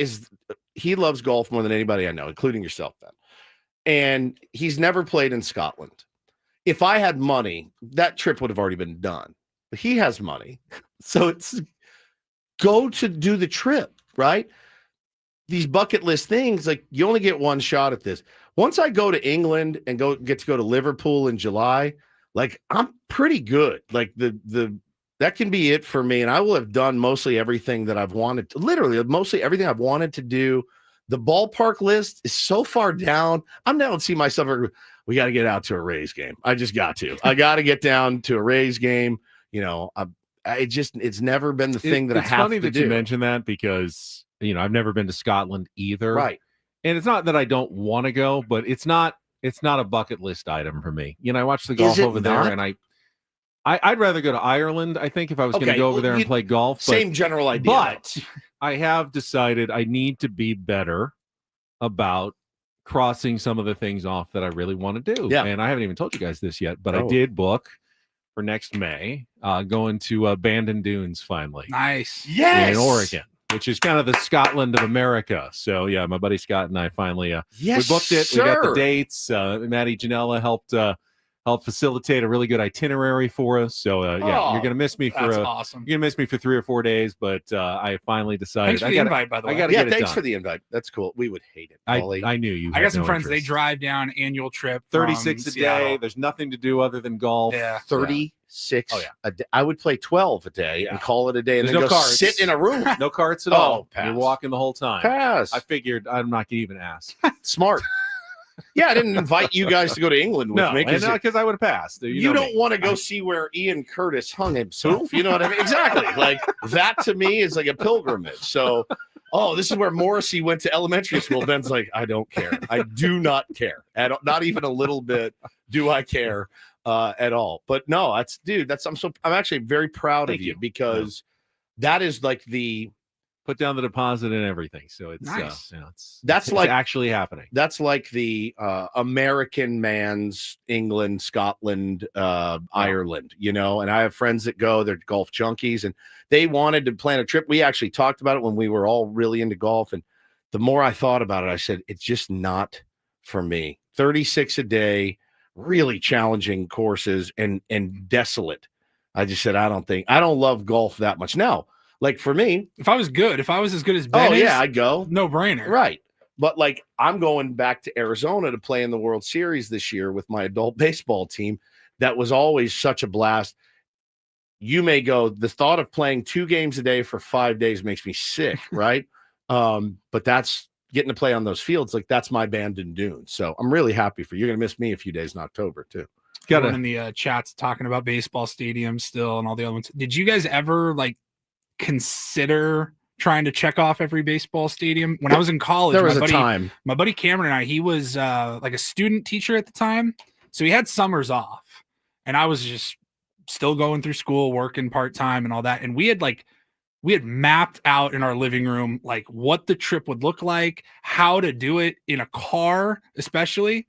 A: loves golf more than anybody I know, including yourself, Ben. And he's never played in Scotland. If I had money, that trip would have already been done. But he has money. So it's go to do the trip, right? these bucket list things, like you only get one shot at this. Once I go to England and get to go to Liverpool in July, like I'm pretty good. Like that can be it for me. And I will have done mostly everything that I've wanted to, literally mostly everything I've wanted to do. The ballpark list is so far down. I'm now to see myself. We got to get out to a Rays game. I just got to. I got to get down to a Rays game. You know, it's never been the thing that I have to do. It's funny
B: that you mentioned that because, you know, I've never been to Scotland either.
A: Right.
B: And it's not that I don't want to go, but it's not a bucket list item for me. You know, I watch the golf over there, and I'd rather go to Ireland, I think, if I was going to go over there and play golf.
A: Same general idea.
B: But I have decided I need to be better about crossing some of the things off that I really want to do.
A: Yeah.
B: And I haven't even told you guys this yet, but I did book for next May, going to Bandon Dunes finally.
C: Nice.
A: Yes.
B: In Oregon, which is kind of the Scotland of America. So yeah, my buddy Scott and I finally we booked it.
A: Sir.
B: We got the dates. Maddie Janella helped facilitate a really good itinerary for us. So yeah, you're gonna miss me for
C: awesome.
B: You're gonna miss me for 3 or 4 days, but I finally decided.
C: Thanks for the invite, by the way.
B: I gotta get it
A: thanks
B: done.
A: for the invite. That's cool. We would hate it. Paulie.
B: I knew you.
C: I got some
B: no
C: friends.
B: interest.
C: They drive down annual trip.
B: 36 a
C: Seattle.
B: day. There's nothing to do other than golf.
C: Yeah.
A: 36 a day. I would play 12 a day and call it a day, and
B: There's
A: then
B: no
A: go
B: carts.
A: sit in a room.
B: No carts at
A: Oh,
B: all.
A: pass.
B: You're walking the whole time.
A: Pass.
B: I figured I'm not gonna even ask.
A: Smart. Yeah, I didn't invite you guys to go to England with me
B: because I would have passed.
A: You don't want to go see where Ian Curtis hung himself. You know what I mean? Exactly. Like that to me is like a pilgrimage. So, this is where Morrissey went to elementary school. Ben's like, I don't care. I do not care. Not even a little bit do I care at all. But no, I'm actually very proud of you because that is like the
B: put down the deposit and everything. So it's
C: nice.
B: It's actually happening.
A: That's like the American man's England, Scotland, Ireland, you know, and I have friends that go, they're golf junkies, and they wanted to plan a trip. We actually talked about it when we were all really into golf. And the more I thought about it, I said, it's just not for me. 36 a day, really challenging courses and desolate. I just said, I don't love golf that much. Now, like for me,
C: if I was as good as Ben
A: I'd go.
C: No brainer.
A: Right. But like I'm going back to Arizona to play in the World Series this year with my adult baseball team. That was always such a blast. You may go, the thought of playing 2 games a day for 5 days makes me sick, right? But that's getting to play on those fields. Like that's my Bandon Dunes. So I'm really happy for you. You're gonna miss me a few days in October too.
C: Got in the chats talking about baseball stadiums still and all the other ones. Did you guys ever consider trying to check off every baseball stadium? When I was in college,
A: there was a time.
C: My buddy Cameron and I, he was like a student teacher at the time, so he had summers off, and I was just still going through school, working part-time and all that, and we had mapped out in our living room like what the trip would look like, how to do it in a car, especially.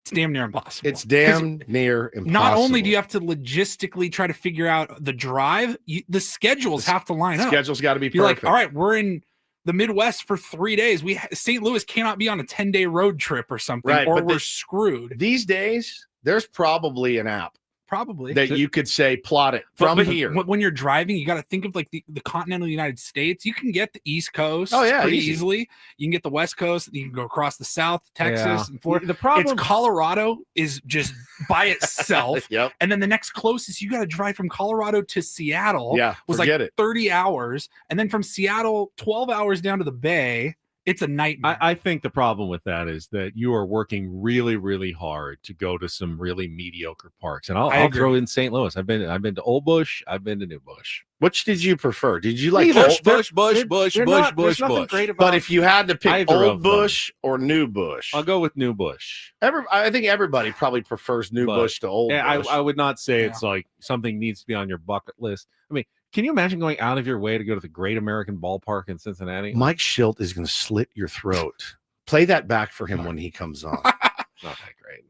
C: It's damn near impossible.
A: It's damn near impossible.
C: Not only do you have to logistically try to figure out the drive, the schedules have to line up.
A: Schedules got to be
C: You're
A: perfect.
C: like, all right, we're in the Midwest for 3 days. St. Louis cannot be on a 10-day road trip or something,
A: right,
C: or we're screwed.
A: These days, there's probably an app
C: Probably
A: that you could say plot it from here.
C: When you're driving, you got to think of like the continental United States. You can get the East Coast pretty easily. You can get the West Coast. You can go across the South, Texas, and Florida.
B: The problem,
C: Colorado is just by itself.
A: Yep.
C: And then the next closest, you got to drive from Colorado to Seattle.
A: Yeah,
C: was like 30 hours, and then from Seattle, 12 hours down to the Bay. It's a nightmare.
B: I think the problem with that is that you are working really, really hard to go to some really mediocre parks. And I'll throw in St. Louis. I've been to Old Bush. I've been to New Bush.
A: Which did you prefer? Did you like
B: Bush?
A: But if you had to pick Old Bush or New Bush,
B: I'll go with New Bush.
A: I think everybody probably prefers New Bush to Old Bush.
B: I would not say it's like something needs to be on your bucket list. I mean, can you imagine going out of your way to go to the Great American Ballpark in Cincinnati?
A: Mike Shildt is going to slit your throat. Play that back for him when he comes on.
B: Not that great.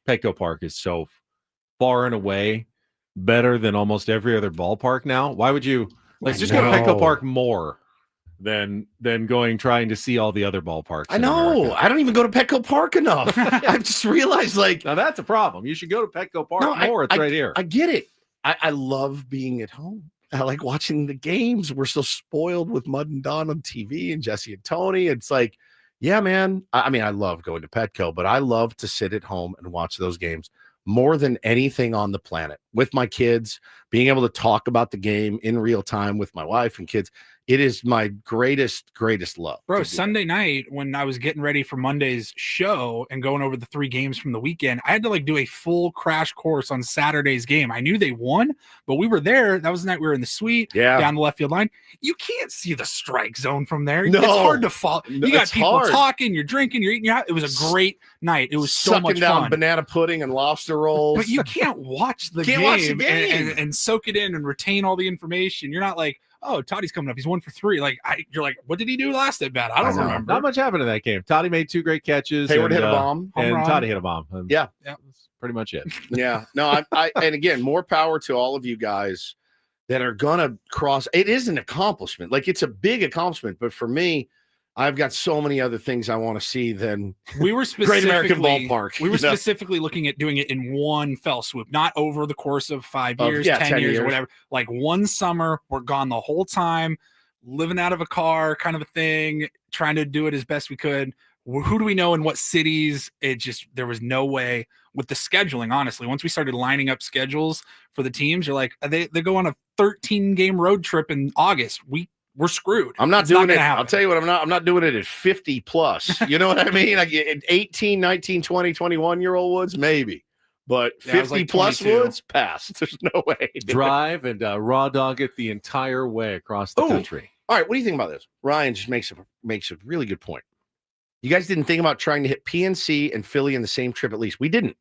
B: Petco Park is so far and away better than almost every other ballpark now. Why would you go to Petco Park more than trying to see all the other ballparks?
A: I know.
B: America?
A: I don't even go to Petco Park enough. I've just realized
B: now that's a problem. You should go to Petco Park more. It's right here.
A: I get it. I love being at home. I like watching the games. We're so spoiled with Mud and Don on TV and Jesse and Tony. It's like, yeah, man. I mean, I love going to Petco, but I love to sit at home and watch those games more than anything on the planet with my kids, being able to talk about the game in real time with my wife and kids. It is my greatest love.
C: Bro, Sunday night when I was getting ready for Monday's show and going over the 3 games from the weekend, I had to like do a full crash course on Saturday's game. I knew they won, but we were there. That was the night we were in the suite down the left field line. You can't see the strike zone from there. No. It's hard to follow. You got people talking, you're drinking, you're eating. It was a great night. It was so much
A: down
C: fun.
A: Banana pudding and lobster rolls.
C: But you can't watch the game, and soak it in and retain all the information. You're not like, oh, Toddy's coming up. He's 1 for 3. Like, you're like, what did he do last at bat? I don't remember.
B: Not much happened in that game. Toddy made 2 great catches.
A: Hayward hit a bomb.
B: And Toddy hit a bomb.
A: Yeah.
B: That's pretty much it.
A: Yeah. No, I and again, more power to all of you guys that are going to cross. It is an accomplishment. Like, it's a big accomplishment. But for me, I've got so many other things I want to see than
C: we were
A: Great American Ballpark.
C: We were specifically looking at doing it in one fell swoop, not over the course of 5 years, 10 years, or whatever. Like one summer, we're gone the whole time, living out of a car, kind of a thing, trying to do it as best we could. Who do we know in what cities? There was no way with the scheduling. Honestly, once we started lining up schedules for the teams, you're like, they go on a 13-game road trip in August. We're screwed.
A: I'm not doing it. I'll tell you what, I'm not doing it at 50 plus. You know what I mean? Like at 18, 19, 20, 21-year-old Woods, maybe. But 50 like plus 22. Woods, pass. There's no way.
B: Drive and raw dog it the entire way across the country.
A: All right, what do you think about this? Ryan just makes a really good point. You guys didn't think about trying to hit PNC and Philly in the same trip at least. We didn't.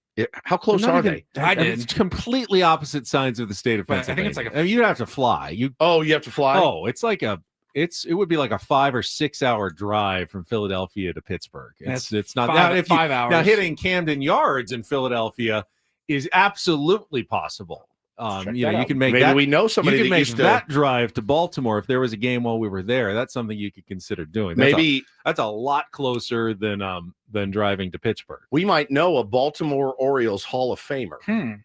A: How close are they?
C: I did.
B: It's completely opposite sides of the state of Pennsylvania. I think it's like you have to fly. You
A: have to fly?
B: Oh, it's like it would be like a 5 or 6 hour drive from Philadelphia to Pittsburgh. It's not that 5 hours. Now hitting Camden Yards in Philadelphia is absolutely possible. You can make
A: Maybe
B: that.
A: We know somebody
B: you can
A: that
B: make
A: used
B: that drive to Baltimore if there was a game while we were there. That's something you could consider doing. That's a lot closer than driving to Pittsburgh.
A: We might know a Baltimore Orioles Hall of Famer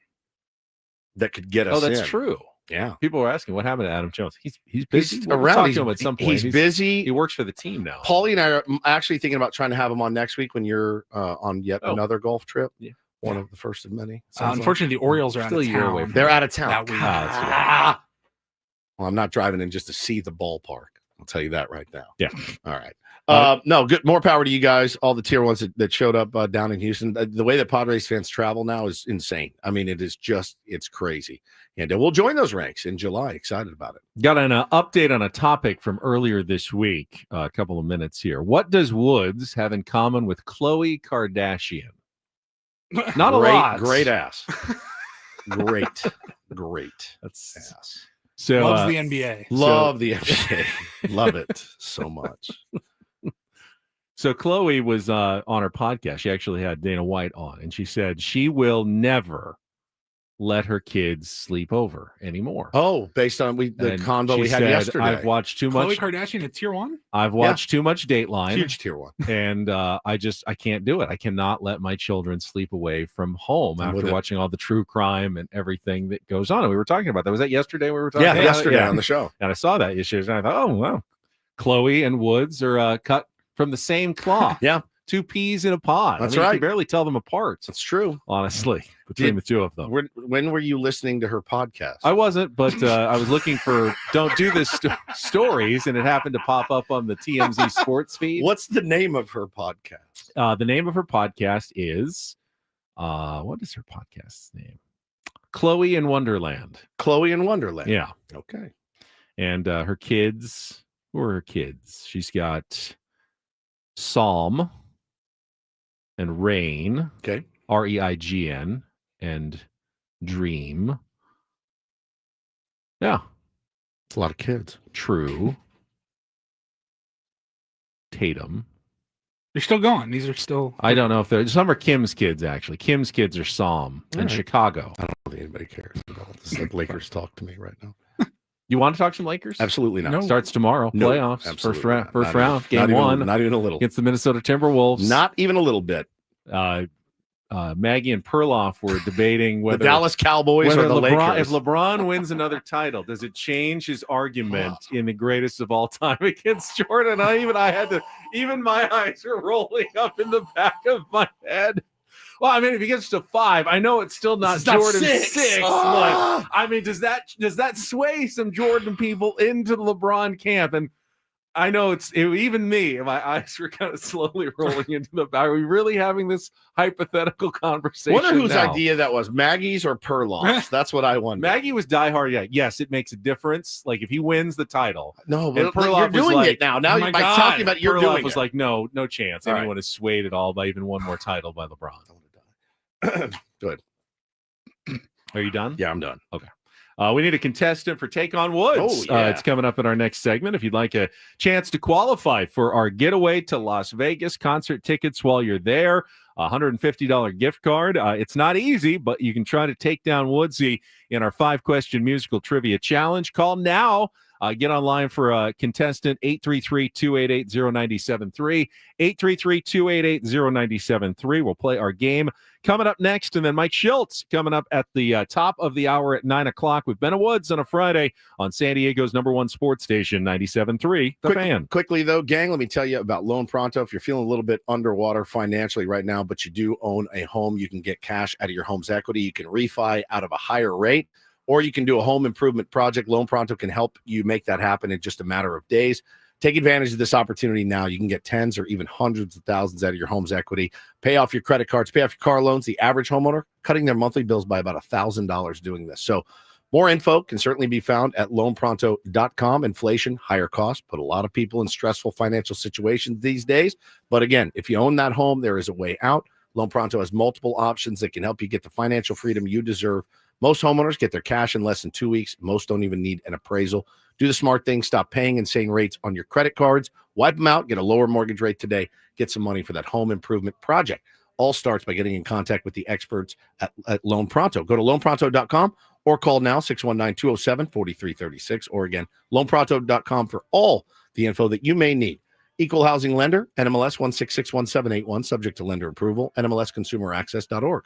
A: that could get us.
B: Oh, that's true.
A: Yeah,
B: people were asking what happened to Adam Jones. He's busy.
A: We'll talk
B: to him at some point.
A: He's busy.
B: He works for the team now.
A: Paulie and I are actually thinking about trying to have him on next week when you're on yet another golf trip. Yeah. One of the first of many.
C: Unfortunately, the Orioles are out of town.
A: They're out of town.
C: That week.
A: Well, I'm not driving in just to see the ballpark. I'll tell you that right now.
B: Yeah.
A: All right. No, good. More power to you guys. All the tier ones that showed up down in Houston. The way that Padres fans travel now is insane. I mean, it's crazy. And we'll join those ranks in July. Excited about it.
B: Got an update on a topic from earlier this week. A couple of minutes here. What does Woods have in common with Khloe Kardashian? Not a lot.
A: Great ass. Great.
B: That's
A: ass.
C: So loves the NBA.
A: Love the NBA. Love it so much.
B: So Khloe was on her podcast. She actually had Dana White on, and she said she will never let her kids sleep over anymore.
A: Oh, based on the convo we had yesterday.
B: I've watched too much.
C: Khloe Kardashian at tier 1?
B: I've watched too much Dateline.
A: Huge tier 1.
B: And I can't do it. I cannot let my children sleep away from home after watching all the true crime and everything that goes on. And we were talking about that. Was that yesterday we were talking about
A: yesterday on the show.
B: And I saw that yesterday. And I thought, oh, wow. Khloe and Woods are cut from the same cloth.
A: Yeah.
B: 2 peas in a pod.
A: That's
B: right.
A: You
B: can barely tell them apart.
A: That's true.
B: Honestly, between the two of them.
A: When were you listening to her podcast?
B: I wasn't, but I was looking for Don't Do This stories, and it happened to pop up on the TMZ sports feed.
A: What's the name of her podcast?
B: The name of her podcast is, what is her podcast's name? Khloe in Wonderland.
A: Khloe in Wonderland.
B: Yeah.
A: Okay.
B: And her kids, who are her kids? She's got Psalm and Rain,
A: okay,
B: Reign, and Dream. Yeah,
A: it's a lot of kids.
B: True. Tatum.
C: They're still going. These are still.
B: I don't know if some are Kim's kids. Actually, Kim's kids are Psalm and Chicago.
A: I don't think anybody cares at all. This is like Lakers talk to me right now.
B: You want to talk some Lakers?
A: Absolutely not.
B: No. Starts tomorrow.
A: No,
B: playoffs. First round. Game
A: not
B: 1.
A: Not even a little.
B: Against the Minnesota Timberwolves.
A: Not even a little bit.
B: Maggie and Perloff were debating whether
A: the Dallas Cowboys or the Lakers.
B: If LeBron wins another title, does it change his argument in the greatest of all time against Jordan? Even my eyes are rolling up in the back of my head. Well, I mean, if he gets to 5, I know it's still not Jordan 6. But I mean, does that sway some Jordan people into the LeBron camp? And I know even me, my eyes were kind of slowly rolling into the back. Are we really having this hypothetical conversation?
A: I wonder whose idea that was, Maggie's or Perloff's? That's what I wonder.
B: Maggie was diehard. Yeah, yes, it makes a difference. Like if he wins the title.
A: No, but Perloff you're doing it now. Now by talking about you're
B: Perloff
A: doing
B: was
A: it.
B: like, no chance.
A: All
B: anyone is swayed at all by even one more title by LeBron.
A: Good.
B: Are you done?
A: Yeah, I'm done.
B: Okay. We need a contestant for Take on Woods.
A: Oh, yeah.
B: It's coming up in our next segment. If you'd like a chance to qualify for our getaway to Las Vegas, concert tickets while you're there, $150 gift card. It's not easy, but you can try to take down Woodsy in our 5-question musical trivia challenge. Call now. Get online for a contestant, 833-288-0973, 833-288-0973. We'll play our game coming up next, and then Mike Shildt coming up at the top of the hour at 9 o'clock with Ben Woods on a Friday on San Diego's #1 sports station, 97.3 The Fan.
A: Quickly, though, gang, let me tell you about Loan Pronto. If you're feeling a little bit underwater financially right now, but you do own a home, you can get cash out of your home's equity. You can refi out of a higher rate, or you can do a home improvement project. Loan Pronto can help you make that happen in just a matter of days. Take advantage of this opportunity now. You can get tens or even hundreds of thousands out of your home's equity. Pay off your credit cards, pay off your car loans. The average homeowner cutting their monthly bills by about $1,000 doing this. So more info can certainly be found at loanpronto.com. Inflation, higher costs, put a lot of people in stressful financial situations these days. But again, if you own that home, there is a way out. Loan Pronto has multiple options that can help you get the financial freedom you deserve. Most homeowners get their cash in less than 2 weeks. Most don't even need an appraisal. Do the smart thing. Stop paying insane rates on your credit cards. Wipe them out. Get a lower mortgage rate today. Get some money for that home improvement project. All starts by getting in contact with the experts at Loan Pronto. Go to loanpronto.com or call now, 619-207-4336. Or again, loanpronto.com for all the info that you may need. Equal housing lender, NMLS 1661781, subject to lender approval, NMLSconsumeraccess.org.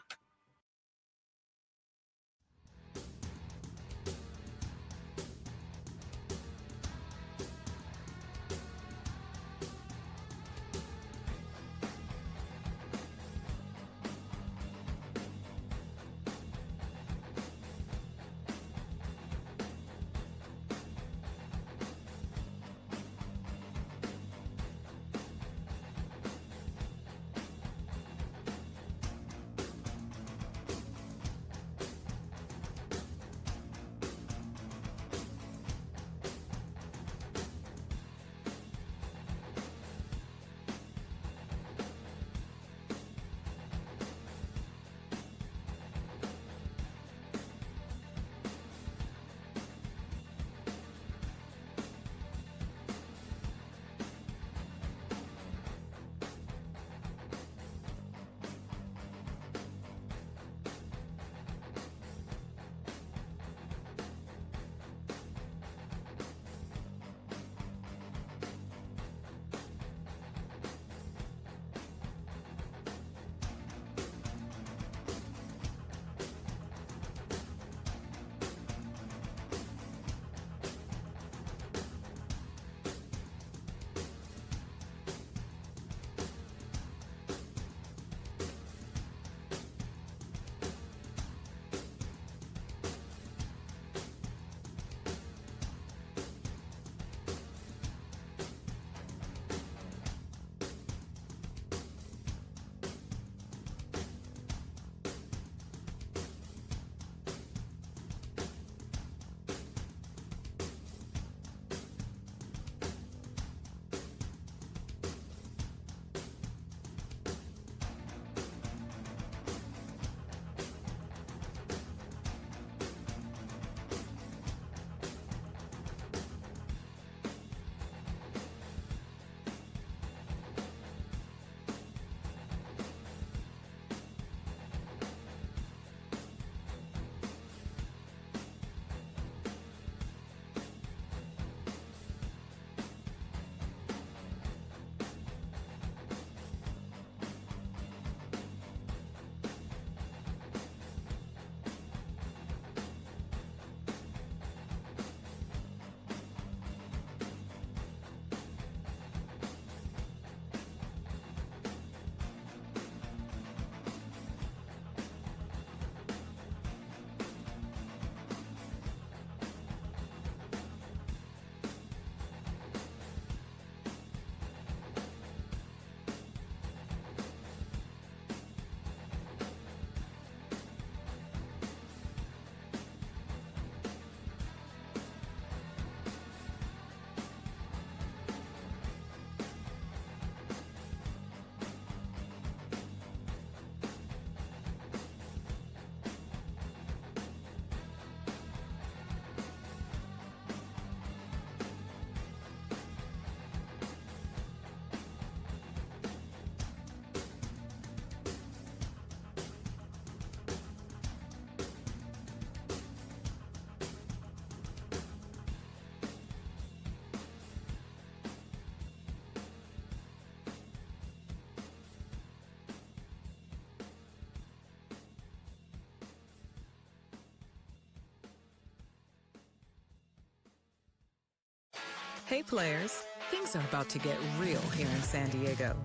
D: Hey players, things are about to get real here in San Diego.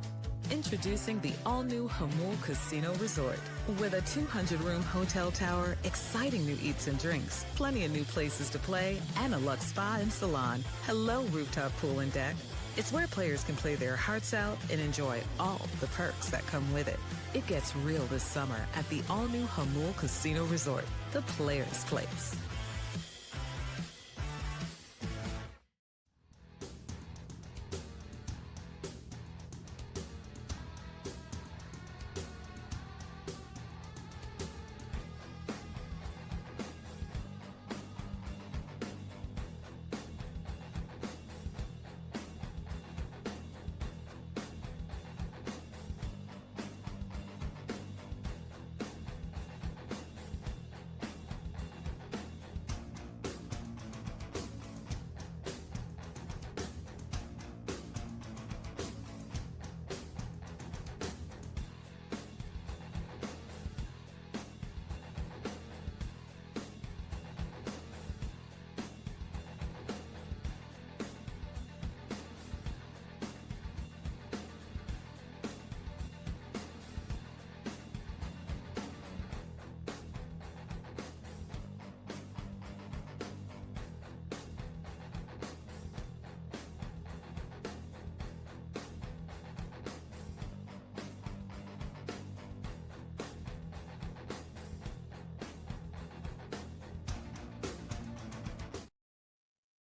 D: Introducing the all-new Hamul Casino Resort. With a 200-room hotel tower, exciting new eats and drinks, plenty of new places to play, and a luxe spa and salon. Hello, rooftop pool and deck. It's where players can play their hearts out and enjoy all the perks that come with it. It gets real this summer at the all-new Hamul Casino Resort, the players' place.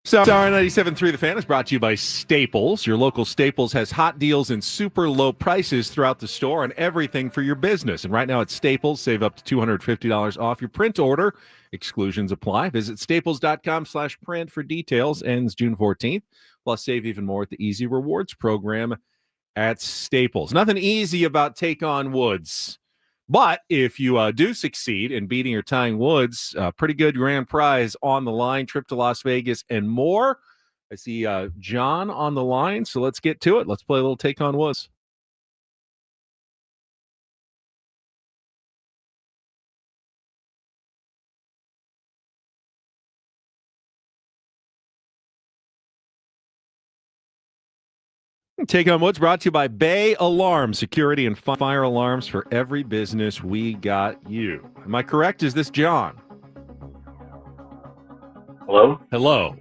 B: Star 97.3 The Fan is brought to you by Staples. Your local Staples has hot deals and super low prices throughout the store on everything for your business. And right now at Staples, save up to $250 off your print order. Exclusions apply. Visit staples.com/print for details. Ends June 14th. Plus, save even more at the Easy Rewards program at Staples. Nothing easy about Take On Woods. But if you do succeed in beating or tying Woods, pretty good grand prize on the line, trip to Las Vegas, and more. I see John on the line, so let's get to it. Let's play a little Take On Woods. Take On Woods brought to you by Bay Alarm, security and fire alarms for every business. We got you. Am I correct? Is this John?
K: Hello?
B: Hello.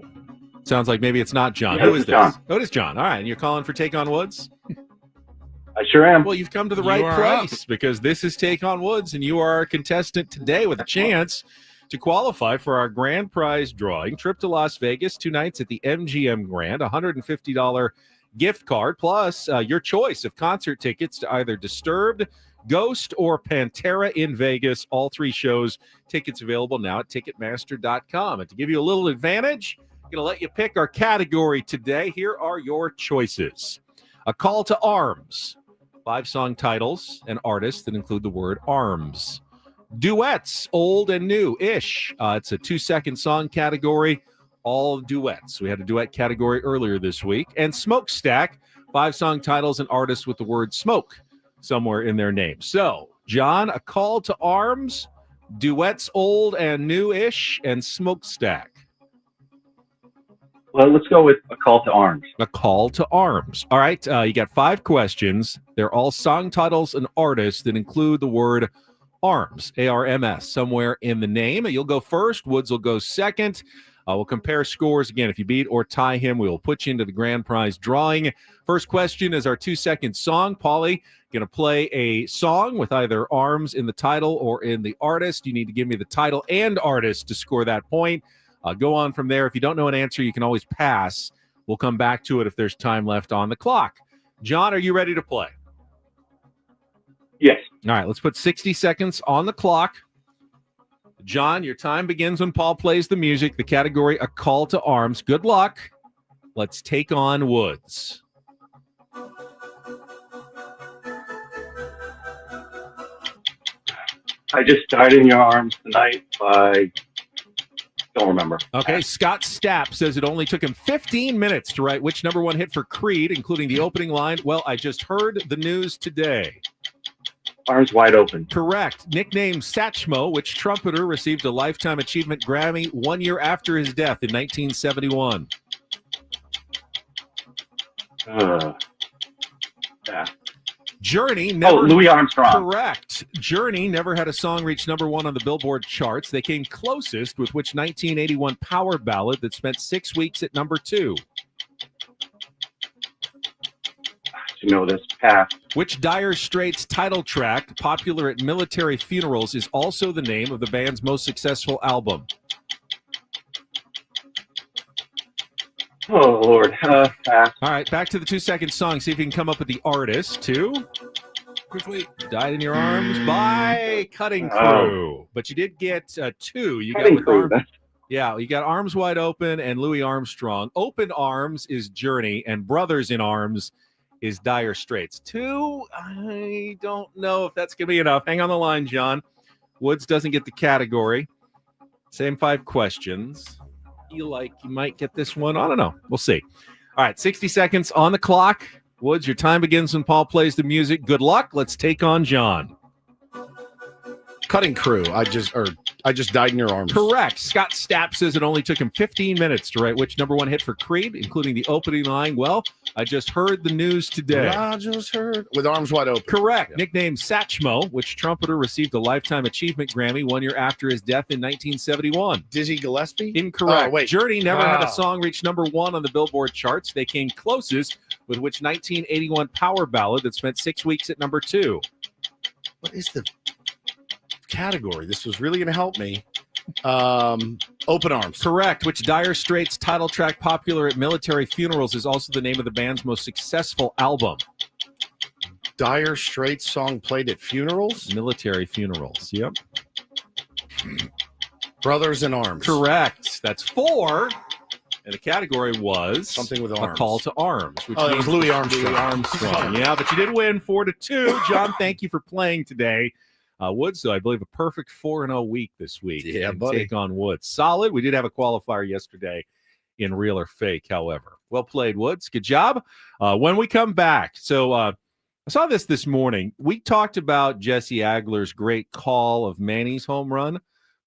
B: Sounds like maybe it's not John.
K: Yeah,
B: Who is this?
K: John.
B: Oh, it is John. All right, and you're calling for Take On Woods?
K: I sure am.
B: Well, you've come to the right place because this is Take On Woods, and you are our contestant today with a chance to qualify for our grand prize drawing. Trip to Las Vegas, 2 nights at the MGM Grand, $150 gift card, plus your choice of concert tickets to either Disturbed, Ghost, or Pantera in Vegas. All 3 shows. Tickets available now at Ticketmaster.com. And to give you a little advantage, I'm going to let you pick our category today. Here are your choices. A Call to Arms. 5 song titles and artists that include the word arms. Duets, old and new-ish. It's a 2-second song category. All duets. We had a duet category earlier this week. And Smokestack, 5 song titles and artists with the word smoke somewhere in their name. So, John, A Call to Arms, duets old and new-ish, and Smokestack.
K: Well, let's go with A Call to Arms.
B: A Call to Arms. All right, you got 5 questions. They're all song titles and artists that include the word arms, A-R-M-S, somewhere in the name. You'll go first. Woods will go second. We'll compare scores. Again, if you beat or tie him, we will put you into the grand prize drawing. First question is our 2-second song. Paulie, going to play a song with either arms in the title or in the artist. You need to give me the title and artist to score that point. Go on from there. If you don't know an answer, you can always pass. We'll come back to it if there's time left on the clock. John, are you ready to play?
K: Yes.
B: All right, let's put 60 seconds on the clock. John, your time begins when Paul plays the music. The category, A Call to Arms. Good luck. Let's Take On Woods.
K: I Just Died in Your Arms Tonight by... Don't remember.
B: Okay, Scott Stapp says it only took him 15 minutes to write which number 1 hit for Creed, including the opening line, well, I just heard the news today.
K: Arms Wide Open.
B: Correct. Nicknamed Satchmo, which trumpeter received a Lifetime Achievement Grammy 1 year after his death in 1971.
K: Yeah.
B: Journey never.
K: Louis Armstrong.
B: Correct. Journey never had a song reach number 1 on the Billboard charts. They came closest with which 1981 power ballad that spent 6 weeks at number 2?
K: You know this. Pass.
B: Which Dire Straits title track, popular at military funerals, is also the name of the band's most successful album?
K: Oh, Lord. Pass.
B: All right, back to the 2-second song. See if you can come up with the artist. 2.
C: Quickly.
B: Died in Your Arms by Cutting Crew. But you did get 2. You
K: Cutting
B: got
K: Crew.
B: Yeah, you got Arms Wide Open and Louis Armstrong. Open Arms is Journey, and Brothers in Arms is Dire Straits. 2, I don't know if that's going to be enough. Hang on the line, John. Woods doesn't get the category. Same 5 questions. Feel like you might get this one. I don't know. We'll see. All right, 60 seconds on the clock. Woods, your time begins when Paul plays the music. Good luck. Let's take on John.
A: Cutting Crew. I just died in your arms.
B: Correct. Scott Stapp says it only took him 15 minutes to write which number 1 hit for Creed, including the opening line. Well, I just heard the news today.
A: I just heard. With Arms Wide Open.
B: Correct. Yeah. Nicknamed Satchmo, which trumpeter received a Lifetime Achievement Grammy 1 year after his death in 1971.
A: Dizzy Gillespie?
B: Incorrect.
A: Oh, wait.
B: Journey never had a song reach number 1 on the Billboard charts. They came closest with which 1981 power ballad that spent 6 weeks at number 2.
A: What is the category? This was really going to help me. Open Arms.
B: Correct. Which Dire Straits title track, popular at military funerals, is also the name of the band's most successful album?
A: Dire Straits song played at funerals?
B: Military funerals. Yep.
A: Brothers in Arms.
B: Correct. That's 4. And the category was
A: something with arms.
B: A Call to Arms. Which
A: it was Louis Armstrong.
B: Louis Armstrong. Yeah, but you did win 4-2. John, thank you for playing today. Woods, though, I believe a perfect 4-0 week this week.
A: Yeah, buddy.
B: Take on Woods. Solid. We did have a qualifier yesterday in Real or Fake, however. Well played, Woods. Good job. When we come back, so I saw this morning. We talked about Jesse Agler's great call of Manny's home run,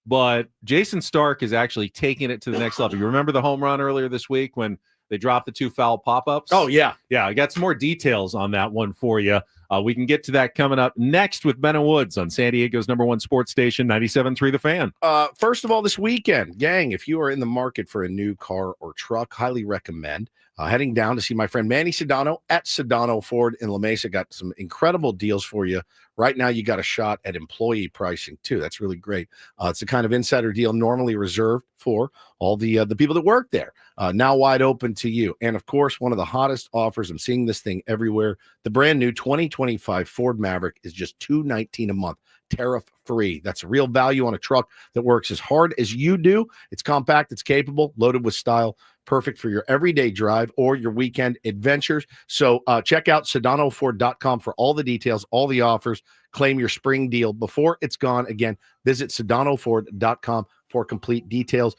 B: but Jason Stark is actually taking it to the next level. You remember the home run earlier this week when they dropped the 2 foul pop-ups?
A: Oh, yeah.
B: Yeah, I got some more details on that one for you. We can get to that coming up next with Ben and Woods on San Diego's #1 sports station, 97.3 The Fan.
A: First of all, this weekend, gang, if you are in the market for a new car or truck, highly recommend heading down to see my friend Manny Sedano at Sedano Ford in La Mesa. Got some incredible deals for you. Right now, you got a shot at employee pricing, too. That's really great. It's a kind of insider deal normally reserved for all the people that work there. Now wide open to you. And, of course, one of the hottest offers, I'm seeing this thing everywhere, the brand new 2025 Ford Maverick is just $219 a month, tariff-free. That's real value on a truck that works as hard as you do. It's compact, it's capable, loaded with style, perfect for your everyday drive or your weekend adventures. So check out SedanoFord.com for all the details, all the offers. Claim your spring deal before it's gone. Again, visit SedanoFord.com for complete details.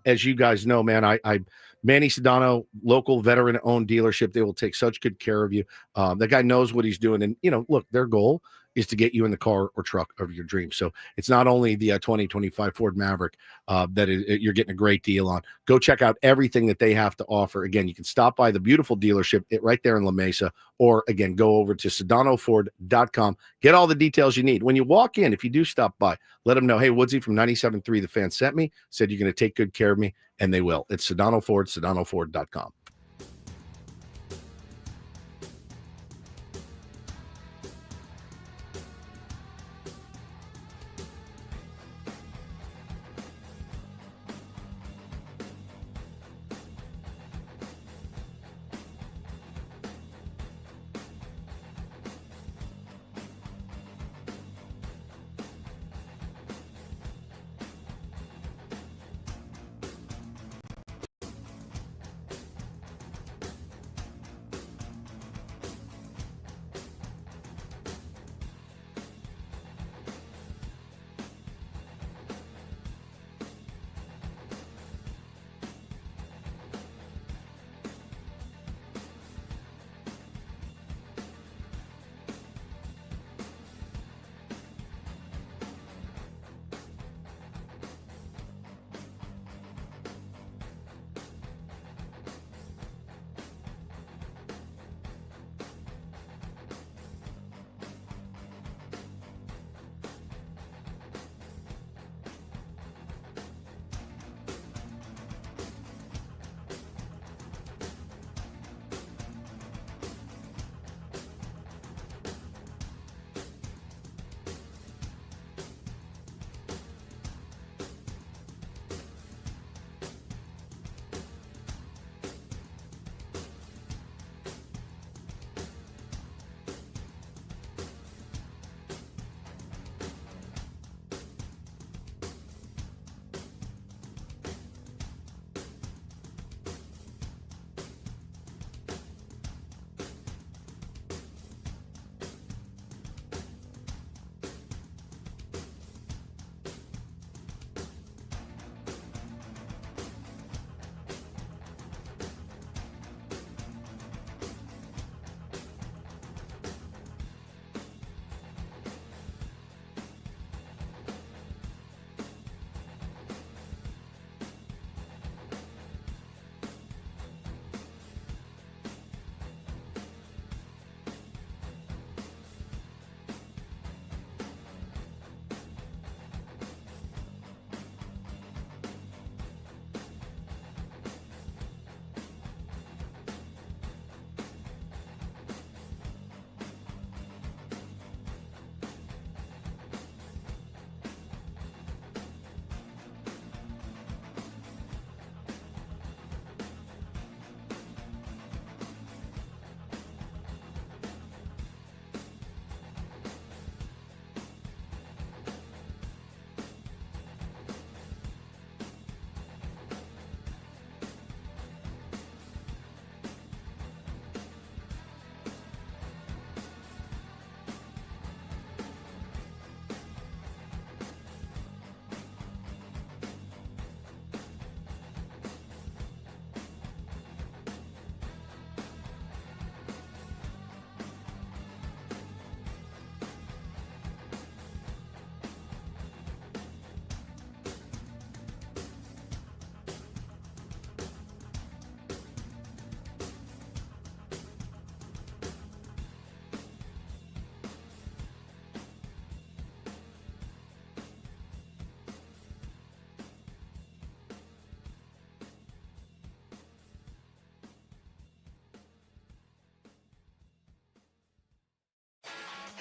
A: As you guys know, man, I Manny Sedano, local veteran-owned dealership. They will take such good care of you. That guy knows what he's doing. And, look, their goal is to get you in the car or truck of your dreams. So it's not only the 2025 Ford Maverick you're getting a great deal on. Go check out everything that they have to offer. Again, you can stop by the beautiful dealership right there in La Mesa, or again, go over to SedanoFord.com. Get all the details you need. When you walk in, if you do stop by, let them know, hey, Woodsy from 97.3 The Fan sent me, said you're going to take good care of me, and they will. It's Sedano Ford, SedanoFord.com.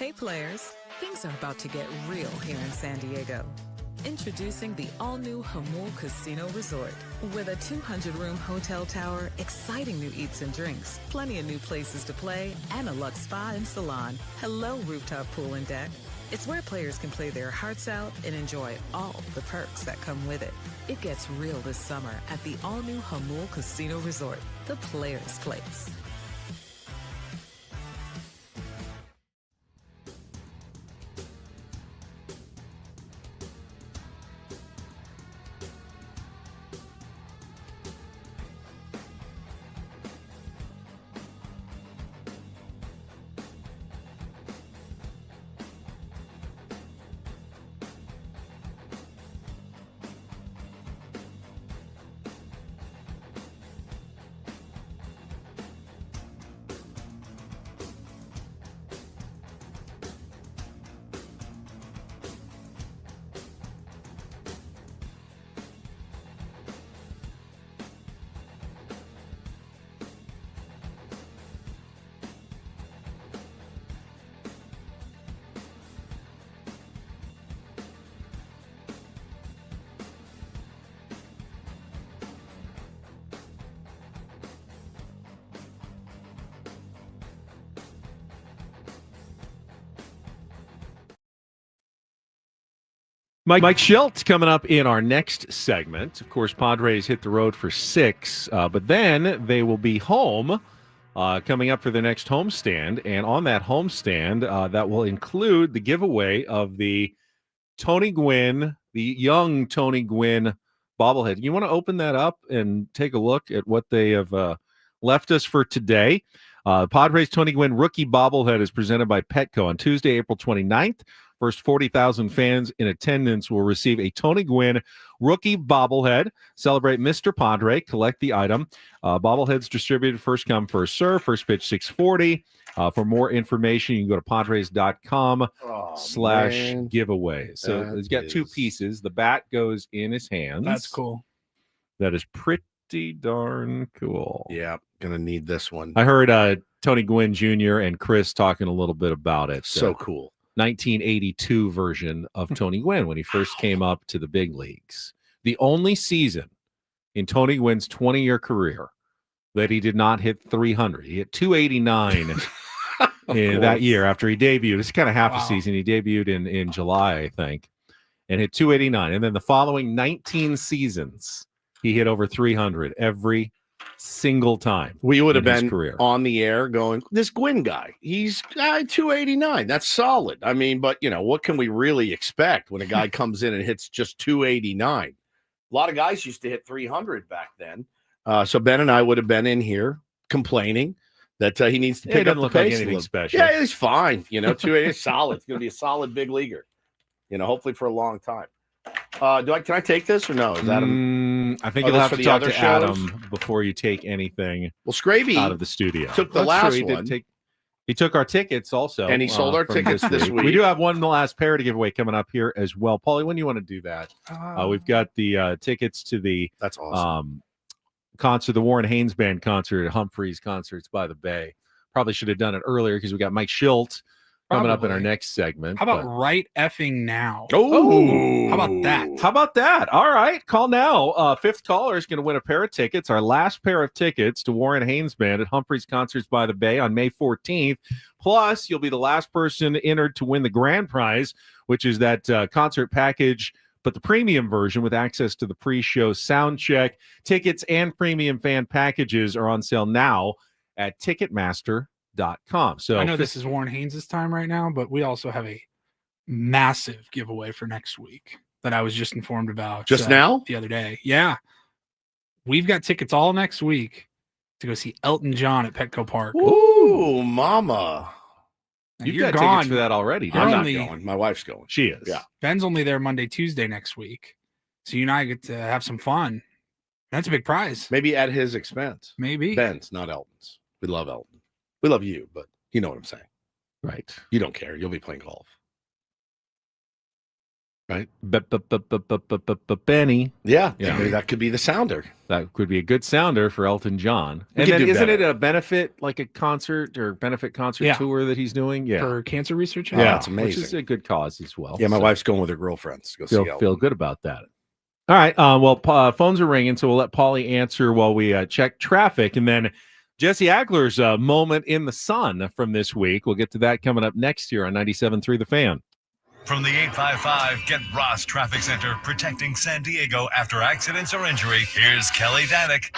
D: Hey players, things are about to get real here in San Diego. Introducing the all-new Hamul Casino Resort. With a 200-room hotel tower, exciting new eats and drinks, plenty of new places to play, and a luxe spa and salon. Hello, rooftop pool and deck. It's where players can play their hearts out and enjoy all the perks that come with it. It gets real this summer at the all-new Hamul Casino Resort, the players' place.
B: Mike Shildt coming up in our next segment. Of course, Padres hit the road for 6, but then they will be home coming up for the next homestand. And on that homestand, that will include the giveaway of the Tony Gwynn, the young Tony Gwynn bobblehead. You want to open that up and take a look at what they have left us for today? Padres Tony Gwynn rookie bobblehead is presented by Petco on Tuesday, April 29th. First 40,000 fans in attendance will receive a Tony Gwynn rookie bobblehead. Celebrate Mr. Padre. Collect the item. Bobbleheads distributed first come, first serve. First pitch 6:40. For more information, you can go to padres.com/giveaway. So he's got 2 pieces. The bat goes in his hands.
C: That's cool.
B: That is pretty darn cool.
A: Yeah, gonna need this one.
B: I heard Tony Gwynn Jr. and Chris talking a little bit about it.
A: So cool.
B: 1982 version of Tony Gwynn when he first came up to the big leagues. The only season in Tony Gwynn's 20-year career that he did not hit 300. He hit 289 in that year after he debuted. It's kind of half a season. He debuted in July, I think, and hit 289. And then the following 19 seasons, he hit over 300 every single time.
A: We would have been on the air going, this Gwynn guy, he's 289. That's solid. I mean, but what can we really expect when a guy comes in and hits just 289? A lot of guys used to hit 300 back then. So Ben and I would have been in here complaining that he needs to pick up the pace.
B: Like anything special.
A: Yeah, he's fine. 280 is solid. It's going to be a solid big leaguer. Hopefully for a long time. Can I take this or no? Is that
B: I think you'll have to talk to Adam before you take anything.
A: Well, Scravy
B: out of the studio.
A: Took the last one.
B: He took our tickets also,
A: and he sold our tickets this week.
B: We do have one last pair to give away coming up here as well. Paulie, when do you want to do that? We've got the tickets to the
A: that's awesome
B: concert, the Warren Haynes Band concert at Humphreys Concerts by the Bay. Probably should have done it earlier because we got Mike Shildt coming up in our next segment.
C: How about right effing now?
B: Oh,
C: how about that?
B: How about that? All right, call now. Fifth caller is going to win a pair of tickets. Our last pair of tickets to Warren Haynes Band at Humphreys Concerts by the Bay on May 14th. Plus, you'll be the last person entered to win the grand prize, which is that concert package, but the premium version with access to the pre-show sound check. Tickets and premium fan packages are on sale now at Ticketmaster.com. So
C: I know this is Warren Haynes' time right now, but we also have a massive giveaway for next week that I was just informed about
A: just now
C: the other day. Yeah, we've got tickets all next week to go see Elton John at Petco Park.
A: Ooh, mama!
B: You've got tickets for that already.
A: I'm not going. My wife's going.
B: She is.
A: Yeah.
C: Ben's only there Monday, Tuesday next week, so you and I get to have some fun. That's a big prize.
A: Maybe at his expense.
C: Maybe
A: Ben's, not Elton's. We love Elton. We love you, but you know what I'm saying.
B: Right.
A: You don't care. You'll be playing golf. Right.
B: Benny.
A: Yeah. Maybe that could be the sounder.
B: That could be a good sounder for Elton John.
A: We
B: And
A: could
B: then
A: do
B: isn't
A: better.
B: it a benefit, like a concert or benefit concert tour that he's doing? Yeah.
C: For cancer research.
A: Oh, that's amazing.
B: Which is a good cause as well.
A: Yeah, my
B: So
A: wife's going with her girlfriends to go see Elton.
B: feel good about that. All right. Phones are ringing, so we'll let Paulie answer while we check traffic. And then Jesse Agler's moment in the sun from this week. We'll get to that coming up next year on 97.3 The Fan.
F: From the 855 Get Ross Traffic Center, protecting San Diego after accidents or injury, here's Kelly Danick.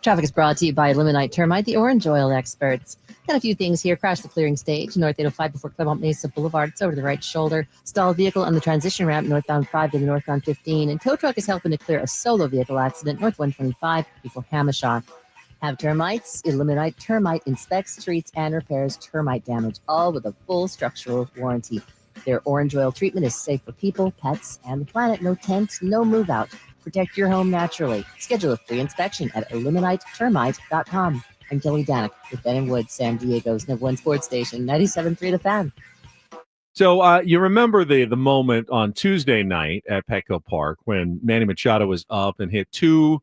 E: Traffic is brought to you by Eliminate Termite, the orange oil experts. Got a few things here. Crash the clearing stage, north 805 before Claremont Mesa Boulevard. It's over to the right shoulder. Stalled vehicle on the transition ramp, northbound 5 to the northbound 15. And tow truck is helping to clear a solo vehicle accident, north 125 before Hamashon. Have termites? Eliminate Termite inspects, treats, and repairs termite damage, all with a full structural warranty. Their orange oil treatment is safe for people, pets, and the planet. No tent, no move out. Protect your home naturally. Schedule a free inspection at eliminatetermite.com. I'm Kelly Danick with Ben & Wood, San Diego's #1 sports station, 97.3 The Fan.
B: So you remember the moment on Tuesday night at Petco Park when Manny Machado was up and hit two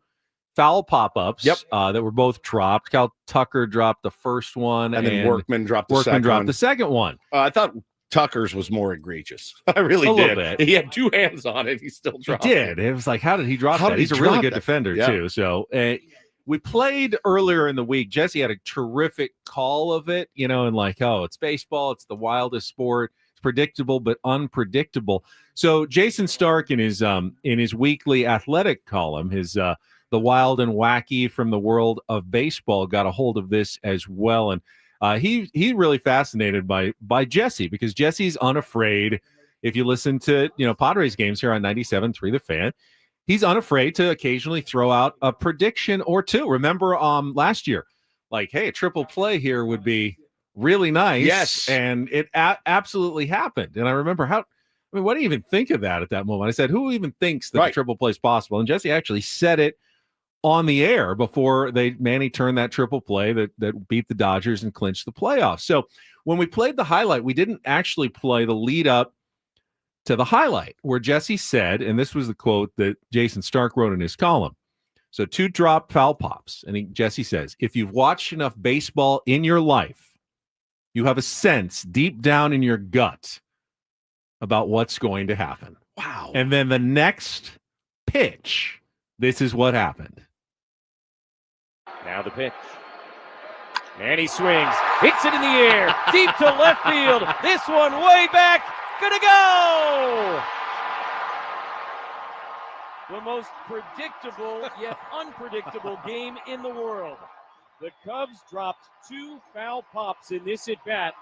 B: foul pop-ups that were both dropped. Cal Tucker dropped the first one,
A: and then Workman dropped the
B: second one.
A: I thought Tucker's was more egregious. I really did. Bit. He had two hands on it. He still dropped it.
B: It was like, how did he drop that? He's a really good defender, too. So we played earlier in the week. Jesse had a terrific call of it, and like, oh, it's baseball. It's the wildest sport. It's predictable, but unpredictable. So Jason Stark in his weekly athletic column, his the wild and wacky from the world of baseball, got a hold of this as well. And he really fascinated by Jesse, because Jesse's unafraid. If you listen to Padres games here on 97.3 The Fan, he's unafraid to occasionally throw out a prediction or two. Remember last year, like, hey, a triple play here would be really nice.
A: Yes,
B: and it absolutely happened. And I remember what do you even think of that at that moment? I said, who even thinks that the triple play is possible? And Jesse actually said it on the air before Manny turned that triple play that beat the Dodgers and clinched the playoffs. So when we played the highlight, we didn't actually play the lead up to the highlight where Jesse said, and this was the quote that Jason Stark wrote in his column. So two drop foul pops. And Jesse says, if you've watched enough baseball in your life, you have a sense deep down in your gut about what's going to happen.
A: Wow.
B: And then the next pitch, this is what happened.
L: Now the pitch. Manny swings, hits it in the air, deep to left field. This one way back, gonna go! The most predictable yet unpredictable game in the world. The Cubs dropped two foul pops in this at-bat,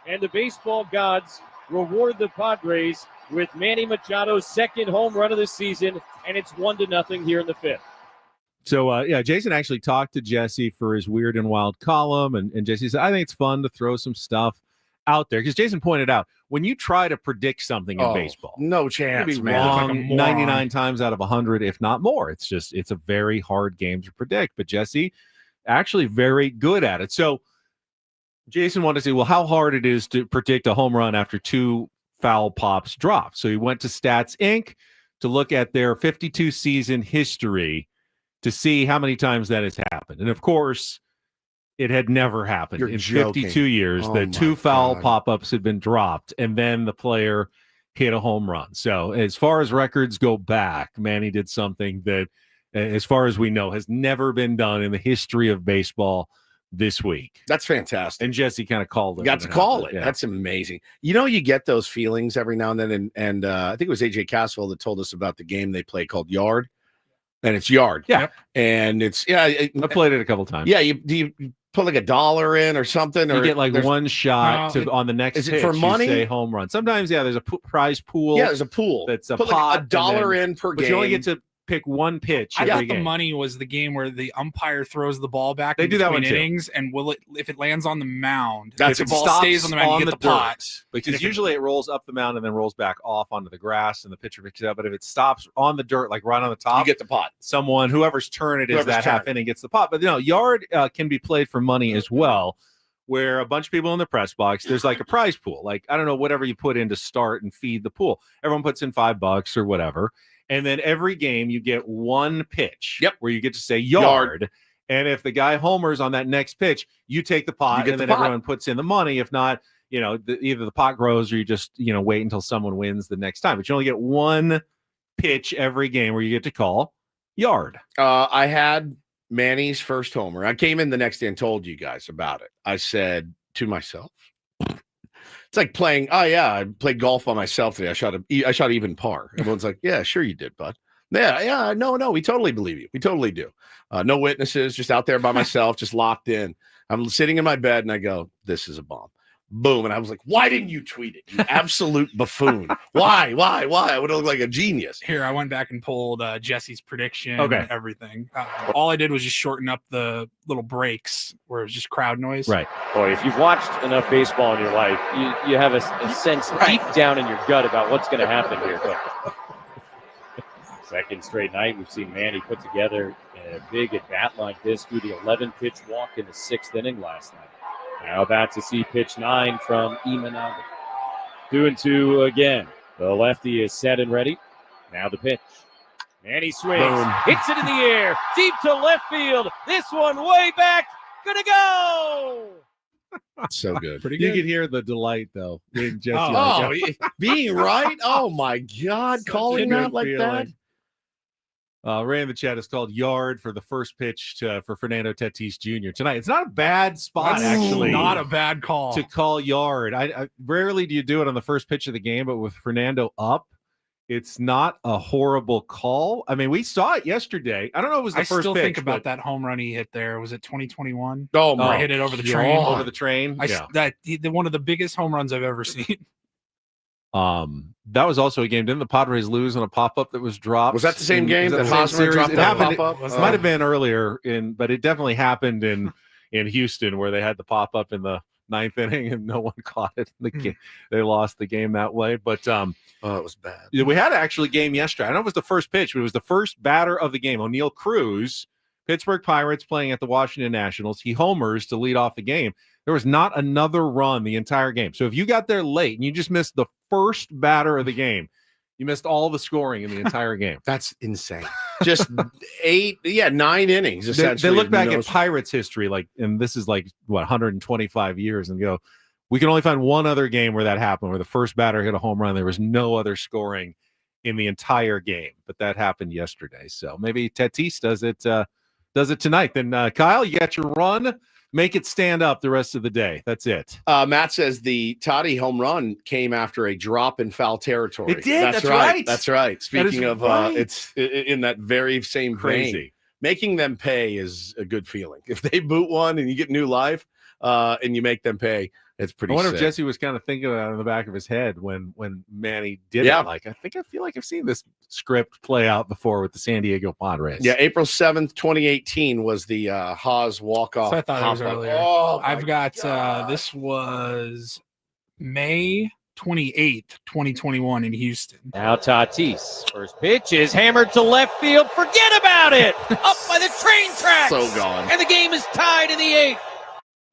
L: and the baseball gods reward the Padres with Manny Machado's second home run of the season, and it's 1-0 here in the fifth.
B: So, Jason actually talked to Jesse for his Weird and Wild column, and Jesse said, I think it's fun to throw some stuff out there. Because Jason pointed out, when you try to predict something in baseball,
A: no chance,
B: you'll be
A: man.
B: wrong 99 times out of 100, if not more. It's a very hard game to predict. But Jesse actually very good at it. So Jason wanted to say, well, how hard it is to predict a home run after two foul pops drop. So he went to Stats Inc. to look at their 52-season history to see how many times that has happened. And of course, it had never happened.
A: You're
B: in
A: joking.
B: 52 years that two foul pop-ups had been dropped, and then the player hit a home run. So as far as records go back, Manny did something that, as far as we know, has never been done in the history of baseball this week.
A: That's fantastic.
B: And Jesse kind of called it.
A: Got to call it. Yeah. That's amazing. You get those feelings every now and then. And I think it was AJ Caswell that told us about the game they play called Yard. And it's Yard.
B: Yeah.
A: And it's,
B: I played it a couple times.
A: Yeah. You put like $1 in or something.
B: You get like one shot on the next
A: pitch.
B: Is it for money? You say home run. Sometimes, there's a prize pool.
A: Yeah, there's a pool.
B: That's a
A: put
B: pot.
A: Like $1 in per game.
B: But you only get to pick one pitch.
C: I thought the money was the game where the umpire throws the ball back.
B: They do that one
C: innings, and if it lands on the mound,
A: if
C: the ball stays on the mound, you get the pot.
B: Because usually it rolls up the mound and then rolls back off onto the grass, and the pitcher picks it up. But if it stops on the dirt, like right on the top,
A: you get the pot.
B: Whoever's turn it is that half inning gets the pot. But Yard can be played for money as well, where a bunch of people in the press box, there's like a prize pool. Like, I don't know, whatever you put in to start and feed the pool. Everyone puts in $5 or whatever. And then every game you get one pitch where you get to say yard. And if the guy homers on that next pitch, you take the pot, and then everyone puts in the money. If not, either the pot grows or you just, wait until someone wins the next time. But you only get one pitch every game where you get to call yard.
A: I had Manny's first homer. I came in the next day and told you guys about it. I said to myself, it's like playing, I played golf by myself today. I shot even par. Everyone's like, yeah, sure you did, bud. Yeah, no, we totally believe you. We totally do. No witnesses, just out there by myself, just locked in. I'm sitting in my bed and I go, this is a bomb. Boom. And I was like, why didn't you tweet it? You absolute buffoon. Why? I would look like a genius.
C: Here, I went back and pulled Jesse's prediction and everything. All I did was just shorten up the little breaks where it was just crowd noise.
B: Right.
L: Boy, if you've watched enough baseball in your life, you have a sense deep down in your gut about what's going to happen here. Second straight night, we've seen Manny put together a big at-bat like this through the 11-pitch walk in the 6th inning last night. Now about to see pitch 9 from Imanaga. 2-2 again. The lefty is set and ready. Now the pitch. Manny swings.
A: Boom.
L: Hits it in the air. Deep to left field. This one way back. Gonna go.
A: So good.
B: Pretty good. You can hear the delight, though. Jesse
A: being right? Oh, my God. Calling out like
B: feeling. Ray in the chat has called yard for the first pitch for Fernando Tatis Jr. tonight. It's not a bad spot, actually.
C: Not a bad call.
B: To call yard. I rarely do you do it on the first pitch of the game, but with Fernando up, it's not a horrible call. I mean, we saw it yesterday. I don't know if it was the first pitch. I still
C: think about that home run he hit there. Was it 2021?
A: Oh,
C: my. Hit it over the train.
B: Over the train?
C: One of the biggest home runs I've ever seen.
B: That was also a game. Didn't the Padres lose on a pop-up that was dropped?
A: Was that the same game that Hosmer dropped that pop-up?
B: It might have been earlier, but it definitely happened in Houston where they had the pop-up in the 9th inning and no one caught it. They lost the game that way. But
A: it was bad.
B: We had actually a game yesterday. I know it was the first pitch, but it was the first batter of the game. O'Neal Cruz, Pittsburgh Pirates playing at the Washington Nationals. He homers to lead off the game. There was not another run the entire game. So if you got there late and you just missed the first batter of the game, you missed all the scoring in the entire game.
A: That's insane. Just 9 innings.
B: They look back at Pirates history, and this is 125 years, and go, we can only find one other game where that happened, where the first batter hit a home run. There was no other scoring in the entire game, but that happened yesterday. So maybe Tatis does it tonight. Then Kyle, you got your run. Make it stand up the rest of the day. That's it.
A: Matt says the Toddy home run came after a drop in foul territory.
B: It did. That's right.
A: That's right. Speaking of, it's in that very same vein. Making them pay is a good feeling. If they boot one and you get new life, and you make them pay, it's pretty.
B: I wonder
A: sick.
B: if Jesse was kind of thinking about it in the back of his head when Manny did it. I feel like I've seen this script play out before with the San Diego Padres.
A: Yeah, April 7th, 2018 was the Haas walk-off.
C: So I thought it was earlier. I've got this was May 28th, 2021 in Houston.
L: Now Tatis. First pitch is hammered to left field. Forget about it. Up by the train tracks.
A: So gone.
L: And the game is tied in the 8th.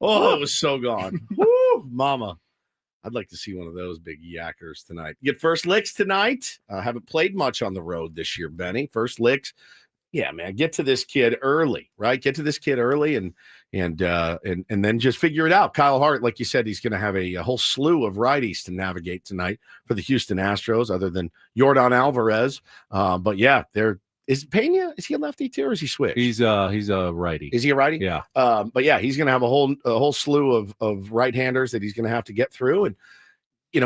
A: Oh, it was so gone. Woo, mama. I'd like to see one of those big yackers tonight. Get first licks tonight. Haven't played much on the road this year, Benny. First licks. Yeah, man. Get to this kid early, right? Get to this kid early and then just figure it out. Kyle Hart, like you said, he's going to have a whole slew of righties to navigate tonight for the Houston Astros, other than Yordan Alvarez. But yeah, is Pena, is he a lefty too, or is he switched?
B: He's a righty.
A: Is he a righty?
B: Yeah.
A: But yeah, he's going to have a whole slew of right-handers that he's going to have to get through, and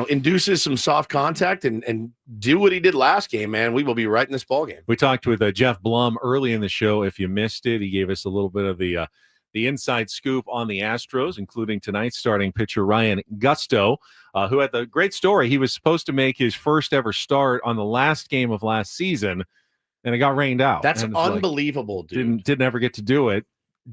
A: induces some soft contact and do what he did last game. Man, we will be right in this ball game.
B: We talked with Geoff Blum early in the show. If you missed it, he gave us a little bit of the inside scoop on the Astros, including tonight's starting pitcher Ryan Gusto, who had the great story. He was supposed to make his first ever start on the last game of last season, and it got rained out.
A: That's unbelievable, dude.
B: Didn't ever get to do it.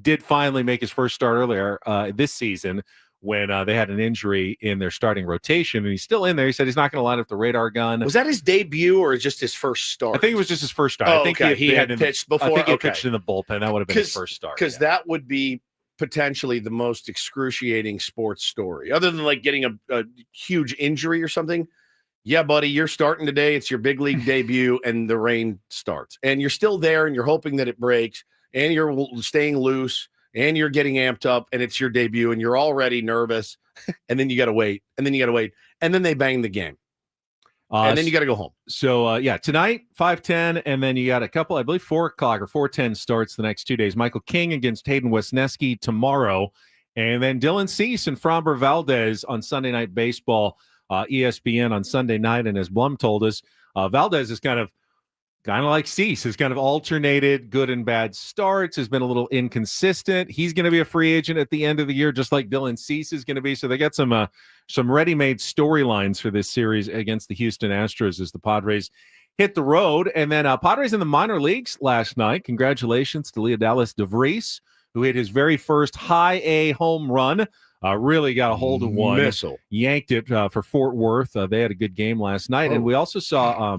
B: Did finally make his first start earlier this season when they had an injury in their starting rotation, and he's still in there. He said he's not going to line up the radar gun.
A: Was that his debut or just his first start?
B: I think it was just his first start.
A: Oh,
B: I think
A: he had pitched before.
B: I think he pitched in the bullpen. That would have been his first start.
A: Because that would be potentially the most excruciating sports story, other than like getting a huge injury or something. Yeah, buddy, you're starting today. It's your big league debut, and the rain starts, and you're still there, and you're hoping that it breaks, and you're staying loose, and you're getting amped up, and it's your debut, and you're already nervous, and then you got to wait, and then you got to wait, and then they bang the game. And then you got to go home.
B: So, tonight, 5:10, and then you got a couple, I believe 4 o'clock or 4:10 starts the next 2 days. Michael King against Hayden Wesneski tomorrow, and then Dylan Cease and Framber Valdez on Sunday Night Baseball, ESPN on Sunday night. And as Blum told us, Valdez is kind of like Cease, has kind of alternated good and bad starts, has been a little inconsistent. He's going to be a free agent at the end of the year, just like Dylan Cease is going to be. So they got some ready-made storylines for this series against the Houston Astros as the Padres hit the road. And then Padres in the minor leagues last night. Congratulations to Leodalis DeVries, who hit his very first high A home run. Really got a hold of one.
A: Missile.
B: Yanked it for Fort Worth. They had a good game last night. And we also saw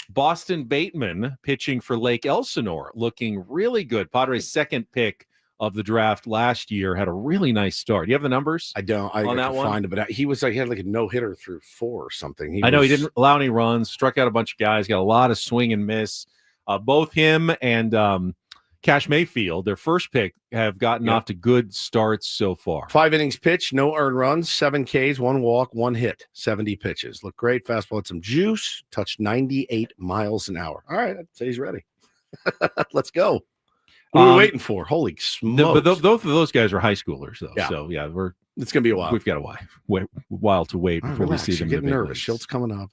B: Boston Bateman pitching for Lake Elsinore, looking really good. Padres' second pick of the draft last year had a really nice start. You have the numbers?
A: I don't. I can find it, but he had like a no-hitter through 4 or something.
B: I know he didn't allow any runs, struck out a bunch of guys, got a lot of swing and miss. Both him and Cash Mayfield, their first pick, have gotten off to good starts so far.
A: 5 innings pitched, no earned runs, 7 Ks, 1 walk, 1 hit, 70 pitches. Looked great. Fastball had some juice, touched 98 miles an hour. All right, I'd say he's ready. Let's go. What are we waiting for? Holy smokes.
B: But both of those guys are high schoolers, though.
A: Yeah.
B: So,
A: it's going to be a while.
B: We've got a while to wait before we see them.
A: You're getting nervous. Shilt's coming up.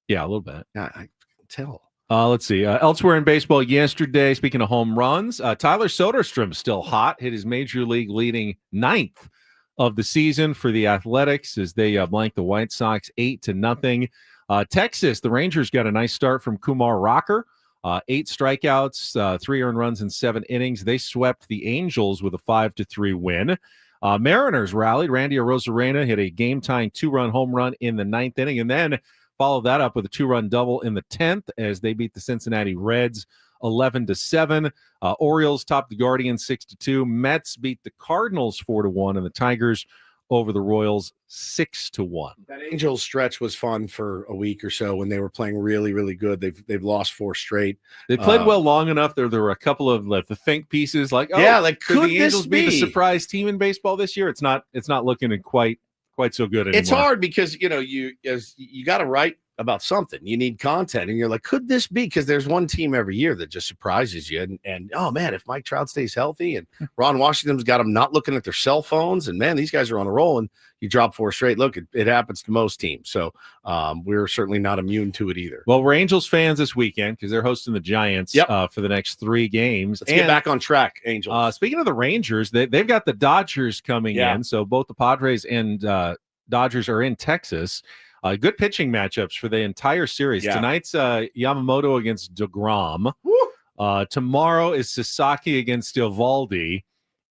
B: Yeah, a little bit.
A: Yeah, I can tell.
B: Let's see. Elsewhere in baseball yesterday, speaking of home runs, Tyler Soderstrom still hot, hit his major league leading 9th of the season for the Athletics as they blanked the White Sox 8-0. Texas, the Rangers got a nice start from Kumar Rocker. 8 strikeouts, 3 earned runs in 7 innings. They swept the Angels with a 5-3 win. Mariners rallied. Randy Arozarena hit a game-tying 2-run home run in the 9th inning, and then followed that up with a 2-run double in the 10th as they beat the Cincinnati Reds 11-7. Orioles topped the Guardians 6-2. Mets beat the Cardinals 4-1, and the Tigers over the Royals 6-1.
A: That Angels stretch was fun for a week or so when they were playing really, really good. They've lost 4 straight.
B: They played well long enough. There were a couple of the think pieces like, could the Angels be the surprise team in baseball this year? It's not looking quite so good anymore.
A: It's hard because you got to write about something. You need content, and you're like, could this be? Because there's one team every year that just surprises you. And oh man, if Mike Trout stays healthy and Ron Washington's got them not looking at their cell phones, and man, these guys are on a roll, and you drop 4 straight. Look, it happens to most teams. So we're certainly not immune to it either.
B: Well, we're Angels fans this weekend because they're hosting the Giants for the next 3 games.
A: Let's get back on track, Angels.
B: Speaking of the Rangers, they've got the Dodgers coming in. So both the Padres and Dodgers are in Texas. Good pitching matchups for the entire series.
A: Yeah.
B: Tonight's Yamamoto against DeGrom. Tomorrow is Sasaki against Eovaldi.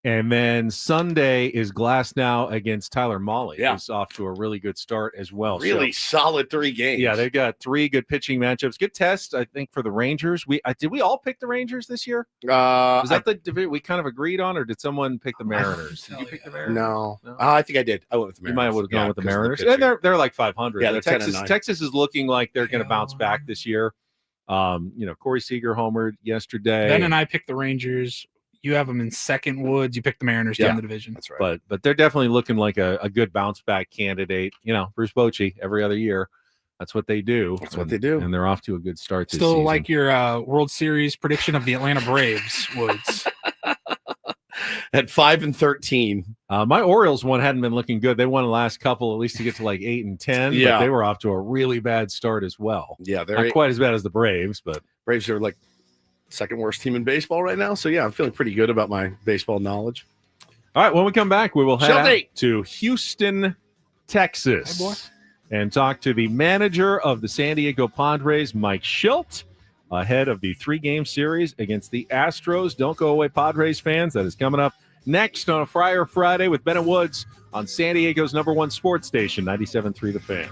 B: And then Sunday is Glasnow against Tyler Mahle.
A: Yeah.
B: Who's off to a really good start as well.
A: Really solid 3 games.
B: Yeah, they've got 3 good pitching matchups. Good test, I think, for the Rangers. Did we all pick the Rangers this year? Was that the we kind of agreed on, or did someone pick the Mariners? Did you pick the Mariners?
A: No. I think I did. I went with the Mariners.
B: You might have gone with the Mariners.
A: The
B: And they're like 500.
A: Yeah, they're
B: Texas is looking like they're going to bounce back this year. Corey Seager homered yesterday.
C: Ben and I picked the Rangers. You have them in second. Woods. You picked the Mariners down the division.
A: That's right.
B: But they're definitely looking like a good bounce back candidate. Bruce Bochy every other year. That's what they do. And they're off to a good start this season.
C: Like your World Series prediction of the Atlanta Braves, Woods.
A: At 5-13.
B: My Orioles one hadn't been looking good. They won the last couple, at least to get to like 8-10.
A: Yeah.
B: But they were off to a really bad start as well.
A: Yeah, they're
B: not quite as bad as the Braves, but
A: Braves are like second worst team in baseball right now. So yeah, I'm feeling pretty good about my baseball knowledge.
B: All right, when we come back, we will head
A: Shildt
B: out to Houston, Texas,
C: Hey, boy.
B: and talk to the manager of the San Diego Padres, Mike Shildt, ahead of the 3-game series against the Astros. Don't go away, Padres fans. That is coming up next on a Friar Friday with Bennett Woods on San Diego's #1 sports station, 97.3 The Fan.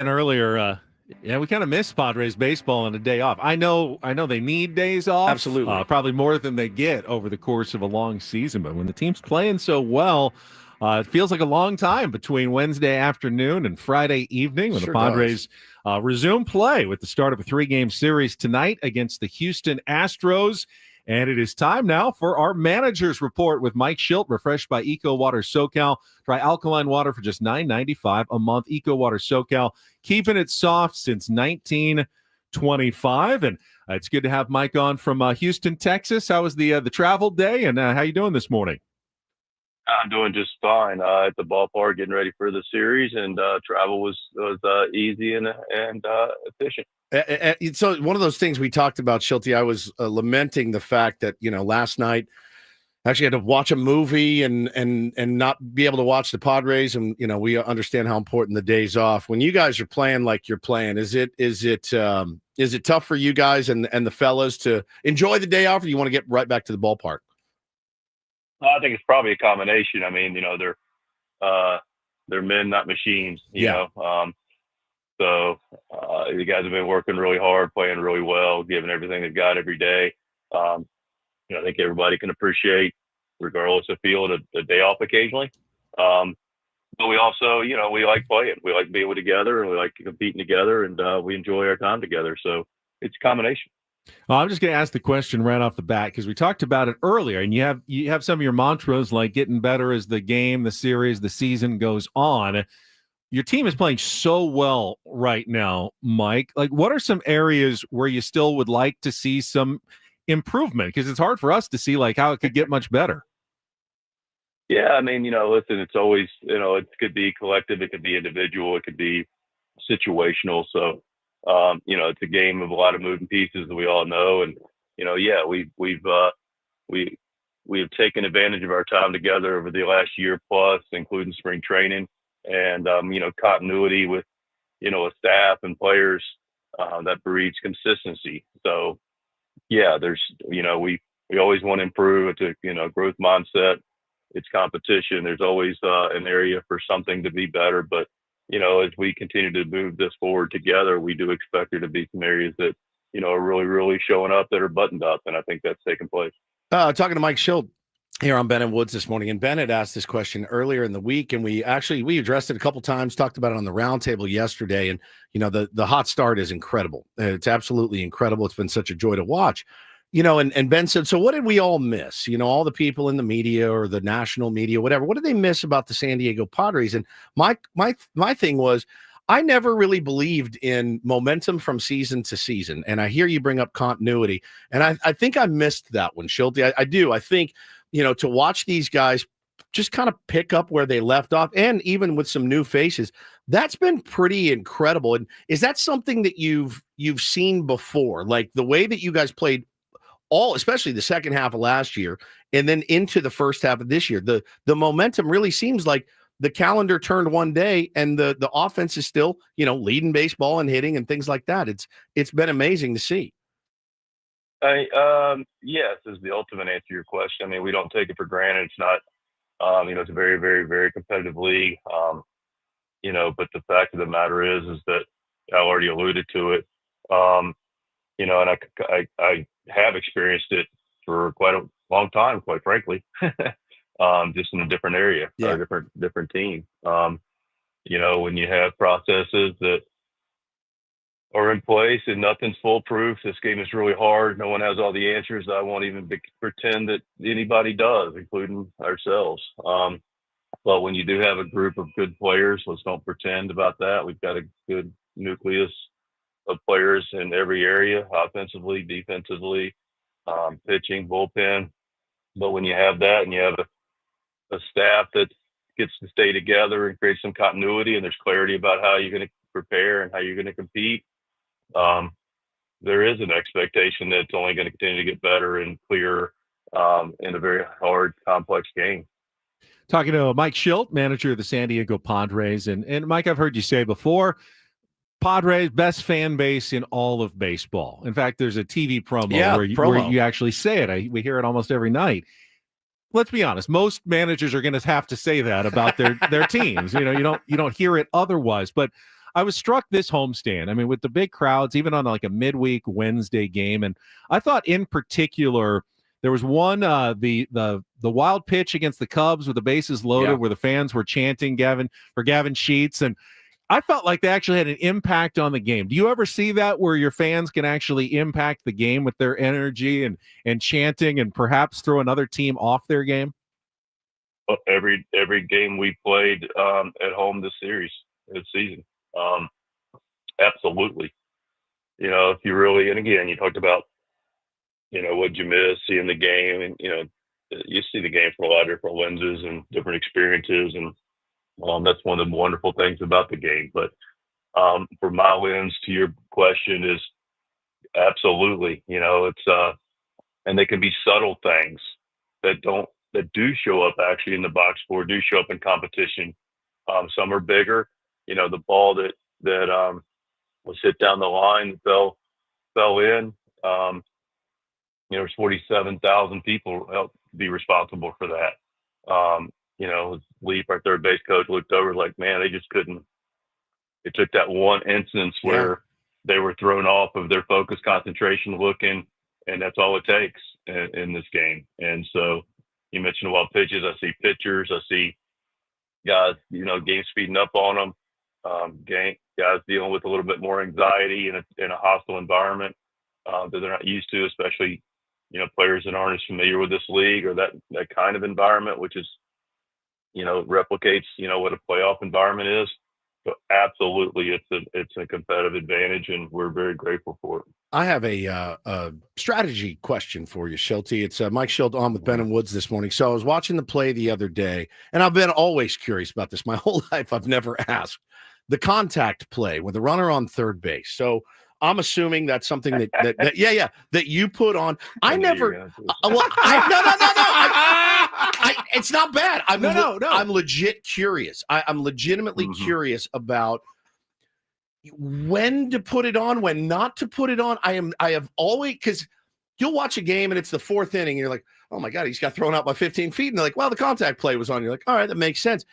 B: earlier, we kind of miss Padres baseball on a day off. I know they need days off.
A: Absolutely.
B: Probably more than they get over the course of a long season. But when the team's playing so well, it feels like a long time between Wednesday afternoon and Friday evening when the Padres resume play with the start of a 3-game series tonight against the Houston Astros. And it is time now for our manager's report with Mike Shildt, refreshed by Eco Water SoCal. Try alkaline water for just $9.95 a month. Eco Water SoCal, keeping it soft since 1925. And it's good to have Mike on from Houston, Texas. How was the travel day, and how you doing this morning?
M: I'm doing just fine at the ballpark, getting ready for the series, and travel was easy and efficient.
A: So one of those things we talked about, Shilty, I was lamenting the fact that, last night I actually had to watch a movie and not be able to watch the Padres. And, we understand how important the days off. When you guys are playing like you're playing, is it tough for you guys and the fellas to enjoy the day off, or you want to get right back to the ballpark?
M: I think it's probably a combination. I mean, they're men, not machines, you know. So the guys have been working really hard, playing really well, giving everything they've got every day. I think everybody can appreciate, regardless of field, a day off occasionally. But we also, we like playing. We like being together, and we like competing together, and we enjoy our time together. So it's a combination.
B: Well, I'm just going to ask the question right off the bat because we talked about it earlier, and you have some of your mantras like getting better as the game, the series, the season goes on. Your team is playing so well right now, Mike. Like, what are some areas where you still would like to see some improvement? Because it's hard for us to see like how it could get much better.
M: Yeah, I mean, listen, it's always, it could be collective, it could be individual, it could be situational. So, it's a game of a lot of moving pieces that we all know. And, we've taken advantage of our time together over the last year plus, including spring training and, continuity with, a staff and players that breeds consistency. So, yeah, there's, we always want to improve. It's a, growth mindset. It's competition. There's always an area for something to be better. But, as we continue to move this forward together, we do expect there to be some areas that, are really, really showing up that are buttoned up. And I think that's taking place.
A: Talking to Mike Shildt here on Ben and Woods this morning. And Ben had asked this question earlier in the week, and we addressed it a couple times, talked about it on the roundtable yesterday. And, the hot start is incredible. It's absolutely incredible. It's been such a joy to watch. And Ben said, so what did we all miss? All the people in the media or the national media, whatever, what did they miss about the San Diego Padres? And my thing was, I never really believed in momentum from season to season. And I hear you bring up continuity. And I think I missed that one, Shildt. I do. I think, to watch these guys just kind of pick up where they left off, and even with some new faces, that's been pretty incredible. And is that something that you've seen before? Like the way that you guys played especially the second half of last year and then into the first half of this year, the momentum really seems like the calendar turned one day and the offense is still, leading baseball and hitting and things like that. It's been amazing to see.
M: Yes, is the ultimate answer to your question. I mean, we don't take it for granted. It's not, it's a very, very, very competitive league. But the fact of the matter is that I already alluded to it. And I have experienced it for quite a long time, quite frankly, just in a different area, or a different team. When you have processes that are in place and nothing's foolproof, this game is really hard. No one has all the answers. I won't even pretend that anybody does, including ourselves. But when you do have a group of good players, let's don't pretend about that. We've got a good nucleus of players in every area, offensively, defensively, pitching, bullpen. But when you have that and you have a staff that gets to stay together and create some continuity, and there's clarity about how you're going to prepare and how you're going to compete, there is an expectation that it's only going to continue to get better and clearer in a very hard, complex game.
B: Talking to Mike Shildt, manager of the San Diego Padres. And Mike, I've heard you say before, Padres, best fan base in all of baseball. In fact, there's a TV promo where you actually say it. We hear it almost every night. Let's be honest. Most managers are going to have to say that about their teams. You don't hear it otherwise. But I was struck this homestand. I mean, with the big crowds, even on like a midweek Wednesday game, and I thought in particular there was one the wild pitch against the Cubs with the bases loaded, where the fans were chanting Gavin Sheets, and I felt like they actually had an impact on the game. Do you ever see that where your fans can actually impact the game with their energy and chanting and perhaps throw another team off their game?
M: Every game we played at home this season. Absolutely. You know, if you really, and again, you talked about, you know, what'd you miss seeing the game, and, you know, you see the game from a lot of different lenses and different experiences, and that's one of the wonderful things about the game. But for my lens to your question is absolutely, you know, it's and they can be subtle things that do show up actually in the box score, do show up in competition. Some are bigger, you know, the ball that was hit down the line, fell in, you know, there's 47,000 people helped be responsible for that. You know, Leap, our third base coach, looked over like, man, they just couldn't. It took that one instance where they were thrown off of their focus, concentration, looking, and that's all it takes in this game. And so you mentioned wild pitches. I see pitchers. I see guys, you know, game speeding up on them. Guys dealing with a little bit more anxiety in a hostile environment that they're not used to, especially, you know, players that aren't as familiar with this league or that kind of environment, which is, you know, replicates, you know, what a playoff environment is. So absolutely, it's a competitive advantage, and we're very grateful for it.
A: I have a strategy question for you, Shildt. It's Mike Shildt on with Ben and Woods this morning. So I was watching the play the other day, and I've been always curious about this. My whole life, I've never asked. The contact play with the runner on third base. So I'm assuming that's something that you put on. I never. It's not bad. I'm legit curious. I'm legitimately curious about when to put it on, when not to put it on. I have always, because you'll watch a game and it's the fourth inning and you're like, oh my God, he's got thrown out by 15 feet. And they're like, well, the contact play was on. You're like, all right, that makes sense.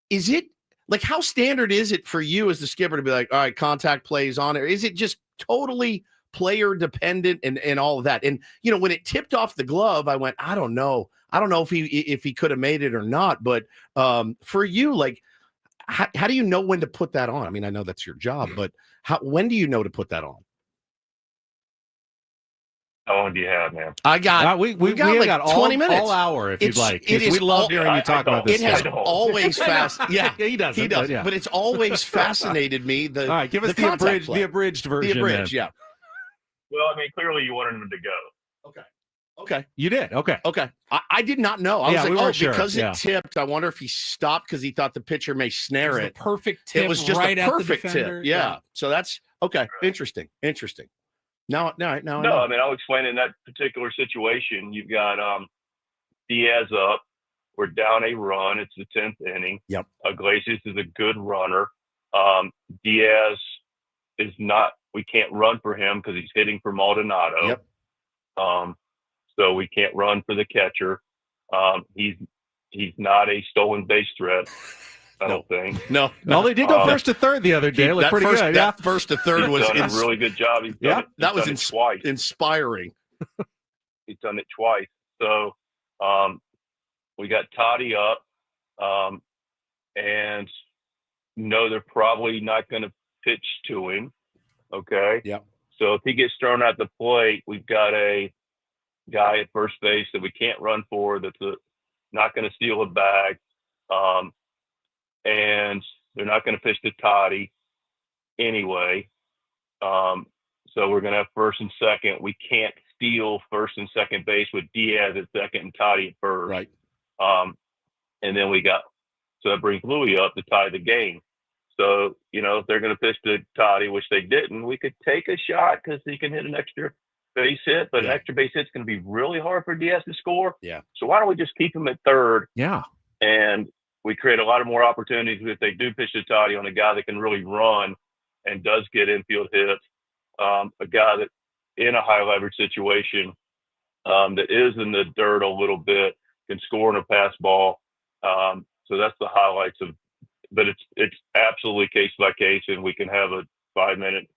A: Is it like, how standard is it for you as the skipper to be like, all right, contact plays on it? Or is it just totally player dependent and all of that? And, you know, when it tipped off the glove, I went, I don't know if he could have made it or not. But for you, like, how do you know when to put that on? I mean, I know that's your job, but when do you know to put that on?
M: How long do you have, man?
A: I got we got like 20 minutes,
B: all hour if you'd like. We love hearing you talk about this.
A: It has always
B: he does. Yeah.
A: But it's always fascinated me. All
B: right, give us the abridged version.
A: The abridged, yeah.
M: Well, I mean, clearly you wanted him to go.
A: Okay.
B: You did. Okay.
A: I did not know. I was like,
B: we sure.
A: Because it tipped, I wonder if he stopped because he thought the pitcher may snare it.
C: Perfect tip.
A: It was just
C: right
A: a perfect
C: at the defender.
A: tip. Yeah. So that's okay. Interesting. No.
M: I mean, I'll explain. In that particular situation, you've got Diaz up. We're down a run. It's the 10th inning.
A: Yep.
M: Iglesias is a good runner. Diaz is not. We can't run for him because he's hitting for Maldonado.
A: Yep.
M: So we can't run for the catcher. He's not a stolen base threat. I don't think.
A: No,
B: they did go first to third the other day. Looked pretty good.
A: That first to third was
M: done a really good job.
A: That was
M: twice.
A: Inspiring.
M: He's done it twice. So we got Toddy up, and no, they're probably not going to pitch to him. Okay.
A: Yep.
M: So if he gets thrown at the plate, we've got a guy at first base that we can't run for. That's not going to steal a bag. And they're not going to pitch to Toddy anyway. So we're going to have first and second. We can't steal first and second base with Diaz at second and Toddy at first.
A: Right.
M: And then so that brings Louis up to tie the game. So, you know, if they're going to pitch to Toddy, which they didn't, we could take a shot because he can hit an extra base hit, but an extra base hit's going to be really hard for Diaz to score.
A: Yeah.
M: So why don't we just keep him at third?
B: Yeah.
M: And we create a lot of more opportunities if they do pitch to Toddy on a guy that can really run and does get infield hits, a guy that in a high leverage situation that is in the dirt a little bit, can score on a pass ball. So that's the highlights of but it's absolutely case by case, and we can have a 5-minute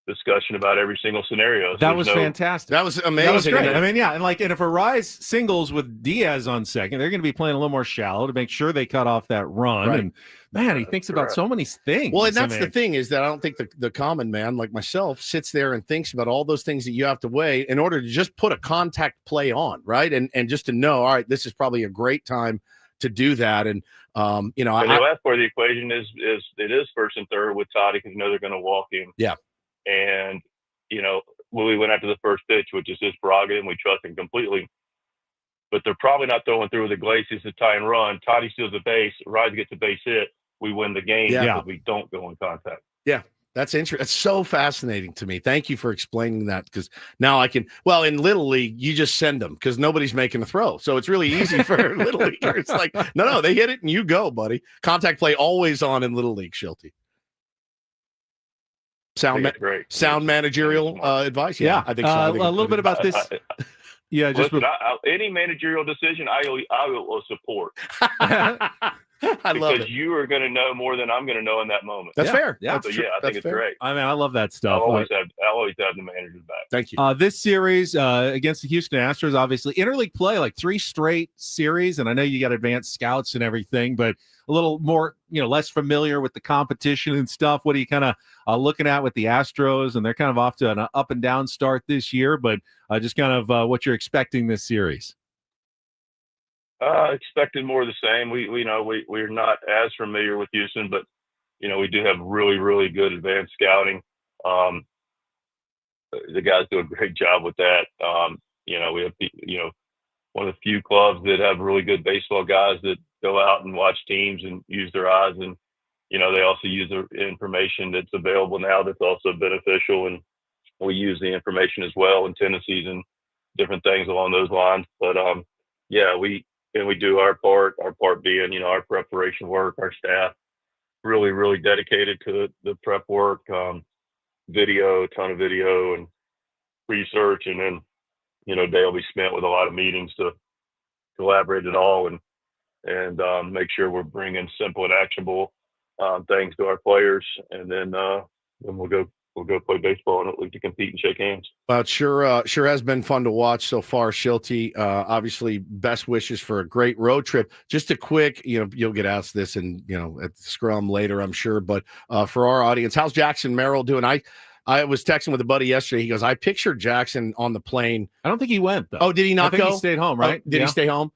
M: discussion about every single scenario.
B: That was fantastic.
A: That was amazing.
B: That was great. I mean, yeah, and if Arise singles with Diaz on second, they're going to be playing a little more shallow to make sure they cut off that run.
A: Right.
B: And man, he thinks about so many things.
A: Well, and that's the thing is that I don't think the common man like myself sits there and thinks about all those things that you have to weigh in order to just put a contact play on, right? And just to know, all right, this is probably a great time to do that. And
M: and the last part of the equation is it is first and third with Toddy because they're going to walk him.
A: Yeah.
M: And, when we went after the first pitch, which is his prerogative, and we trust him completely. But they're probably not throwing through with Iglesias to tie and run. Toddy steals the base. Rise gets a base hit. We win the game because we don't go in contact.
A: Yeah. That's interesting. It's so fascinating to me. Thank you for explaining that because now I can. Well, in Little League, you just send them because nobody's making a throw, so it's really easy for Little Leaguers. It's like, no, they hit it and you go, buddy. Contact play always on in Little League, Shilty. Sound managerial advice. Yeah, I think so. I think
B: a little bit about this. Yeah, just
M: any managerial decision, I will support.
A: I love it.
M: Because you are going to know more than I'm going to know in that moment.
A: That's fair.
B: Yeah,
M: so, I think it's great.
B: I mean, I love that stuff.
M: I'll always have the managers back.
A: Thank you.
B: This series against the Houston Astros, obviously interleague play, like 3 straight series, and I know you got advanced scouts and everything, but a little more, less familiar with the competition and stuff. What are you kind of looking at with the Astros? And they're kind of off to an up and down start this year, but just kind of what you're expecting this series.
M: Expected more of the same. We're not as familiar with Houston, but we do have really, really good advanced scouting. The guys do a great job with that. We have one of the few clubs that have really good baseball guys that go out and watch teams and use their eyes, and they also use the information that's available now that's also beneficial, and we use the information as well and tendencies and different things along those lines. But we do our part being, our preparation work, our staff really, really dedicated to the prep work, ton of video and research. And then, day will be spent with a lot of meetings to collaborate it all and make sure we're bringing simple and actionable things to our players. And then we'll go play baseball and hopefully to compete and shake hands.
A: Well, it sure has been fun to watch so far, Shilty. Obviously, best wishes for a great road trip. Just a quick, you'll get asked this and at the scrum later, I'm sure. But for our audience, how's Jackson Merrill doing? I was texting with a buddy yesterday. He goes, I pictured Jackson on the plane.
B: I don't think he went though.
A: Oh, did he not go?
B: He stayed home, right?
A: Did he stay home?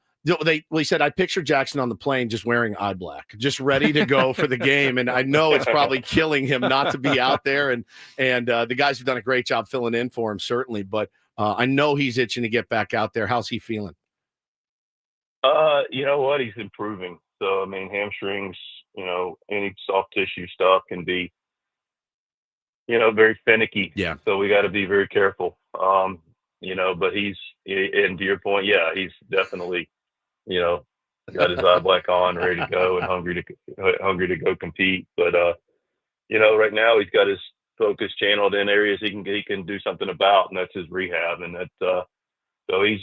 A: He said, I pictured Jackson on the plane just wearing eye black, just ready to go for the game. And I know it's probably killing him not to be out there. And the guys have done a great job filling in for him, certainly. But I know he's itching to get back out there. How's he feeling?
M: You know what? He's improving. So, I mean, hamstrings, any soft tissue stuff can be, very finicky.
A: Yeah.
M: So we got to be very careful. But and to your point, he's definitely, got his eye black on, ready to go and hungry to go compete. But, right now he's got his focus channeled in areas he can do something about, and that's his rehab. And that, so he's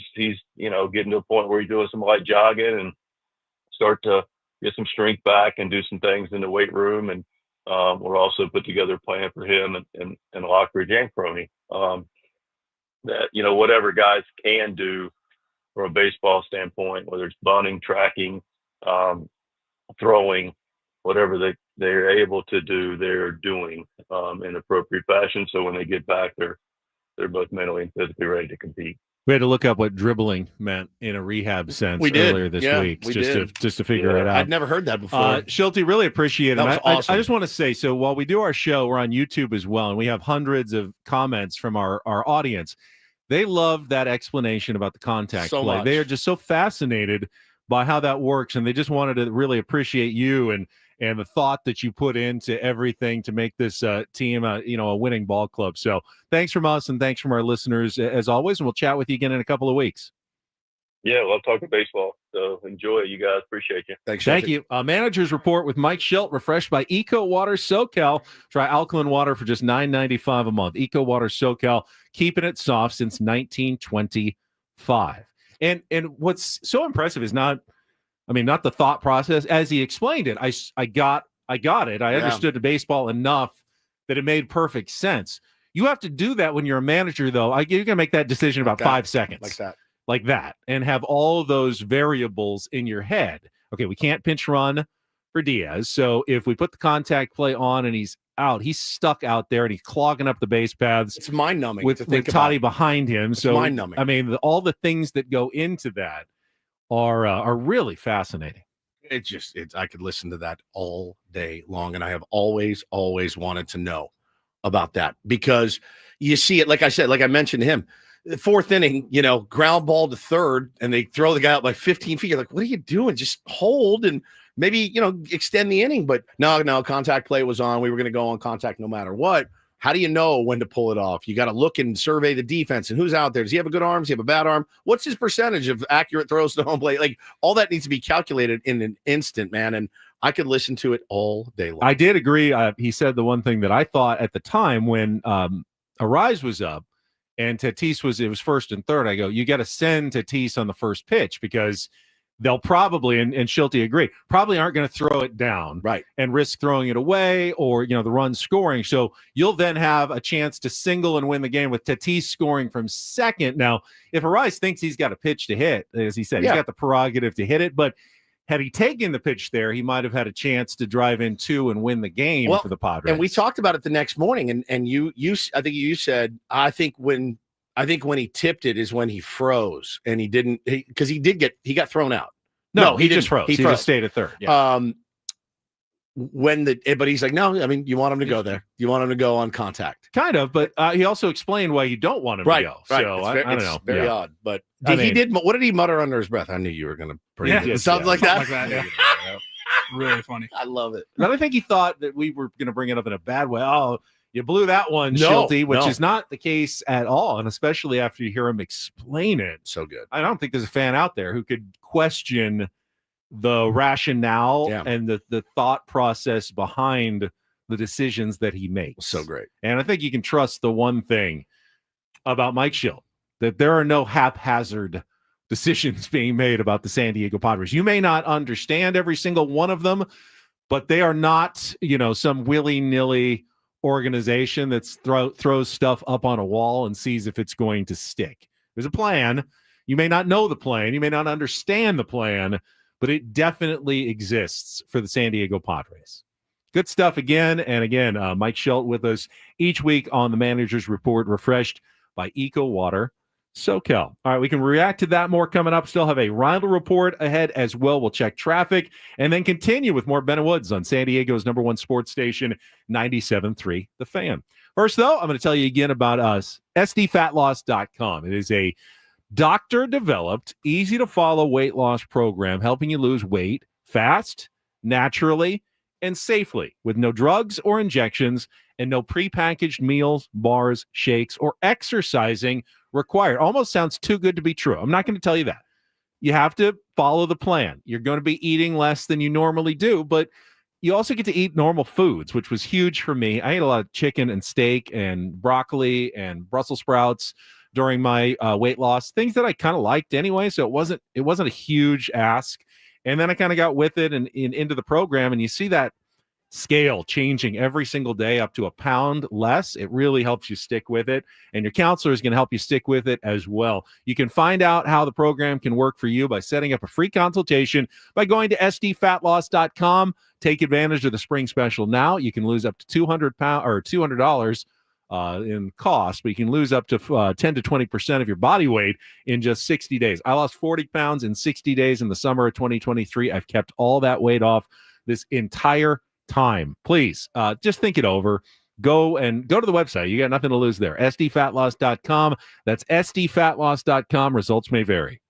M: getting to a point where he's doing some light jogging and start to get some strength back and do some things in the weight room. And we'll also put together a plan for him and Lockridge and Crony. That, whatever guys can do from a baseball standpoint, whether it's bunting, tracking, throwing, whatever they're able to do, they're doing in appropriate fashion. So when they get back, they're both mentally and physically ready to compete.
B: We had to look up what dribbling meant in a rehab sense earlier this week, just to figure it out.
A: I'd never heard that before.
B: Shilty, really appreciate it.
A: That was awesome.
B: I just want to say, so while we do our show, we're on YouTube as well, and we have hundreds of comments from our audience. They love that explanation about the contact
A: so
B: play.
A: Much.
B: They are just so fascinated by how that works, and they just wanted to really appreciate you and the thought that you put into everything to make this team a winning ball club. So thanks from us and thanks from our listeners as always, and we'll chat with you again in a couple of weeks.
M: Yeah, love talking baseball. So enjoy it, you guys. Appreciate you.
A: Thanks.
B: Thank you. Manager's Report with Mike Shildt, refreshed by Eco Water SoCal. Try alkaline water for just $9.95 a month. Eco Water SoCal, keeping it soft since 1925. And what's so impressive is not I mean, not the thought process. As he explained it, I got it. I understood the baseball enough that it made perfect sense. You have to do that when you're a manager, though. You're going to make that decision about 5 seconds. Like that. And have all those variables in your head. Okay, we can't pinch run for Diaz. So if we put the contact play on and he's out, he's stuck out there and he's clogging up the base paths.
A: It's mind-numbing
B: with Toddy
A: about.
B: behind him.
A: It's
B: so
A: mind-numbing.
B: I mean, all the things that go into that are really fascinating.
A: I could listen to that all day long, and I have always wanted to know about that, because you see it, like I said, like I mentioned to him, the fourth inning, ground ball to third, and they throw the guy out by 15 feet. You're like, what are you doing? Just hold and maybe, extend the inning. But no, contact play was on. We were going to go on contact no matter what. How do you know when to pull it off? You got to look and survey the defense and who's out there. Does he have a good arm? Does he have a bad arm? What's his percentage of accurate throws to home plate? Like, all that needs to be calculated in an instant, man. And I could listen to it all day long.
B: I did agree. He said the one thing that I thought at the time when Arise was up and Tatis it was first and third. I go, you got to send Tatis on the first pitch, because they'll probably, and Shildt agreed, probably aren't going to throw it down and risk throwing it away or, the run scoring. So you'll then have a chance to single and win the game with Tatis scoring from second. Now, if Arise thinks he's got a pitch to hit, as he said, he's got the prerogative to hit it, but had he taken the pitch there, he might have had a chance to drive in 2 and win the game for the Padres.
A: And we talked about it the next morning, and you I think you said, I think when he tipped it is when he froze, and he didn't, because he got thrown out.
B: No, he just froze. He just stayed at third. Yeah.
A: But he's like, no, I mean, you want him to go there. You want him to go on contact.
B: Kind of, but he also explained why you don't want him to go.
A: Right.
B: So
A: I don't know. Very odd. But what did he mutter under his breath? I knew you were going to bring it. Something like that.
C: Really funny.
A: I love it.
B: But I think he thought that we were going to bring it up in a bad way. Oh, you blew that one, Shildt, which is not the case at all. And especially after you hear him explain it.
A: So good.
B: I don't think there's a fan out there who could question the rationale and the thought process behind the decisions that he makes.
A: So great.
B: And I think you can trust the one thing about Mike Shildt, that there are no haphazard decisions being made about the San Diego Padres. You may not understand every single one of them, but they are not, some willy-nilly organization that throws stuff up on a wall and sees if it's going to stick. There's a plan. You may not know the plan. You may not understand the plan, but it definitely exists for the San Diego Padres. Good stuff again and again. Mike Shildt with us each week on the Manager's Report, refreshed by Eco Water SoCal. All right, we can react to that more coming up. Still have a Reindl Report ahead as well. We'll check traffic and then continue with more Ben and Woods on San Diego's #1 sports station, 97.3 The Fan. First, though, I'm going to tell you again about us, sdfatloss.com. It is a doctor-developed, easy-to-follow weight loss program helping you lose weight fast, naturally, and safely with no drugs or injections and no prepackaged meals, bars, shakes, or exercising required. Almost sounds too good to be true. I'm not going to tell you that. You have to follow the plan. You're going to be eating less than you normally do, but you also get to eat normal foods, which was huge for me. I ate a lot of chicken and steak and broccoli and Brussels sprouts during my weight loss, things that I kind of liked anyway. So it wasn't a huge ask. And then I kind of got with it and into the program, and you see that scale changing every single day up to a pound less. It really helps you stick with it, and your counselor is going to help you stick with it as well. You can find out how the program can work for you by setting up a free consultation by going to sdfatloss.com. Take advantage of the spring special now. You can lose up to $200 in cost, but you can lose up to 10 to 20% of your body weight in just 60 days. I lost 40 pounds in 60 days in the summer of 2023. I've kept all that weight off this entire time. Please just think it over. Go to the website. You got nothing to lose there. sdfatloss.com. That's sdfatloss.com. Results may vary.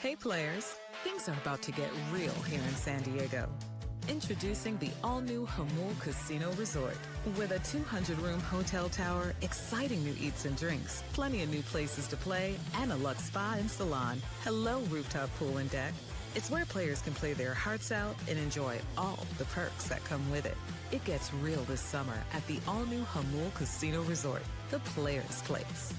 D: Hey players, things are about to get real here in San Diego. Introducing the all-new Hamul Casino Resort. With a 200-room hotel tower, exciting new eats and drinks, plenty of new places to play, and a luxe spa and salon. Hello, rooftop pool and deck. It's where players can play their hearts out and enjoy all the perks that come with it. It gets real this summer at the all-new Hamul Casino Resort, the players' place.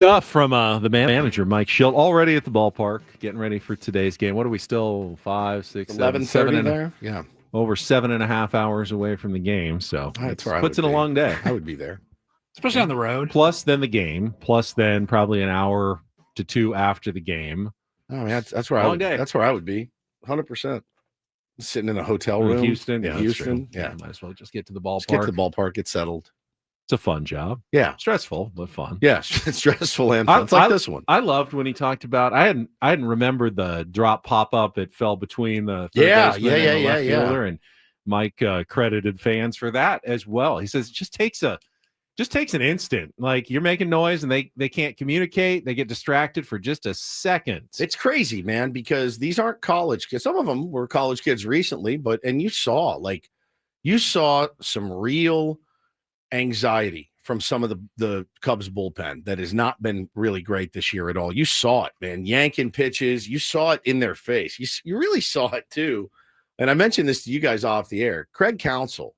B: Stuff from the manager, Mike Shildt, already at the ballpark, getting ready for today's game. What are we still, 5, 6, 7,
A: 11:30 there? Yeah.
B: Over 7.5 hours away from the game. So
A: That's
B: it
A: where I
B: puts
A: would
B: in a
A: be.
B: long day.
A: I would be there.
C: Especially on the road.
B: Plus then the game, plus then probably an hour to 2 after the game.
A: Oh, man, that's where
B: Long day.
A: That's where I would be. 100%. Sitting in a hotel room
B: In Houston.
A: in
B: Yeah,
A: Houston.
B: that's true.
A: Yeah.
B: Might as well just get to the ballpark.
A: Just get to the ballpark, get settled.
B: It's a fun job.
A: Yeah.
B: Stressful, but fun.
A: Yeah, it's stressful and fun. It's like this one.
B: I loved when he talked about I hadn't remembered the drop pop-up. It fell between the third baseman and the left fielder, and Mike credited fans for that as well. He says it just takes an instant. Like you're making noise and they can't communicate. They get distracted for just a second.
A: It's crazy, man, because these aren't college kids. Some of them were college kids recently, and you saw some real anxiety from some of the Cubs bullpen that has not been really great this year at all. You saw it, man, yanking pitches. You saw it in their face. You really saw it too. And I mentioned this to you guys off the air. Craig Counsell,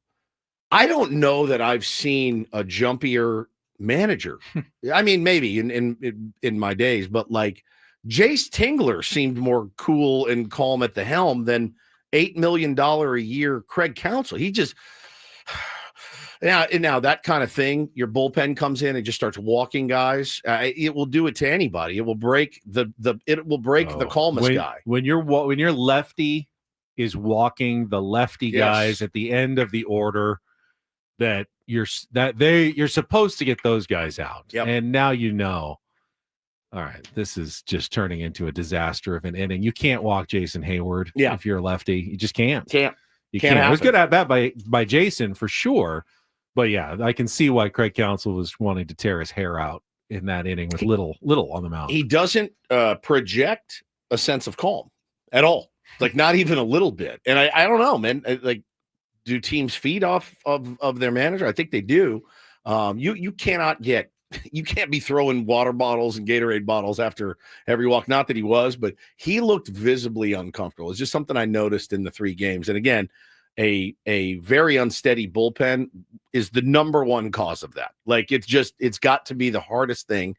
A: I don't know that I've seen a jumpier manager. I mean, maybe in my days, but like Jace Tingler seemed more cool and calm at the helm than $8 million a year Craig Counsell. He just now that kind of thing, your bullpen comes in and just starts walking guys. It will do it to anybody. It will break the calmest guy.
B: When your lefty is walking the lefty guys at the end of the order, you're supposed to get those guys out.
A: Yep.
B: And now all right, this is just turning into a disaster of an inning. You can't walk Jason Hayward if you're a lefty. You just can't. You can't. It was good at bat by Jason for sure. But yeah, I can see why Craig Counsell was wanting to tear his hair out in that inning with little on the mound.
A: He doesn't project a sense of calm at all. Like not even a little bit. And I don't know, man. Like, do teams feed off of their manager? I think they do. You can't be throwing water bottles and Gatorade bottles after every walk. Not that he was, but he looked visibly uncomfortable. It's just something I noticed in the 3 games. And again, a very unsteady bullpen is the number one cause of that. Like, it's got to be the hardest thing.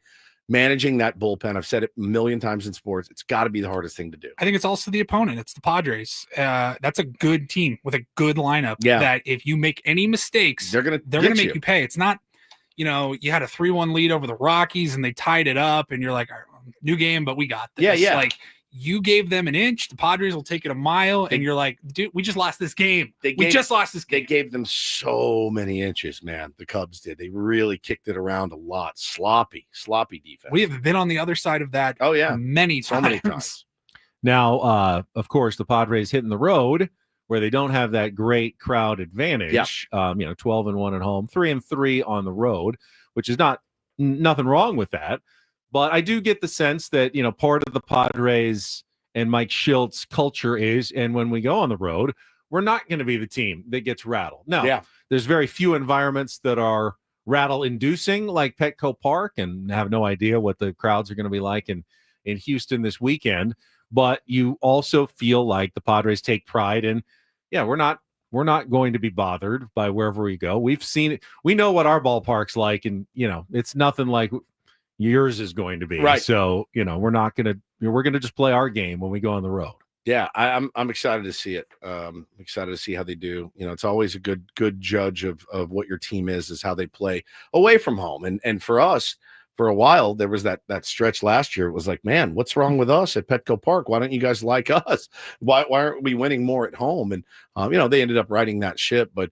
A: Managing that bullpen, I've said it a million times in sports, it's got to be the hardest thing to do.
C: I think it's also the opponent. It's the Padres. That's a good team with a good lineup.
A: Yeah.
C: That if you make any mistakes, they're gonna make you pay. It's not, you had a 3-1 lead over the Rockies and they tied it up, and you're like, new game, but we got this.
A: Yeah.
C: Like, you gave them an inch, the Padres will take it a mile, and you're like, dude, we just lost this game. We just lost this game.
A: They gave them so many inches, man. The Cubs did. They really kicked it around a lot. Sloppy defense.
C: We have been on the other side of that.
A: Oh yeah,
C: many times.
A: So many times.
B: Now, of course, the Padres hitting the road where they don't have that great crowd advantage.
A: Yeah.
B: 12-1 at home, 3-3 on the road, which is nothing wrong with that. But I do get the sense that, part of the Padres and Mike Shildt's culture is, and when we go on the road, we're not going to be the team that gets rattled. Now, there's very few environments that are rattle-inducing like Petco Park, and have no idea what the crowds are going to be like in Houston this weekend. But you also feel like the Padres take pride in, we're not going to be bothered by wherever we go. We've seen it. We know what our ballpark's like, and, it's nothing like yours is going to be.
A: Right.
B: So, we're going to just play our game when we go on the road.
A: Yeah, I'm excited to see it. Excited to see how they do. It's always a good judge of what your team is how they play away from home. And for us, for a while, there was that stretch last year. It was like, man, what's wrong with us at Petco Park? Why don't you guys like us? Why aren't we winning more at home? And they ended up riding that ship, but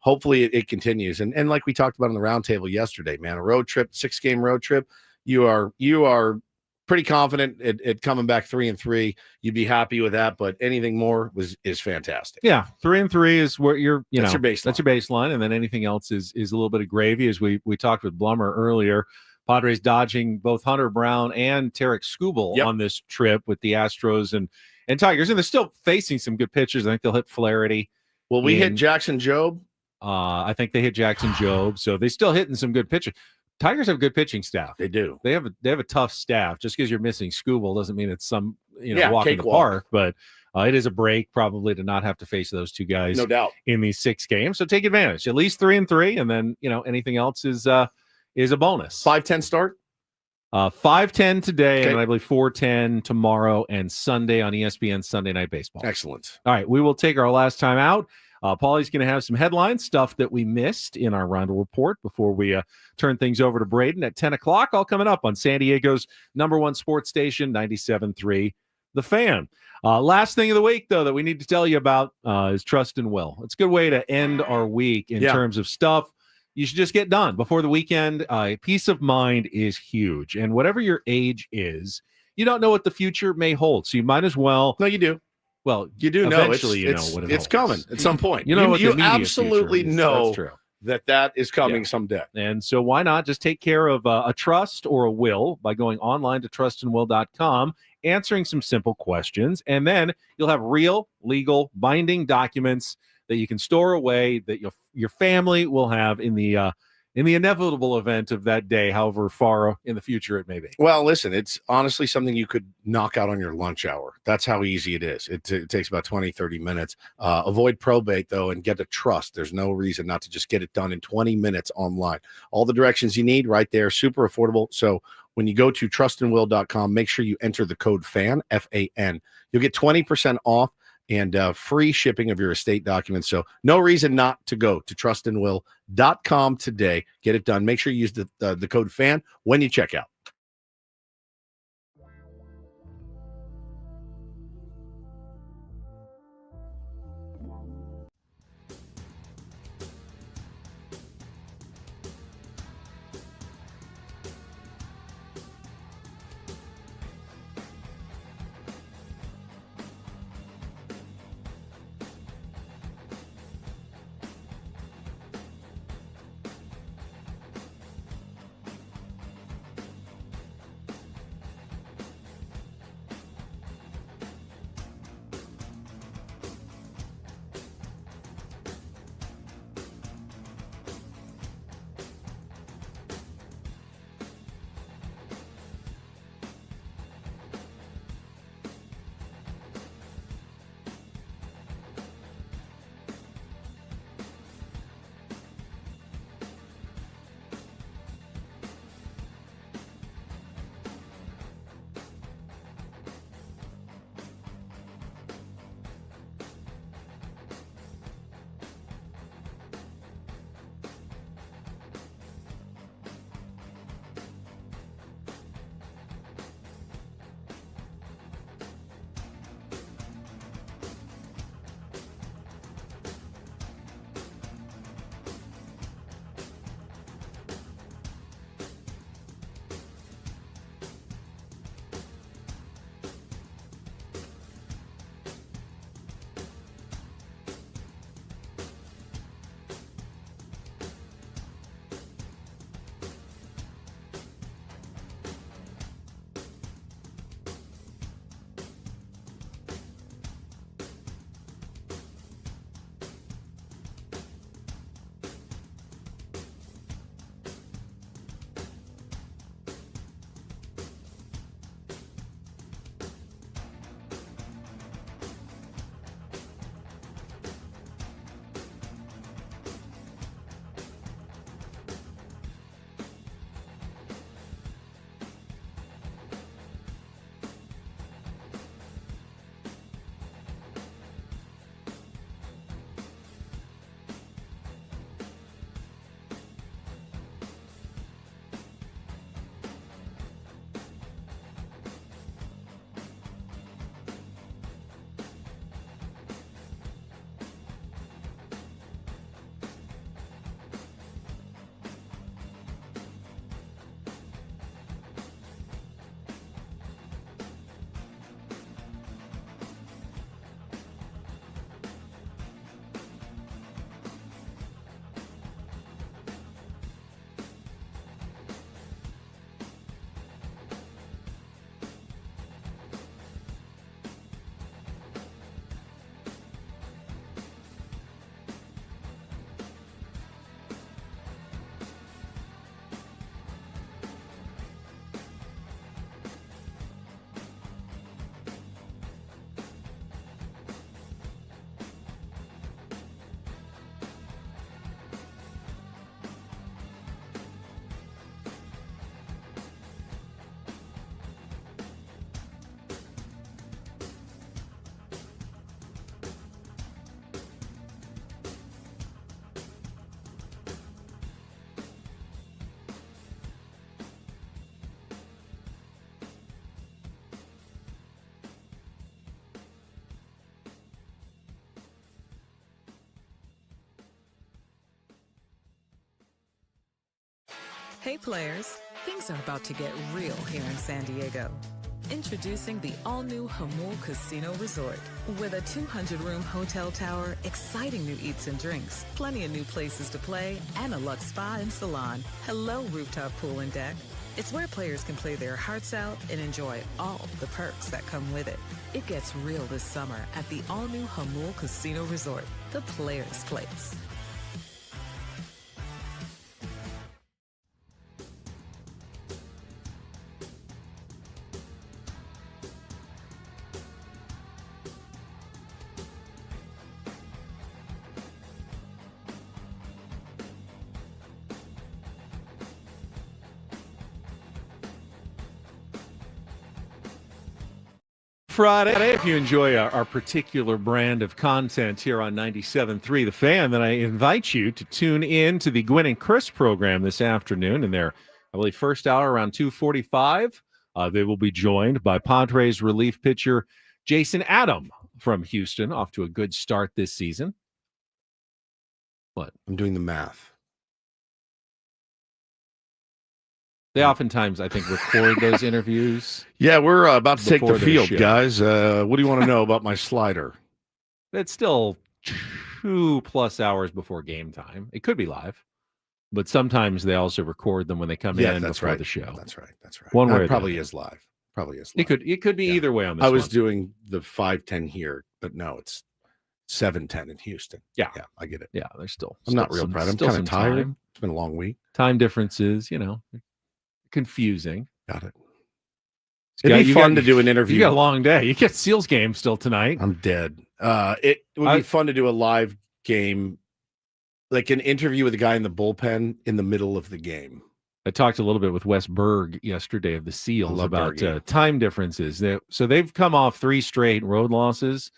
A: hopefully it continues. And like we talked about on the roundtable yesterday, man, a road trip, 6-game road trip, you are pretty confident at coming back 3-3. You'd be happy with that, but anything more is fantastic.
B: Yeah, 3-3 is where that's
A: your baseline.
B: That's your baseline, and then anything else is a little bit of gravy. As we talked with Blummer earlier, Padres dodging both Hunter Brown and Tarek Skubal on this trip with the Astros and Tigers, and they're still facing some good pitchers. I think they'll hit Flaherty.
A: Well, we hit Jackson Jobe.
B: I think they hit Jackson Jobe, so they're still hitting some good pitchers. Tigers have good pitching staff.
A: They do.
B: They have a tough staff. Just because you're missing Skubal doesn't mean it's some walk in the park, but it is a break probably to not have to face those two guys.
A: No doubt.
B: In these 6 games, so take advantage. At least 3-3, and then anything else is a bonus.
A: 5:10 start.
B: 5:10 today, and I believe 4:10 tomorrow and Sunday on ESPN Sunday Night Baseball.
A: Excellent.
B: All right, we will take our last time out. Paulie's going to have some headlines, stuff that we missed in our Reindl Report before we turn things over to Braden at 10 o'clock. All coming up on San Diego's #1 sports station, 97.3 The Fan. Last thing of the week, though, that we need to tell you about is Trust and Will. It's a good way to end our week in terms of stuff you should just get done before the weekend. Peace of mind is huge. And whatever your age is, you don't know what the future may hold. So you might as well.
A: No, you do.
B: Well,
A: you do know
B: eventually
A: it's coming at some point.
B: You know what
A: you
B: the immediate
A: absolutely
B: future is.
A: know
B: That's true.
A: that is coming someday.
B: And so why not just take care of a trust or a will by going online to trustandwill.com, answering some simple questions, and then you'll have real, legal, binding documents that you can store away that your family will have in the inevitable event of that day, however far in the future it may be.
A: Well, listen, it's honestly something you could knock out on your lunch hour. That's how easy it is. It takes about 20, 30 minutes. Avoid probate, though, and get a trust. There's no reason not to just get it done in 20 minutes online. All the directions you need right there, super affordable. So when you go to trustandwill.com, make sure you enter the code FAN, F-A-N. You'll get 20% off and free shipping of your estate documents. So no reason not to go to trustandwill.com today. Get it done. Make sure you use the code FAN when you check out.
D: Hey players, things are about to get real here in San Diego. Introducing the all-new Hamul Casino Resort. With a 200-room hotel tower, exciting new eats and drinks, plenty of new places to play, and a luxe spa and salon. Hello, rooftop pool and deck. It's where players can play their hearts out and enjoy all the perks that come with it. It gets real this summer at the all-new Hamul Casino Resort, the players' place.
B: Friday. If you enjoy our particular brand of content here on 97.3 The Fan, then I invite you to tune in to the Gwynn and Chris program this afternoon in their, I believe, first hour around 2:45. They will be joined by Padres relief pitcher Jason Adam from Houston, off to a good start this season. What?
A: I'm doing the math.
B: They oftentimes, I think, record those interviews.
A: Yeah, we're about to take the field,
B: show.
A: guys. What do you want to know about my slider?
B: It's still 2+ hours before game time. It could be live, but sometimes they also record them when they come in before the show.
A: That's right. That's right.
B: One way
A: it probably is live. Probably is live.
B: It could be either way on this.
A: I was doing the 5:10 here, but no, it's 7:10 in Houston.
B: Yeah,
A: I get it.
B: Yeah, there's still.
A: I'm not real proud. I'm kind of tired.
B: Time.
A: It's been a long week.
B: Time differences, confusing.
A: Got it. It'd be fun to do an interview.
B: You got a long day. You get Seals game still tonight.
A: I'm dead. It would be fun to do a live game, like an interview with a guy in the bullpen in the middle of the game.
B: I talked a little bit with Wes Berg yesterday of the Seals about time differences. So they've come off 3 straight road losses.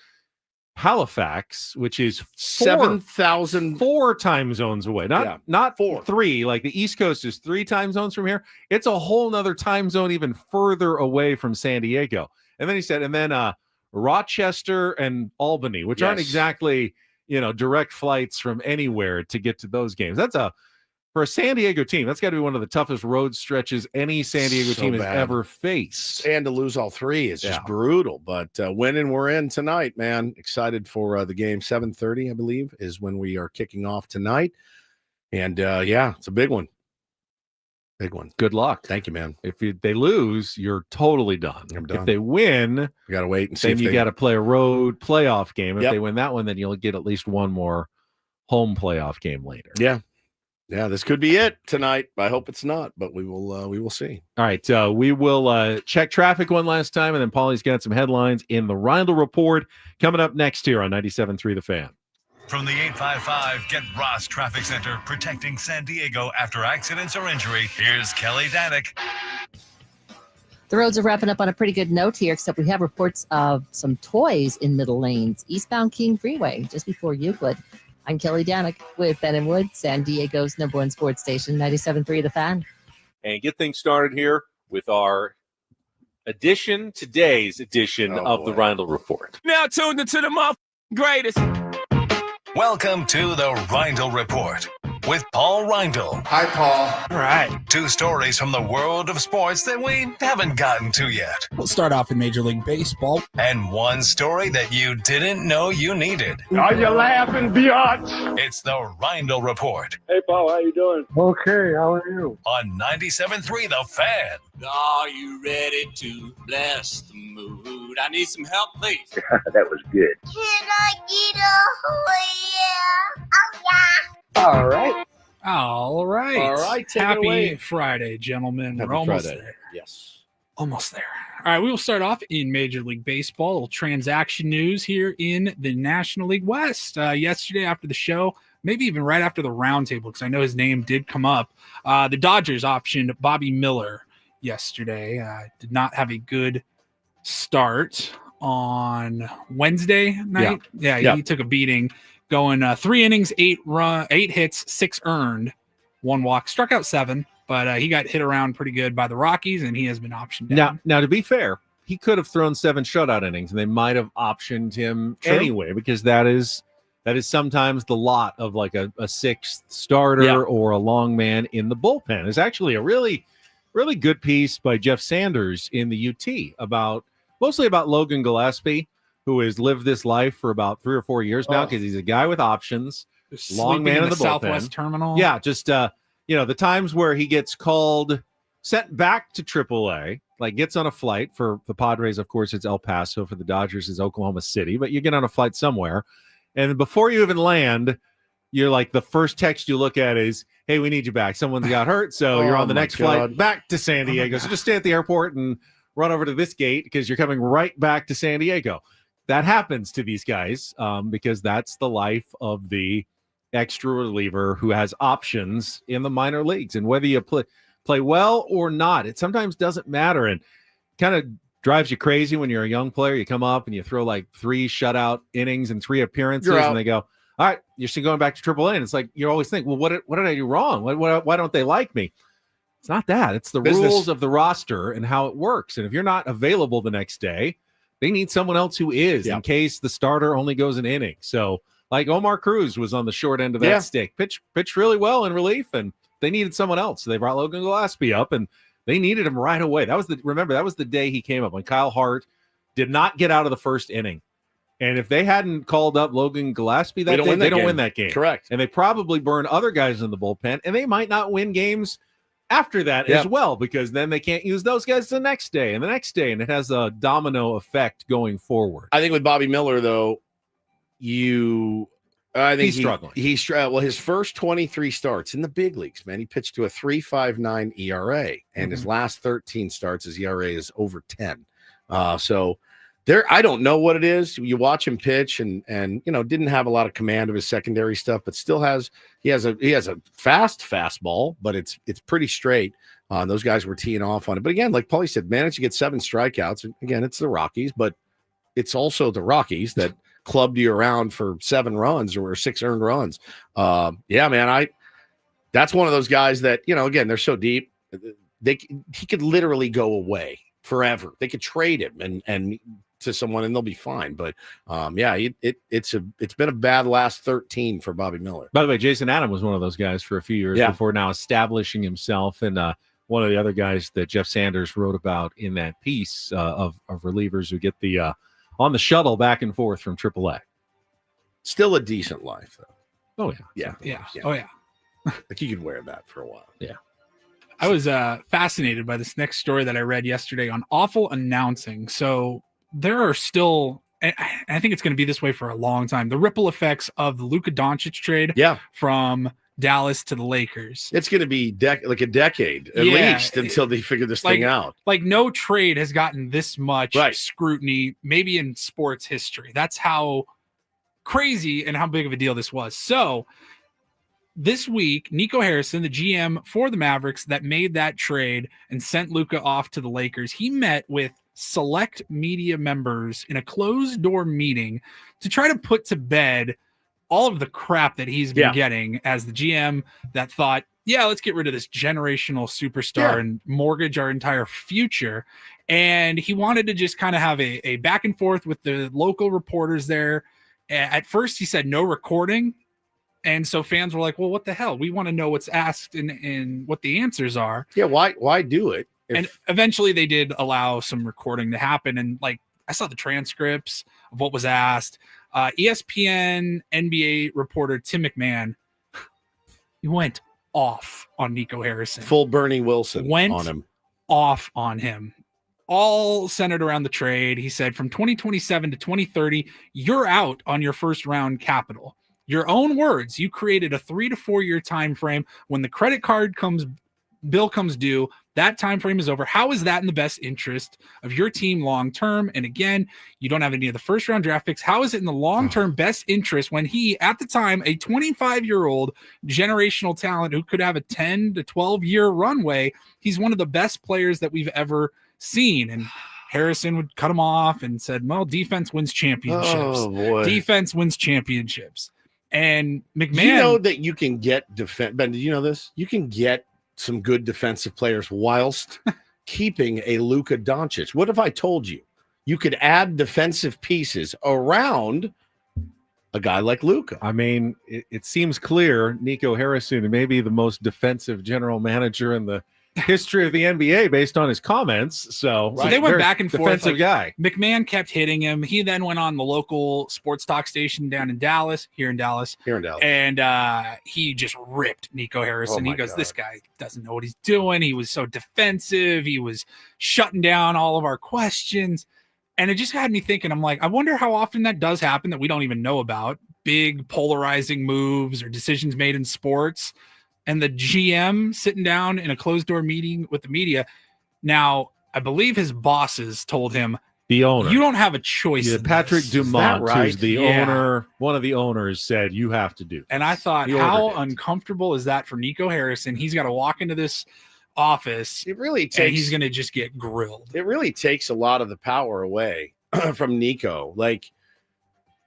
B: Halifax, which is
A: 7,004
B: time zones away, not 3. Like the East Coast is 3 time zones from here. It's a whole nother time zone even further away from San Diego. And then he said, and then Rochester and Albany, which aren't exactly direct flights from anywhere to get to those games. That's for a San Diego team, that's got to be one of the toughest road stretches any San Diego team has ever faced.
A: And to lose all 3 is just brutal. But winning, we're in tonight, man. Excited for the game. 7:30, I believe, is when we are kicking off tonight. And it's a big one. Big one.
B: Good luck.
A: Thank you, man.
B: If they lose, you're totally done.
A: I'm done.
B: If they win,
A: we got to wait and see.
B: Then you got to play a road playoff game. If they win that one, then you'll get at least one more home playoff game later.
A: Yeah, this could be it tonight. I hope it's not, but we will see.
B: All right, we will check traffic one last time, and then Paulie's got some headlines in the Reindl Report coming up next here on 97.3 The Fan.
F: From the 855 Get Ross Traffic Center, protecting San Diego after accidents or injury, here's Kelly Danick.
E: The roads are wrapping up on a pretty good note here, except we have reports of some toys in middle lanes, eastbound King Freeway, just before Euclid. I'm Kelly Danick with Ben & Wood, San Diego's #1 sports station, 97.3 The Fan.
B: And get things started here with our today's edition of the Reindl Report.
N: Now tuned into the greatest.
F: Welcome to the Reindl Report with Paul Reindl.
N: Hi, Paul. All right.
F: 2 stories from the world of sports that we haven't gotten to yet.
N: We'll start off in Major League Baseball.
F: And 1 story that you didn't know you needed.
N: Are you laughing, biatch?
F: It's the Reindl Report.
O: Hey, Paul, how you doing? Okay, how are you?
F: On 97.3 The Fan.
P: Are you ready to bless the mood? I need some help, please.
O: That was good.
Q: Can I get a oh yeah?
C: All right. All right.
A: Take
C: Happy
A: it away.
C: Friday, gentlemen.
A: Happy
C: We're almost
A: Friday.
C: there.
A: Yes.
C: Almost there. All right. We will start off in Major League Baseball. A little transaction news here in the National League West. Yesterday after the show, maybe even right after the roundtable, because I know his name did come up. The Dodgers optioned Bobby Miller yesterday. Did not have a good start on Wednesday night. Yeah. He took a beating. Going 3 innings, 8 hits, 6 earned, 1 walk, struck out 7, but he got hit around pretty good by the Rockies, and he has been optioned down.
B: Now, to be fair, he could have thrown 7 shutout innings, and they might have optioned him anyway, because that is that is sometimes the lot of like a sixth starter or a long man in the bullpen. It's actually a really, really good piece by Jeff Sanders in the UT mostly about Logan Gillespie, who has lived this life for about 3 or 4 years now because he's a guy with options, long man in the bullpen.
C: Southwest Terminal.
B: Yeah, just the times where he gets called, sent back to AAA, like gets on a flight. For the Padres, of course, it's El Paso. For the Dodgers, it's Oklahoma City. But you get on a flight somewhere, and before you even land, you're like, the first text you look at is, hey, we need you back. Someone's got hurt, so you're on the next flight back to San Diego. So just stay at the airport and run over to this gate because you're coming right back to San Diego. That happens to these guys because that's the life of the extra reliever who has options in the minor leagues. And whether you play well or not, it sometimes doesn't matter. And kind of drives you crazy when you're a young player. You come up and you throw like 3 shutout innings and 3 appearances, and they go, all right, you're still going back to AAA. And it's like, you always think, well, what did I do wrong? Why don't they like me? It's not that. It's the rules of the roster and how it works. And if you're not available the next day, they need someone else who is in case the starter only goes an inning. So like Omar Cruz was on the short end of that stick, pitched really well in relief, and they needed someone else. So they brought Logan Gillespie up, and they needed him right away. That was the day he came up when Kyle Hart did not get out of the first inning. And if they hadn't called up Logan Gillespie that day, they don't win that game.
A: Correct.
B: And they probably burn other guys in the bullpen, and they might not win games after that as well, because then they can't use those guys the next day and the next day, and it has a domino effect going forward.
A: I think with Bobby Miller, though, I think
B: he's struggling.
A: Well, his first 23 starts in the big leagues, man, he pitched to a 3.59 ERA, and his last 13 starts, his ERA is over 10. So there, I don't know what it is. You watch him pitch, and didn't have a lot of command of his secondary stuff, but still he has a fast fastball, but it's pretty straight. Those guys were teeing off on it, but again, like Paulie said, managed to get 7 strikeouts. And again, it's the Rockies, but it's also the Rockies that clubbed you around for 7 runs or 6 earned runs. Man, that's one of those guys that, again, they're so deep. He could literally go away forever. They could trade him and to someone and they'll be fine. But it's been a bad last 13 for Bobby Miller.
B: By the way, Jason Adam was one of those guys for a few years before now establishing himself. And one of the other guys that Jeff Sanders wrote about in that piece of relievers who get the on the shuttle back and forth from AAA.
A: Still a decent life, though.
B: Oh,
C: yeah. Oh, yeah.
A: Like you could wear that for a while.
B: Yeah.
C: I was fascinated by this next story that I read yesterday on awful announcing. So there are still, and I think it's going to be this way for a long time, the ripple effects of the Luka Doncic trade from Dallas to the Lakers.
A: It's going to be like a decade at least until they figure this thing out.
C: Like no trade has gotten this much scrutiny, maybe in sports history. That's how crazy and how big of a deal this was. So this week, Nico Harrison, the GM for the Mavericks that made that trade and sent Luka off to the Lakers, he met with select media members in a closed door meeting to try to put to bed all of the crap that he's been getting as the GM that thought, let's get rid of this generational superstar and mortgage our entire future. And he wanted to just kind of have a back and forth with the local reporters there. At first, he said no recording. And so fans were like, well, what the hell? We want to know what's asked and what the answers are.
A: Yeah, why do it?
C: And eventually they did allow some recording to happen. And like I saw the transcripts of what was asked. ESPN NBA reporter Tim McMahon, he went off on Nico Harrison.
A: Full Bernie Wilson on him.
C: Off on him. All centered around the trade. He said from 2027 to 2030, you're out on your first round capital. Your own words, you created a 3 to 4 year time frame. When the credit card bill comes due, that time frame is over. How is that in the best interest of your team long term? And again, you don't have any of the first round draft picks. How is it in the long term best interest when he, at the time, a 25-year-old generational talent who could have a 10 to 12 year runway, he's one of the best players that we've ever seen. And Harrison would cut him off and said, well, defense wins championships.
A: Oh, boy.
C: Defense wins championships. And McMahon,
A: you know that you can get Ben, did you know this? You can get some good defensive players whilst keeping a Luka Doncic. What if I told you you could add defensive pieces around a guy like Luka.
B: I mean, it seems clear Nico Harrison may be the most defensive general manager in the history of the NBA based on his comments. So
C: they went back and forth.
B: Defensive guy.
C: McMahon kept hitting him. He then went on the local sports talk station down in Dallas, here in Dallas. And he just ripped Nico Harrison. He goes, this guy doesn't know what he's doing. He was so defensive. He was shutting down all of our questions. And it just had me thinking, I'm like, I wonder how often that does happen that we don't even know about. Big polarizing moves or decisions made in sports. And the GM sitting down in a closed door meeting with the media. Now, I believe his bosses told him,
B: the owner,
C: you don't have a choice.
B: Yeah, Patrick Dumont, who's the owner, one of the owners, said you have to do.
C: And I thought, how uncomfortable is that for Nico Harrison? He's got to walk into this office.
A: It really takes.
C: And he's going to just get grilled.
A: It really takes a lot of the power away from Nico. Like,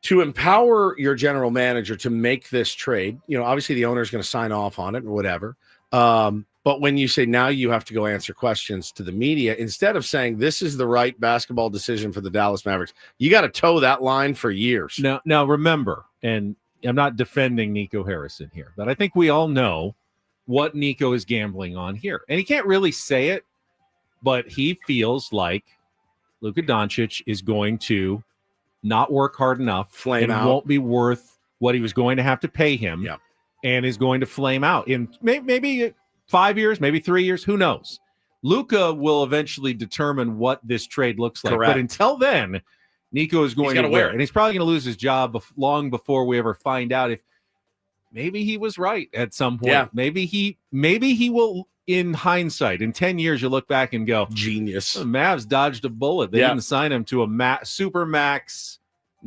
A: to empower your general manager to make this trade, obviously the owner is going to sign off on it or whatever. But when you say now you have to go answer questions to the media, instead of saying this is the right basketball decision for the Dallas Mavericks, you got to toe that line for years.
B: Now remember, and I'm not defending Nico Harrison here, but I think we all know what Nico is gambling on here. And he can't really say it, but he feels like Luka Doncic is going to not work hard enough,
A: flame out,
B: won't be worth what he was going to have to pay him, and is going to flame out in maybe 5 years, maybe 3 years, who knows? Luka will eventually determine what this trade looks like.
A: Correct.
B: But until then, Nico is going to wear it. And he's probably going to lose his job long before we ever find out if maybe he was right at some point.
A: Yeah.
B: Maybe he will, in hindsight, in 10 years, you look back and go,
A: genius.
B: The Mavs dodged a bullet. They didn't sign him to a super max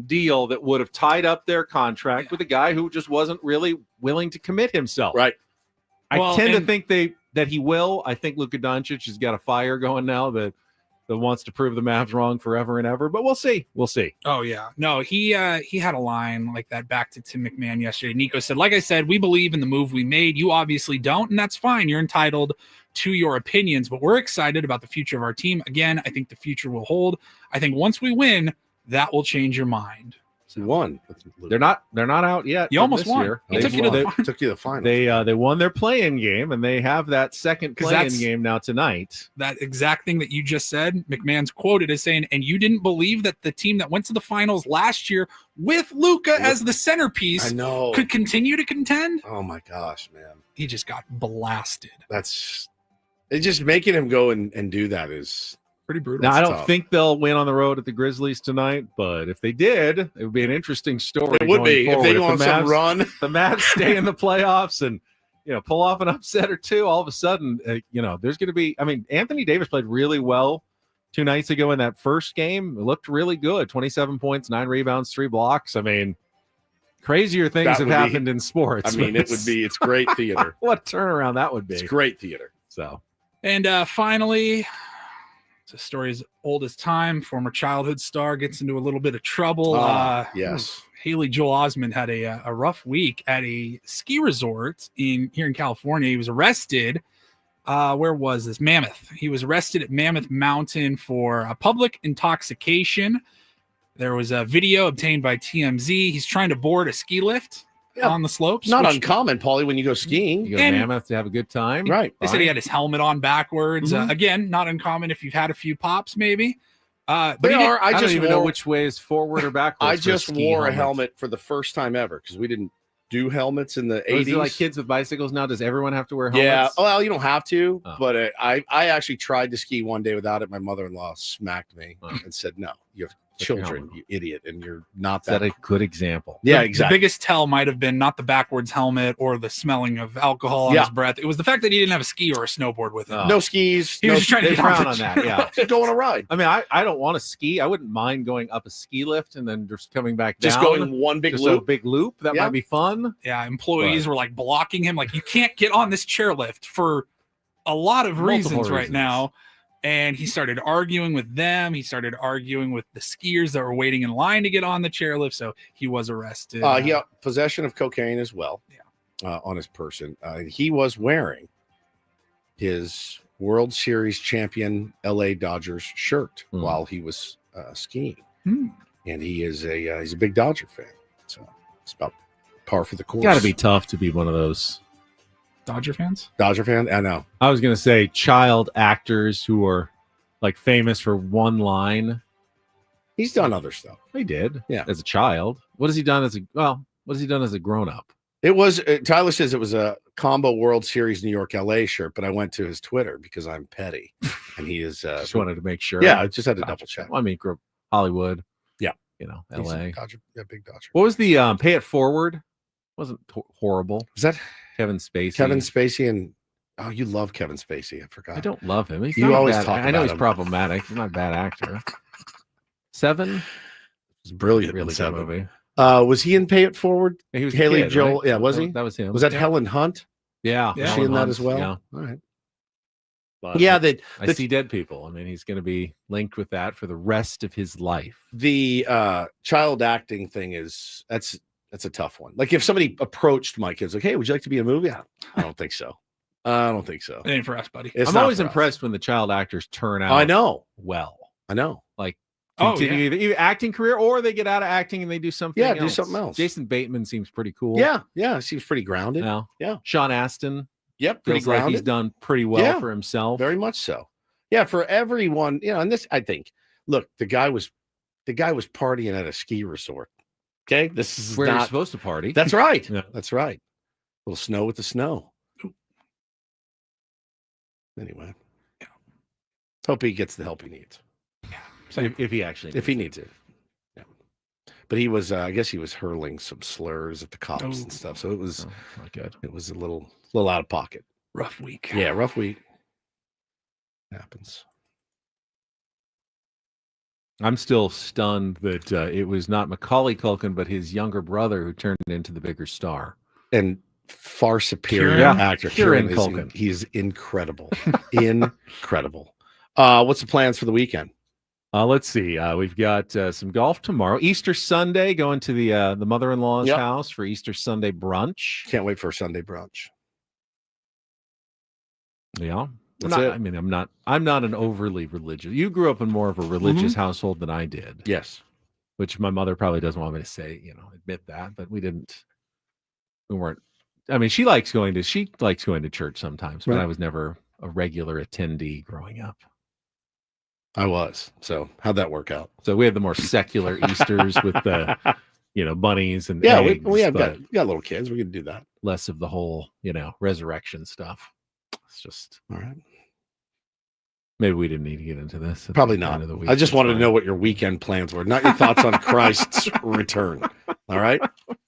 B: deal that would have tied up their contract with a guy who just wasn't really willing to commit himself.
A: Right.
B: I tend to think that he will. I think Luka Doncic has got a fire going now that wants to prove the Mavs wrong forever and ever. But we'll see. We'll see.
C: Oh yeah, no, he had a line like that back to Tim McMahon yesterday. Nico said, "Like I said, we believe in the move we made. You obviously don't, and that's fine. You're entitled to your opinions, but we're excited about the future of our team. Again, I think the future will hold. I think once we win, that will change your mind."
A: So won.
B: They're not out yet.
C: You almost won.
B: Year.
C: Took you to
A: the final.
B: They won their play-in game, and they have that second play-in game now tonight.
C: That exact thing that you just said, McMahon's quoted as saying, "And you didn't believe that the team that went to the finals last year with Luka as the centerpiece could continue to contend?"
A: Oh my gosh, man.
C: He just got blasted.
A: It's just making him go and do that is
C: pretty brutal.
B: Now, I don't think they'll win on the road at the Grizzlies tonight, but if they did, it would be an interesting story.
A: It would be if they go on some run.
B: The Mavs stay in the playoffs and pull off an upset or two. All of a sudden, there's going to be. I mean, Anthony Davis played really well 2 nights ago in that first game. It looked really good. 27 points, 9 rebounds, 3 blocks. I mean, crazier things have happened in sports.
A: I mean, it's great theater.
B: What a turnaround that would be.
A: It's great theater.
B: So,
C: and finally. The story is old as time. Former childhood star gets into a little bit of trouble.
A: Yes.
C: Haley Joel Osment had a rough week at a ski resort here in California. He was arrested. Where was this? Mammoth. He was arrested at Mammoth Mountain for a public intoxication. There was a video obtained by TMZ. He's trying to board a ski lift on the slopes.
A: Not uncommon, Paulie, when you go skiing.
B: You go to Mammoth to have a good time.
A: Right.
C: They said he had his helmet on backwards. Again, not uncommon if you've had a few pops, maybe. But
B: I don't even know which way is forward or backwards.
A: I just wore a helmet for the first time ever because we didn't do helmets in the 80s.
B: Is it like kids with bicycles now? Does everyone have to wear helmets?
A: Yeah. Well, you don't have to, but I actually tried to ski one day without it. My mother-in-law smacked me and said, "No, you have children, you idiot, and you're not that."
B: Is that a good example?
A: Yeah, exactly.
C: The biggest tell might have been not the backwards helmet or the smelling of alcohol on his breath. It was the fact that he didn't have a ski or a snowboard with him.
A: No skis.
C: He was just trying to get
B: frown on that. Yeah,
A: just go on a ride.
B: I mean, I don't want to ski. I wouldn't mind going up a ski lift and then just coming back down.
A: Just going one big loop.
B: A big loop. That might be fun.
C: Yeah, employees were like blocking him. Like, you can't get on this chairlift for a lot of reasons right now. And he started arguing with them. He started arguing with the skiers that were waiting in line to get on the chairlift. So he was arrested.
A: He had possession of cocaine as well on his person. He was wearing his World Series champion LA Dodgers shirt while he was skiing. And he's a big Dodger fan. So It's about par for the course.
B: Got to be tough to be one of those
C: Dodger fans.
A: Dodger fan. I know.
B: I was going to say child actors who are like famous for one line.
A: He's done other stuff.
B: He did.
A: Yeah.
B: As a child. What has he done as a grown up?
A: It was Tyler says it was a combo World Series New York LA shirt, but I went to his Twitter because I'm petty, and he is.
B: Just wanted to make sure.
A: Yeah, I just had to double check.
B: Well, I mean, Hollywood.
A: Yeah,
B: LA.
A: Dodger, big Dodger.
B: What was the Pay It Forward? Wasn't horrible.
A: Was that
B: Kevin Spacey?
A: Kevin Spacey and you love Kevin Spacey. I forgot.
B: I don't love him.
A: You always talk about
B: I know he's
A: him.
B: problematic. He's not a bad actor. Seven.
A: It's brilliant.
B: Really good movie.
A: Was he in Pay It Forward?
B: Yeah, he was
A: Haley
B: kid,
A: Joel.
B: right?
A: Yeah, was he?
B: That was him.
A: Was that
B: Yeah.
A: Helen Hunt?
B: Yeah.
A: Was she in that as well?
B: Yeah.
A: All right.
B: But
A: Yeah,
B: I see Dead People. I mean, he's going to be linked with that for the rest of his life.
A: The child acting thing that's a tough one. Like if somebody approached my kids like, "Hey, would you like to be in a movie?" I don't think so. I don't think so.
C: It ain't for us, buddy.
A: It's
B: I'm
A: not
B: always
A: for us.
B: impressed when the child actors turn out.
A: I know.
B: Well,
A: I know.
B: Like
C: Oh,
B: continue either acting career or they get out of acting and they do something.
A: Yeah,
B: else.
A: do something else.
B: Jason Bateman seems pretty cool.
A: Yeah, seems pretty grounded.
B: Now,
A: Yeah.
B: Sean Astin.
A: Yep, pretty
B: Feels like
A: grounded.
B: he's done pretty well
A: Yeah,
B: for himself.
A: Very much so. Yeah, for everyone, and this I think. Look, the guy was partying at a ski resort. Okay, this is
B: Where
A: not
B: you're supposed to party.
A: That's right.
B: Yeah.
A: That's right. A little snow with the snow. Anyway, hope he gets the help he needs.
B: So if he actually
A: needs it. Yeah. But he was, I guess, he was hurling some slurs at the cops and stuff. So it was
B: not good.
A: It was a little out of pocket.
C: Rough week.
A: Yeah, rough week. Happens.
B: I'm still stunned that it was not Macaulay Culkin, but his younger brother who turned into the bigger star.
A: And far superior
B: Kieran?
A: actor.
B: Kieran
A: Kieran
B: Culkin.
A: He's incredible. Incredible. What's the plans for the weekend?
B: Let's see. We've got some golf tomorrow. Easter Sunday, going to the mother-in-law's
A: Yep.
B: house for Easter Sunday brunch.
A: Can't wait for a Sunday brunch.
B: Yeah.
A: That's it.
B: I mean, I'm not an overly religious. You grew up in more of a religious household than I did.
A: Yes.
B: Which my mother probably doesn't want me to say, admit that, but we weren't. I mean, she likes going to church sometimes, but
A: Right.
B: I was never a regular attendee growing up.
A: I was. So how'd that work out?
B: So we had the more secular Easters with the, bunnies and
A: Yeah,
B: eggs,
A: we have
B: but
A: got little kids. We can do that.
B: less of the whole, resurrection stuff. It's just
A: All right.
B: maybe we didn't need to get into this. at
A: Probably
B: the
A: not.
B: end of the week.
A: I just
B: That's
A: wanted to
B: fine.
A: know what your weekend plans were, not your thoughts on Christ's return. All right.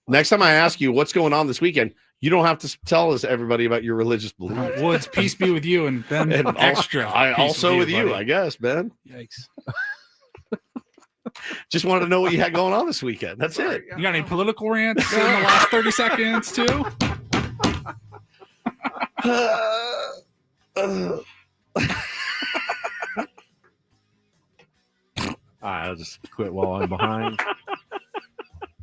A: Next time I ask you what's going on this weekend, you don't have to tell us everybody about your religious beliefs.
C: Woods, peace be with you, and Ben
A: And
C: extra.
A: I
C: peace
A: also with you,
C: buddy.
A: I guess, Ben.
C: Yikes.
A: Just wanted to know what you had going on this weekend. That's it.
C: You got any political rants in the last 30 seconds, too?
B: I'll just quit while I'm behind.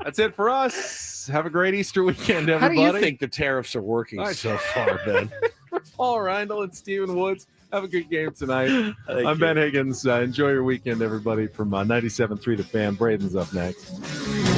B: That's it for us. Have a great Easter weekend,
A: How
B: everybody.
A: do you think the tariffs are working so far, Ben?
B: For Paul Reindl and Stephen Woods, have a good game tonight.
A: Thank
B: I'm
A: you.
B: Ben Higgins. Enjoy your weekend, everybody. From 97.3 The Fan. Braden's up next.